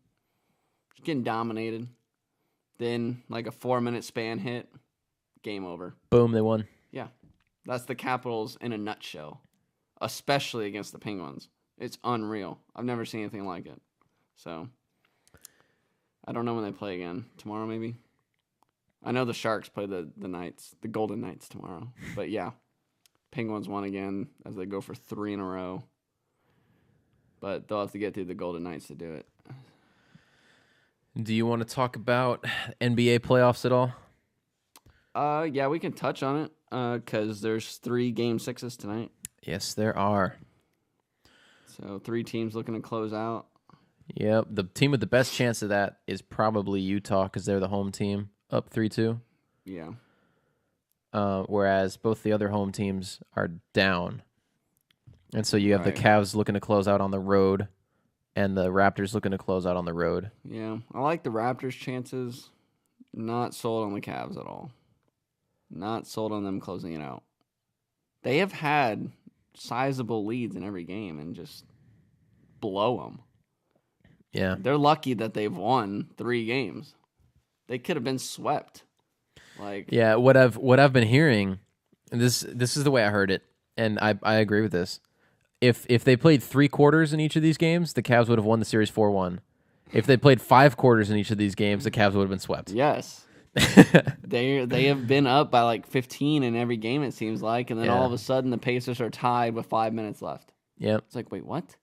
dominated. Then a 4-minute span hit, game over. Boom, they won. Yeah, that's the Capitals in a nutshell, especially against the Penguins. It's unreal. I've never seen anything like it. So, I don't know when they play again. Tomorrow, maybe? I know the Sharks play the Knights, the Golden Knights tomorrow. But yeah, Penguins won again as they go for 3 in a row. But they'll have to get through the Golden Knights to do it. Do you want to talk about NBA playoffs at all? Yeah, we can touch on it because there's 3 Game 6s tonight. Yes, there are. So 3 teams looking to close out. Yep, the team with the best chance of that is probably Utah because they're the home team, up 3-2. Yeah. Whereas both the other home teams are down. And so you have the Cavs looking to close out on the road and the Raptors looking to close out on the road. Yeah, I like the Raptors' chances. Not sold on the Cavs at all. Not sold on them closing it out. They have had sizable leads in every game and just blow them. Yeah. They're lucky that they've won 3 games. They could have been swept. Like, Yeah, what I've been hearing, and this is the way I heard it, and I agree with this. If they played 3 quarters in each of these games, the Cavs would have won the series 4-1. If they played 5 quarters in each of these games, the Cavs would have been swept. yes. They have been up by like 15 in every game, it seems like, and then all of a sudden the Pacers are tied with 5 minutes left. Yeah. It's like, wait, what?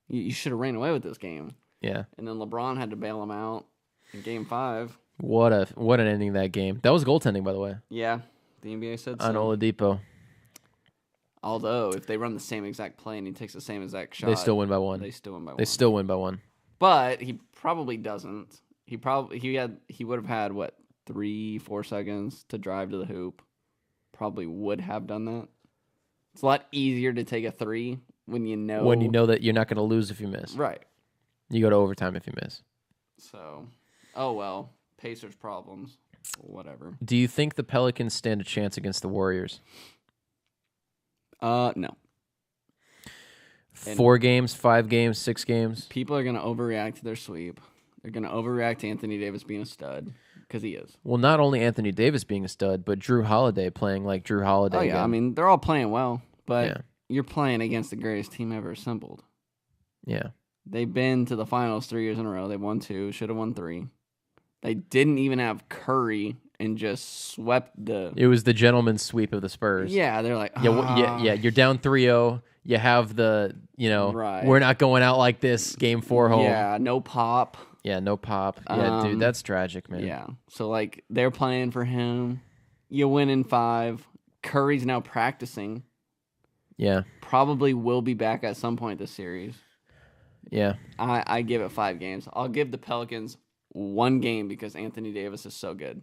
You should have ran away with this game. Yeah. And then LeBron had to bail him out in Game 5. What an ending that game. That was goaltending, by the way. Yeah, the NBA said so. On Oladipo. Although, if they run the same exact play and he takes the same exact shot, They still win by 1. They still win by 1. They still win by 1. But he probably doesn't. He would have had what, 3-4 seconds to drive to the hoop. Probably would have done that. It's a lot easier to take a 3 when you know that you're not going to lose if you miss. Right. You go to overtime if you miss. So, oh well, Pacers problems. Whatever. Do you think the Pelicans stand a chance against the Warriors? No. 4 games, 5 games, 6 games. People are going to overreact to their sweep. They're going to overreact to Anthony Davis being a stud, because he is. Well, not only Anthony Davis being a stud, but Drew Holiday playing like Drew Holiday. Oh, yeah. Again. I mean, they're all playing well, but you're playing against the greatest team ever assembled. Yeah. They've been to the finals 3 years in a row. They won 2, should have won 3. They didn't even have Curry and just swept the... It was the gentleman's sweep of the Spurs. Yeah, they're like, Yeah, you're down 3-0. You have the, Right. we're not going out like this, game 4 home. Yeah, no pop. Yeah, no pop. Yeah, dude, that's tragic, man. Yeah. So, like, they're playing for him. You win in 5. Curry's now practicing. Yeah. Probably will be back at some point this series. Yeah. I give it 5 games. I'll give the Pelicans 1 game because Anthony Davis is so good.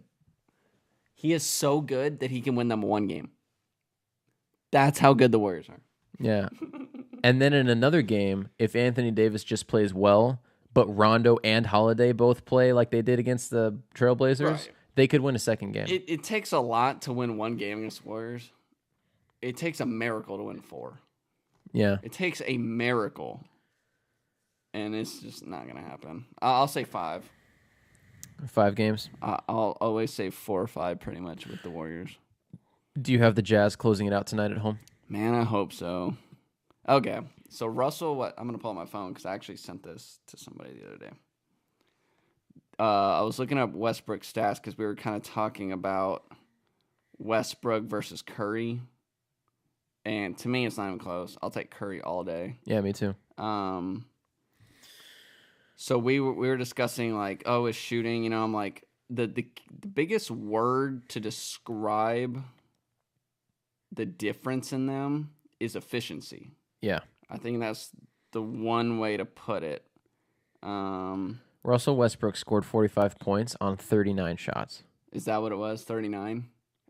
He is so good that he can win them 1 game. That's how good the Warriors are. Yeah. And then in another game, if Anthony Davis just plays well, but Rondo and Holiday both play like they did against the Trailblazers, Right. They could win a second game. It takes a lot to win 1 game against the Warriors. It takes a miracle to win 4. Yeah. It takes a miracle. And it's just not going to happen. I'll say 5. 5 games. I'll always say 4 or 5 pretty much with the Warriors. Do you have the Jazz closing it out tonight at home? Man, I hope so. Okay, so Russell, I'm going to pull up my phone because I actually sent this to somebody the other day. I was looking up Westbrook's stats because we were kind of talking about Westbrook versus Curry. And to me, it's not even close. I'll take Curry all day. Yeah, me too. So we were discussing like, his shooting. I'm like, the biggest word to describe the difference in them is efficiency. Yeah. I think that's the one way to put it. Russell Westbrook scored 45 points on 39 shots. Is that what it was? 39?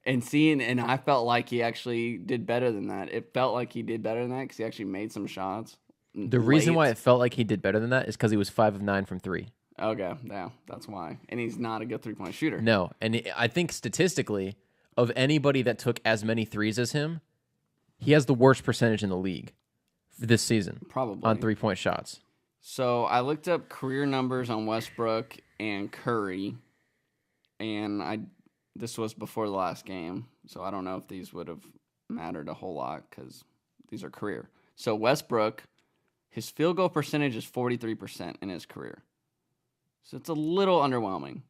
And I felt like he actually did better than that. It felt like he did better than that because he actually made some shots. The reason why it felt like he did better than that is because he was 5 of 9 from 3. Okay, yeah, that's why. And he's not a good 3-point shooter. No, and I think statistically, of anybody that took as many threes as him, he has the worst percentage in the league this season. Probably. On 3-point shots. So I looked up career numbers on Westbrook and Curry, and this was before the last game, so I don't know if these would have mattered a whole lot because these are career. So Westbrook, his field goal percentage is 43% in his career. So it's a little underwhelming.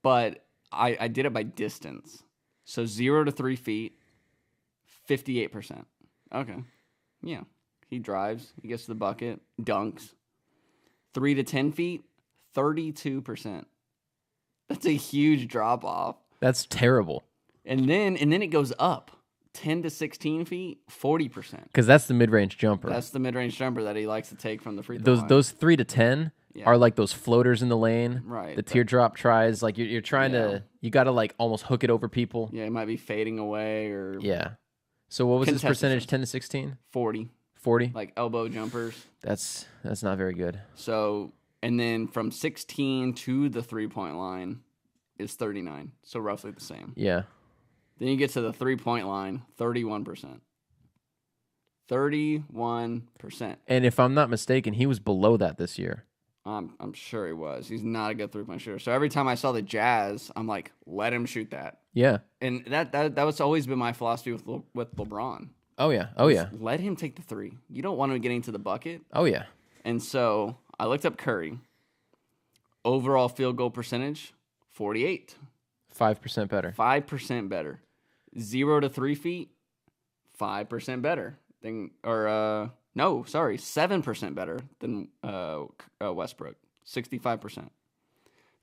But I did it by distance. So 0 to 3 feet, 58%. Okay. Yeah. He drives. He gets to the bucket. Dunks. 3 to 10 feet, 32%. That's a huge drop off. That's terrible. And then it goes up. 10 to 16 feet, 40%. Because that's the mid-range jumper. That's the mid-range jumper that he likes to take from the free throw line. Those 3 to 10 are like those floaters in the lane. Right. The teardrop tries. Like you're trying to, you got to like almost hook it over people. Yeah, it might be fading away or. Yeah. So what was his Contested percentage? shots. 10 to 16? 40. 40? Like elbow jumpers. That's not very good. So, and then from 16 to the 3-point line is 39. So roughly the same. Yeah. Then you get to the 3-point line, 31%. 31%. And if I'm not mistaken, he was below that this year. I'm sure he was. He's not a good 3-point shooter. So every time I saw the Jazz, I'm like, let him shoot that. Yeah. And that was always been my philosophy with LeBron. Oh yeah. Oh yeah. Let him take the three. You don't want him getting to the bucket. Oh yeah. And so I looked up Curry. Overall field goal percentage, 48. 5% better. 5% better. 0 to 3 feet, 5% better. 7% better than Westbrook. 65%.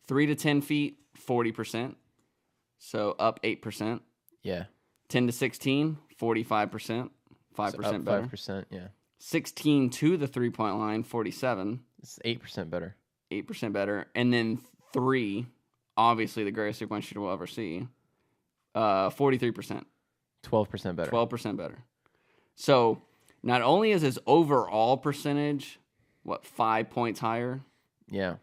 3 to 10 feet, 40%. So up 8%. Yeah. 10 to 16, 45%. 5% better. 5%, yeah. 16 to the 3-point line, 47. It's 8% better. 8% better. And then 3, obviously the greatest 3-point shooter we'll ever see, 43%. 12% better. 12% better. So not only is his overall percentage, 5 points higher? Yeah.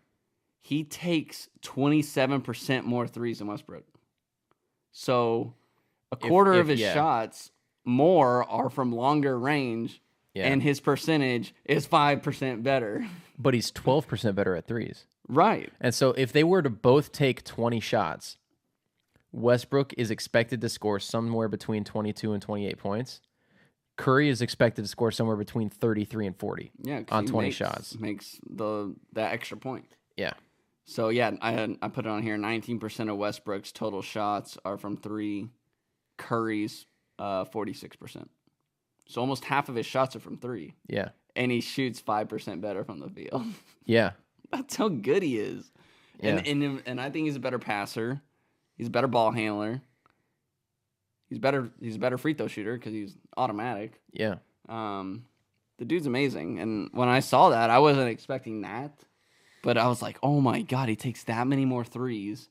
He takes 27% more threes than Westbrook. So a quarter of his shots more are from longer range, and his percentage is 5% better. But he's 12% better at threes. Right. And so if they were to both take 20 shots, Westbrook is expected to score somewhere between 22 and 28 points. Curry is expected to score somewhere between 33 and 40 on 20 shots. Makes that extra point. Yeah. So, yeah, I put it on here. 19% of Westbrook's total shots are from 3. Curry's 46%. So almost half of his shots are from 3. Yeah. And he shoots 5% better from the field. Yeah. That's how good he is. Yeah. And I think he's a better passer. He's a better ball handler. He's a better free throw shooter because he's automatic. Yeah. The dude's amazing. And when I saw that, I wasn't expecting that. But I was like, oh my God, he takes that many more threes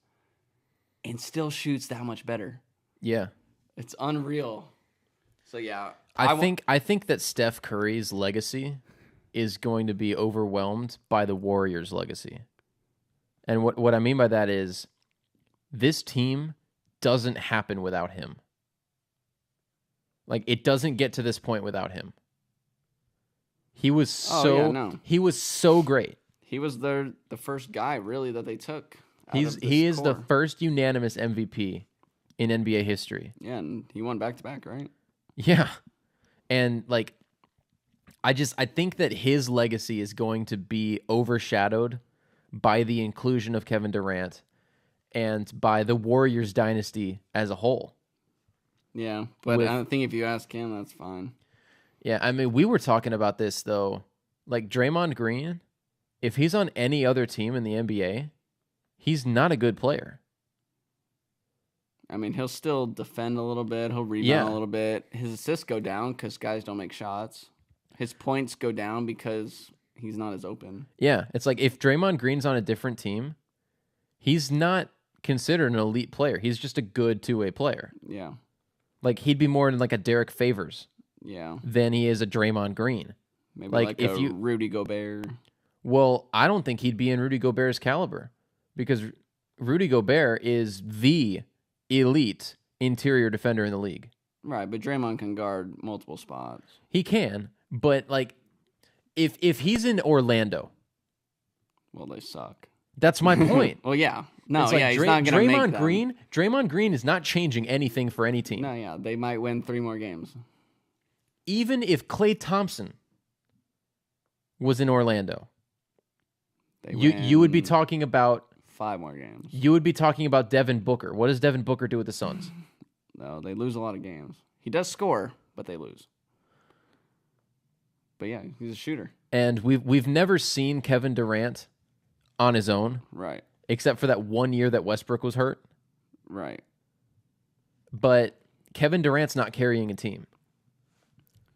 and still shoots that much better. Yeah. It's unreal. So yeah. I think that Steph Curry's legacy is going to be overwhelmed by the Warriors' legacy. And what I mean by that is this team doesn't happen without him. Like, it doesn't get to this point without him. He was he was so great. He was the first guy really that they took. He is the first unanimous MVP in NBA history. Yeah, and he won back-to-back, right? Yeah. And like I think that his legacy is going to be overshadowed by the inclusion of Kevin Durant and by the Warriors dynasty as a whole. Yeah, but I think if you ask him, that's fine. Yeah, I mean, we were talking about this, though. Like, Draymond Green, if he's on any other team in the NBA, he's not a good player. I mean, he'll still defend a little bit. He'll rebound a little bit. His assists go down because guys don't make shots. His points go down because he's not as open. Yeah, it's like if Draymond Green's on a different team, he's not considered an elite player. He's just a good two-way player. Yeah. Like, he'd be more like a Derek Favors. Yeah. Than he is a Draymond Green. Maybe like if you Rudy Gobert. Well, I don't think he'd be in Rudy Gobert's caliber because Rudy Gobert is the elite interior defender in the league. Right, but Draymond can guard multiple spots. He can, but like if he's in Orlando, well, they suck. That's my point. Well, yeah. No, like he's not going to make them. Draymond Green is not changing anything for any team. No, yeah, they might win 3 more games. Even if Klay Thompson was in Orlando, you would be talking about 5 more games. You would be talking about Devin Booker. What does Devin Booker do with the Suns? No, they lose a lot of games. He does score, but they lose. But yeah, he's a shooter. And we've never seen Kevin Durant on his own. Right. Except for that 1 year that Westbrook was hurt. Right. But Kevin Durant's not carrying a team.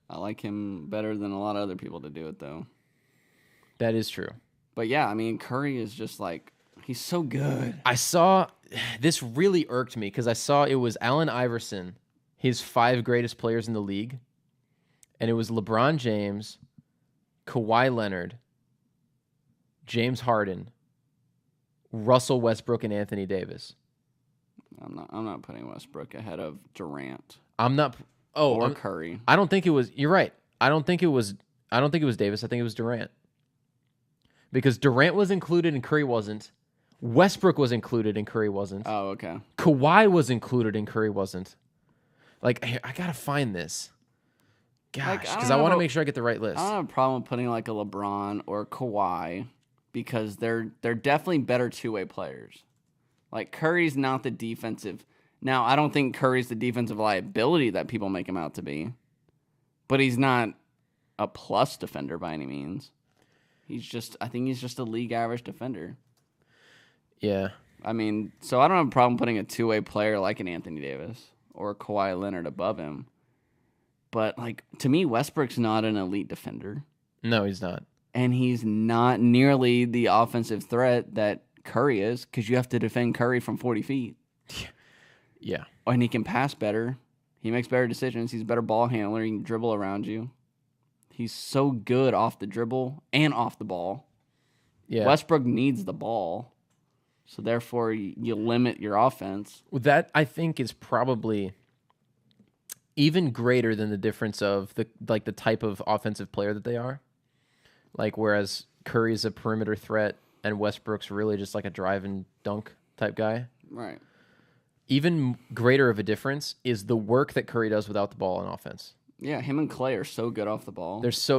I like him better than a lot of other people to do it, though. That is true. But yeah, I mean, Curry is just like, he's so good. I saw, this really irked me because I saw it was Allen Iverson, his 5 greatest players in the league. And it was LeBron James, Kawhi Leonard, James Harden, Russell Westbrook, and Anthony Davis. I'm not putting Westbrook ahead of Durant. Curry. I don't think it was. You're right. I don't think it was Davis. I think it was Durant. because Durant was included and Curry wasn't. Westbrook was included and Curry wasn't. Oh, okay. Kawhi was included and Curry wasn't. Like, I gotta find this. Gosh, because I want to make sure I get the right list. I don't have a problem putting like a LeBron or Kawhi because they're definitely better two-way players. Like Curry's not the defensive. Now, I don't think Curry's the defensive liability that people make him out to be, but he's not a plus defender by any means. I think he's just a league average defender. Yeah. I mean, so I don't have a problem putting a two-way player like an Anthony Davis or a Kawhi Leonard above him. But, like, to me, Westbrook's not an elite defender. No, he's not. And he's not nearly the offensive threat that Curry is because you have to defend Curry from 40 feet. Yeah. And he can pass better. He makes better decisions. He's a better ball handler. He can dribble around you. He's so good off the dribble and off the ball. Yeah. Westbrook needs the ball. So, therefore, you limit your offense. Well, that, I think, is probably even greater than the difference of the type of offensive player that they are. Like, whereas Curry's a perimeter threat and Westbrook's really just like a drive and dunk type guy. Right. Even greater of a difference is the work that Curry does without the ball on offense. Yeah, him and Clay are so good off the ball. That's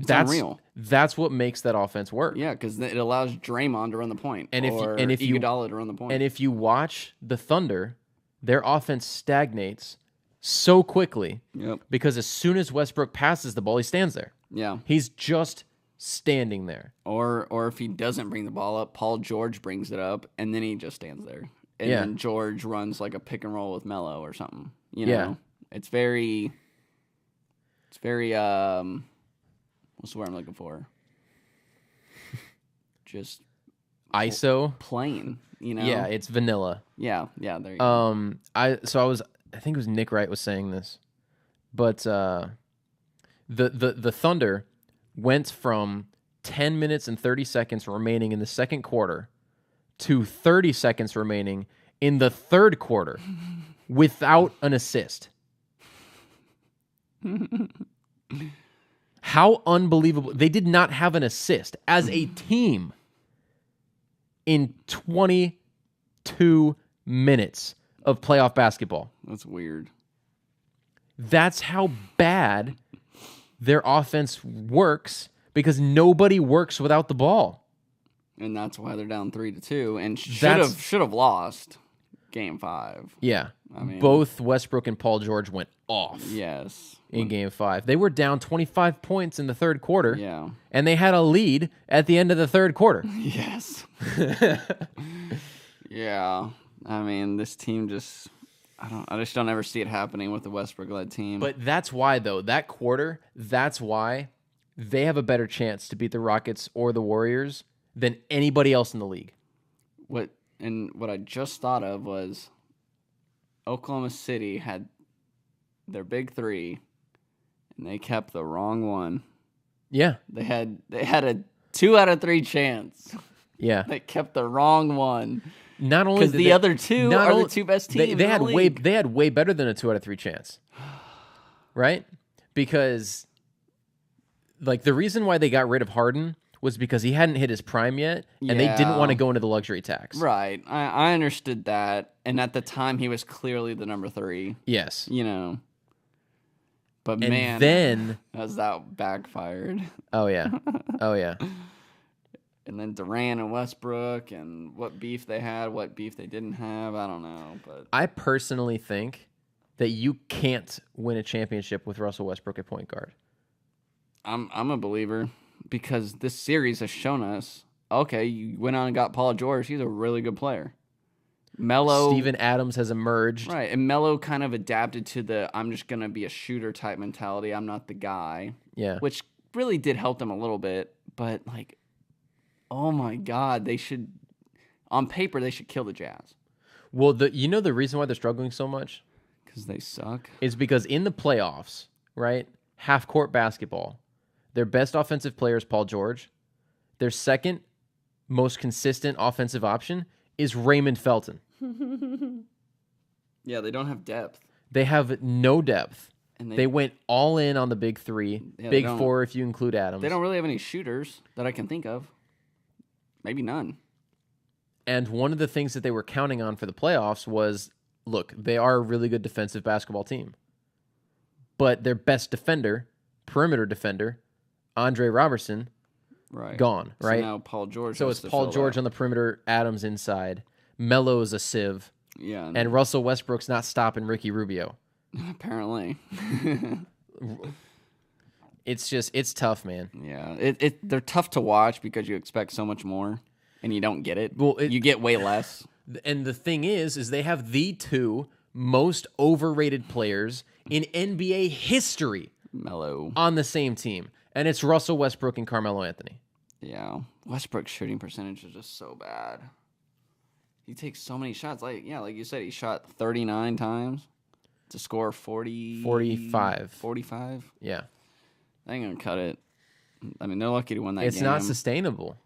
unreal. That's what makes that offense work. Yeah, because it allows Draymond to run the point, and if Iguodala to run the point. And if you watch the Thunder, their offense stagnates so quickly. Yep. Because as soon as Westbrook passes the ball, he stands there. Yeah. He's just standing there. Or if he doesn't bring the ball up, Paul George brings it up, and then he just stands there. And then George runs like a pick and roll with Melo or something. You know? Yeah. It's very what's the word I'm looking for? Just ISO. Plain, you know? Yeah, it's vanilla. Yeah, there you go. I think it was Nick Wright was saying this. But the Thunder went from 10 minutes and 30 seconds remaining in the second quarter to 30 seconds remaining in the third quarter without an assist. How unbelievable. They did not have an assist as a team in 22 minutes of playoff basketball. That's weird. That's how bad their offense works because nobody works without the ball. And that's why they're down 3-2 and should have lost Game 5. Yeah. I mean, both Westbrook and Paul George went off. Yes. In Game 5. They were down 25 points in the third quarter. Yeah. And they had a lead at the end of the third quarter. Yes. Yeah. I mean, this team just I just don't ever see it happening with the Westbrook-led team. But that's why, though, that quarter, that's why they have a better chance to beat the Rockets or the Warriors than anybody else in the league. What I just thought of was Oklahoma City had their big three, and they kept the wrong one. Yeah. They had a 2 out of 3 chance. Yeah. They kept the wrong one. Not only because the other two are the two best teams. They had way better than a 2 out of 3 chance, right? Because like the reason why they got rid of Harden was because he hadn't hit his prime yet, and they didn't want to go into the luxury tax. Right, I understood that, and at the time he was clearly the number 3. Yes, you know. But and man, then as that backfired. Oh yeah. And then Durant and Westbrook and what beef they had, what beef they didn't have, I don't know. But I personally think that you can't win a championship with Russell Westbrook at point guard. I'm a believer because this series has shown us, okay, you went on and got Paul George. He's a really good player. Melo, Steven Adams has emerged. Right, and Melo kind of adapted to the I'm just going to be a shooter type mentality. I'm not the guy. Yeah. Which really did help them a little bit, but like, oh my God, on paper, they should kill the Jazz. Well, the reason why they're struggling so much? Because they suck. Is because in the playoffs, right, half-court basketball, their best offensive player is Paul George. Their second most consistent offensive option is Raymond Felton. Yeah, they don't have depth. They have no depth. And they went all in on the big 3, big 4 if you include Adams. They don't really have any shooters that I can think of. maybe none. And one of the things that they were counting on for the playoffs was, look, they are a really good defensive basketball team. But their best defender, perimeter defender, Andre Robertson, gone, right? So now Paul George. So it's Paul George on the perimeter, Adams inside, Melo's a sieve, yeah, and Russell Westbrook's not stopping Ricky Rubio. Apparently. It's tough, man. Yeah, they're tough to watch because you expect so much more, and you don't get it. Well, you get way less. And the thing is they have the two most overrated players in NBA history Melo on the same team, and it's Russell Westbrook and Carmelo Anthony. Yeah, Westbrook's shooting percentage is just so bad. He takes so many shots. Like you said, he shot 39 times to score 45. 45? Yeah. They ain't going to cut it. I mean, they're lucky to win that game. It's not sustainable.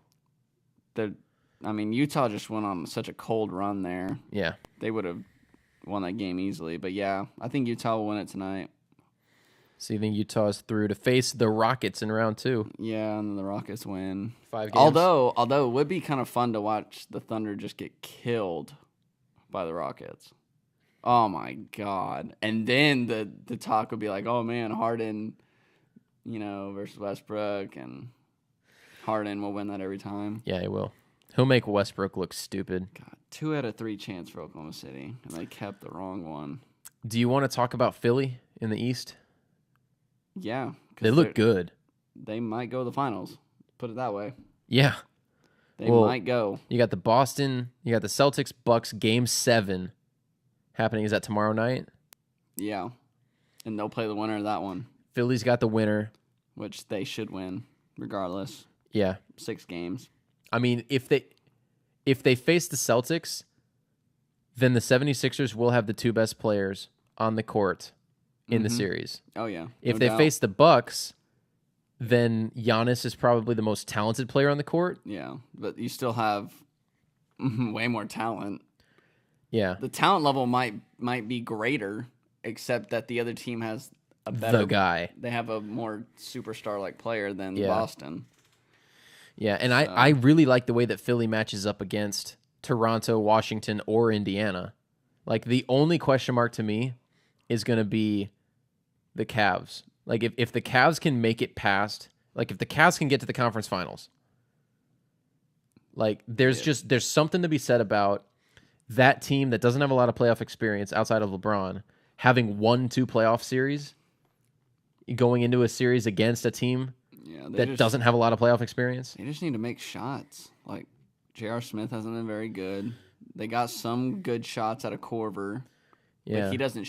Utah just went on such a cold run there. Yeah. They would have won that game easily. But, yeah, I think Utah will win it tonight. So you think Utah is through to face the Rockets in round 2? Yeah, and then the Rockets win. 5 games. Although it would be kind of fun to watch the Thunder just get killed by the Rockets. Oh, my God. And then the talk would be like, oh, man, Harden, versus Westbrook, and Harden will win that every time. Yeah, he will. He'll make Westbrook look stupid. God, 2 out of 3 chance for Oklahoma City, and they kept the wrong one. Do you want to talk about Philly in the East? Yeah. They look good. They might go to the finals. Put it that way. Yeah. They might go. You got the Celtics Bucks game 7 happening. Is that tomorrow night? Yeah. And they'll play the winner of that one. Philly's got the winner. Which they should win, regardless. Yeah. 6 games. I mean, if they face the Celtics, then the 76ers will have the 2 best players on the court in the series. Oh, yeah. If they face the Bucks, then Giannis is probably the most talented player on the court. Yeah, but you still have way more talent. Yeah. The talent level might be greater, except that the other team has a better guy. They have a more superstar-like player than Yeah. Boston. Yeah, and I really like the way that Philly matches up against Toronto, Washington, or Indiana. Like, the only question mark to me is going to be the Cavs. Like, if the Cavs can make it past, like, if the Cavs can get to the conference finals, like, there's something to be said about that team that doesn't have a lot of playoff experience outside of LeBron having won 2 playoff series, going into a series against a team that doesn't have a lot of playoff experience. They just need to make shots. Like, J.R. Smith hasn't been very good. They got some good shots out of Korver. Yeah. But he doesn't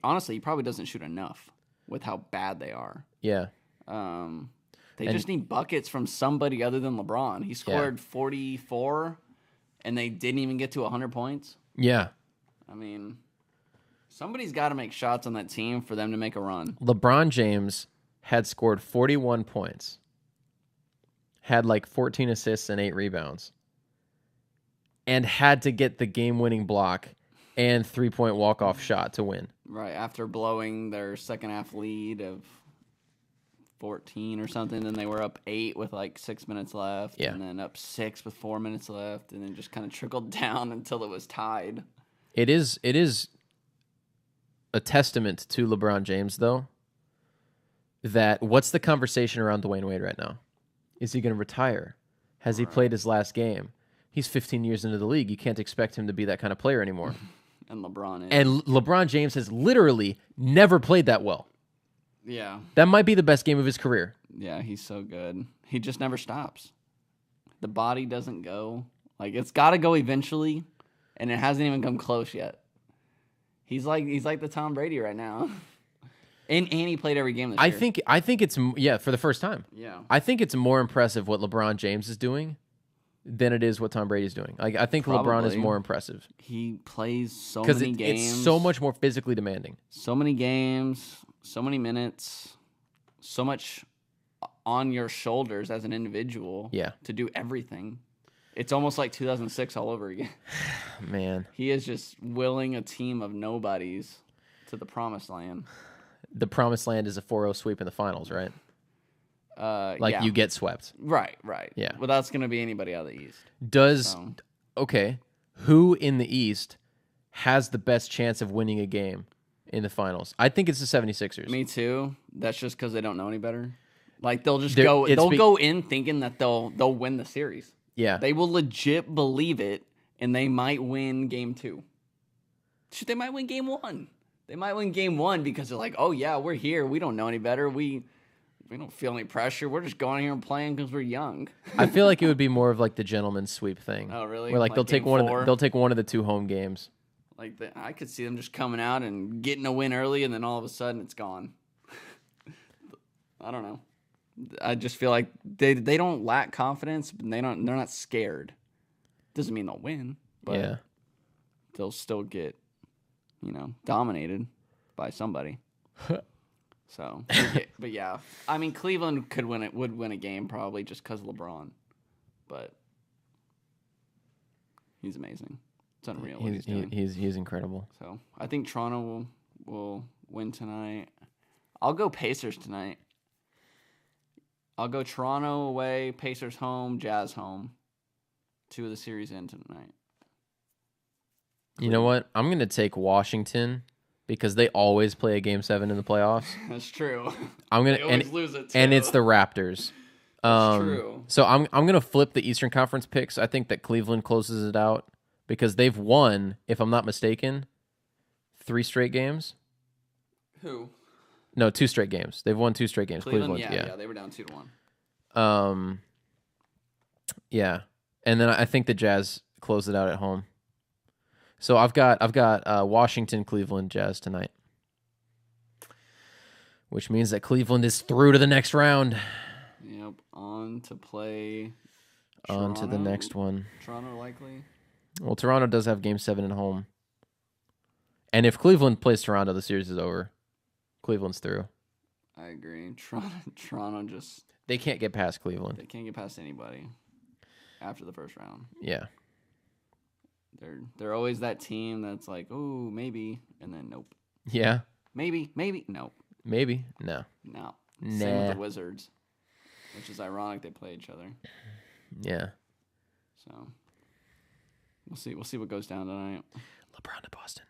honestly, he probably doesn't shoot enough with how bad they are. Yeah. They just need buckets from somebody other than LeBron. He scored 44, and they didn't even get to 100 points. Yeah. I mean, somebody's got to make shots on that team for them to make a run. LeBron James had scored 41 points, had like 14 assists and 8 rebounds, and had to get the game-winning block and 3-point walk-off shot to win. Right, after blowing their second-half lead of 14 or something, then they were up 8 with like 6 minutes left, and then up 6 with 4 minutes left, and then just kind of trickled down until it was tied. It is a testament to LeBron James, though, that what's the conversation around Dwayne Wade right now? Is he going to retire? Has he played his last game? He's 15 years into the league. You can't expect him to be that kind of player anymore. And LeBron is. And LeBron James has literally never played that well. Yeah. That might be the best game of his career. Yeah, he's so good. He just never stops. The body doesn't go. Like, it's got to go eventually, and it hasn't even come close yet. He's like the Tom Brady right now. And he played every game this year. I think it's for the first time. Yeah. I think it's more impressive what LeBron James is doing than it is what Tom Brady's doing. Like, I think LeBron is more impressive. He plays so many games. It's so much more physically demanding. So many games, so many minutes, so much on your shoulders as an individual to do everything. It's almost like 2006 all over again. Man. He is just willing a team of nobodies to the promised land. The promised land is a 4-0 sweep in the finals, right? Like yeah. you get swept. Right. Yeah. Well, that's going to be anybody out of the East. Okay, who in the East has the best chance of winning a game in the finals? I think it's the 76ers. Me too. That's just because they don't know any better. Like they'll just go in thinking that they'll win the series. Yeah. They will legit believe it, and they might win game 2. Shit, they might win game 1. They might win game 1 because they're like, oh yeah, we're here. We don't know any better. We don't feel any pressure. We're just going here and playing because we're young. I feel like it would be more of like the gentleman's sweep thing. Oh really? Where like they'll take one of the 2 home games. Like I could see them just coming out and getting a win early, and then all of a sudden it's gone. I don't know. I just feel like they don't lack confidence, but they're not scared. Doesn't mean they'll win, but they'll still get, dominated by somebody. So, but yeah, I mean, Cleveland would win a game probably just because of LeBron, but he's amazing. It's unreal what he's doing. He's incredible. So I think Toronto will win tonight. I'll go Pacers tonight. I'll go Toronto away, Pacers home, Jazz home. 2 of the series end tonight. You know what? I'm going to take Washington because they always play a Game 7 in the playoffs. That's true. They always lose it too. And it's the Raptors. That's true. So I'm going to flip the Eastern Conference picks. I think that Cleveland closes it out because they've won, if I'm not mistaken, 3 straight games. Who? No, 2 straight games. They've won 2 straight games. Cleveland, yeah, they were down 2-1. Yeah, and then I think the Jazz close it out at home. So I've got Washington, Cleveland, Jazz tonight, which means that Cleveland is through to the next round. Yep, on to play. On to the next one. Toronto likely. Well, Toronto does have Game 7 at home, and if Cleveland plays Toronto, the series is over. Cleveland's through. I agree. Toronto just... They can't get past Cleveland. They can't get past anybody after the first round. Yeah. They're always that team that's like, oh, maybe, and then nope. Yeah. Maybe, nope. Maybe, no. No. Nah. Same with the Wizards, which is ironic they play each other. Yeah. So we'll see what goes down tonight. LeBron to Boston.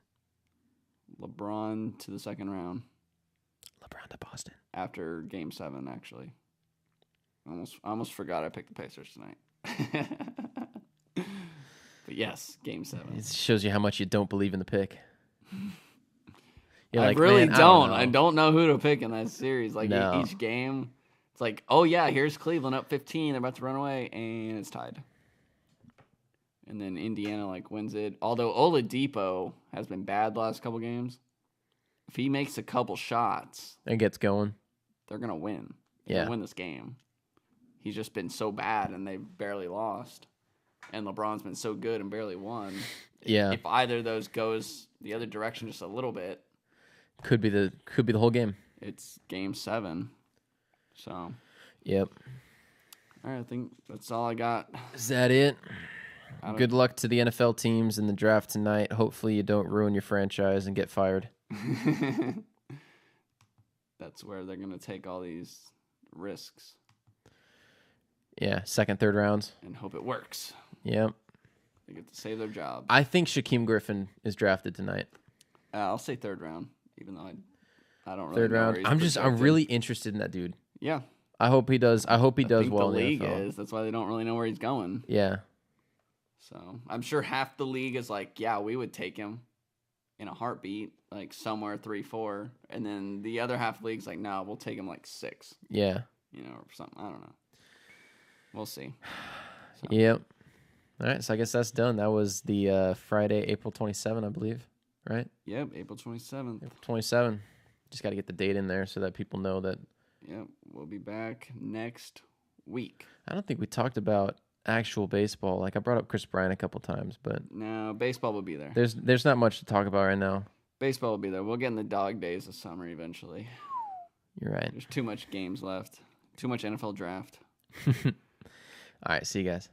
LeBron to the second round. LeBron to Boston. After Game 7, actually. I almost forgot I picked the Pacers tonight. But yes, Game 7. It shows you how much you don't believe in the pick. I really don't. I don't know who to pick in that series. Like each game, it's like, oh yeah, here's Cleveland up 15. They're about to run away, and it's tied. And then Indiana wins it. Although Oladipo has been bad the last couple games. If he makes a couple shots and gets going, they're gonna win. They're gonna win this game. He's just been so bad, and they've barely lost. And LeBron's been so good and barely won. Yeah. If either of those goes the other direction just a little bit, could be the whole game. It's Game 7. So. Yep. All right, I think that's all I got. Is that it? Good luck to the NFL teams in the draft tonight. Hopefully you don't ruin your franchise and get fired. That's where they're going to take all these risks. Yeah, second, third rounds. And hope it works. Yep. They get to save their job. I think Shaquem Griffin is drafted tonight. I'll say third round, even though I don't really third know round. I'm really interested in that dude. Yeah. I hope he does. I hope he does well the league in the NFL. That's why they don't really know where he's going. Yeah. So I'm sure half the league is like, yeah, we would take him in a heartbeat, like somewhere 3-4, and then the other half of the league's like, no, we'll take him 6. Yeah. Or something. I don't know. We'll see. So. Yep. All right, so I guess that's done. That was the Friday, April 27, I believe, right? Yep, April 27th. April 27. Just got to get the date in there so that people know that. Yep, we'll be back next week. I don't think we talked about actual baseball. Like I brought up Chris Bryant a couple times, but no, baseball will be there. There's not much to talk about right now. Baseball will be there. We'll get in the dog days of summer eventually. You're right. There's too much games left. Too much NFL draft. All right, see you guys.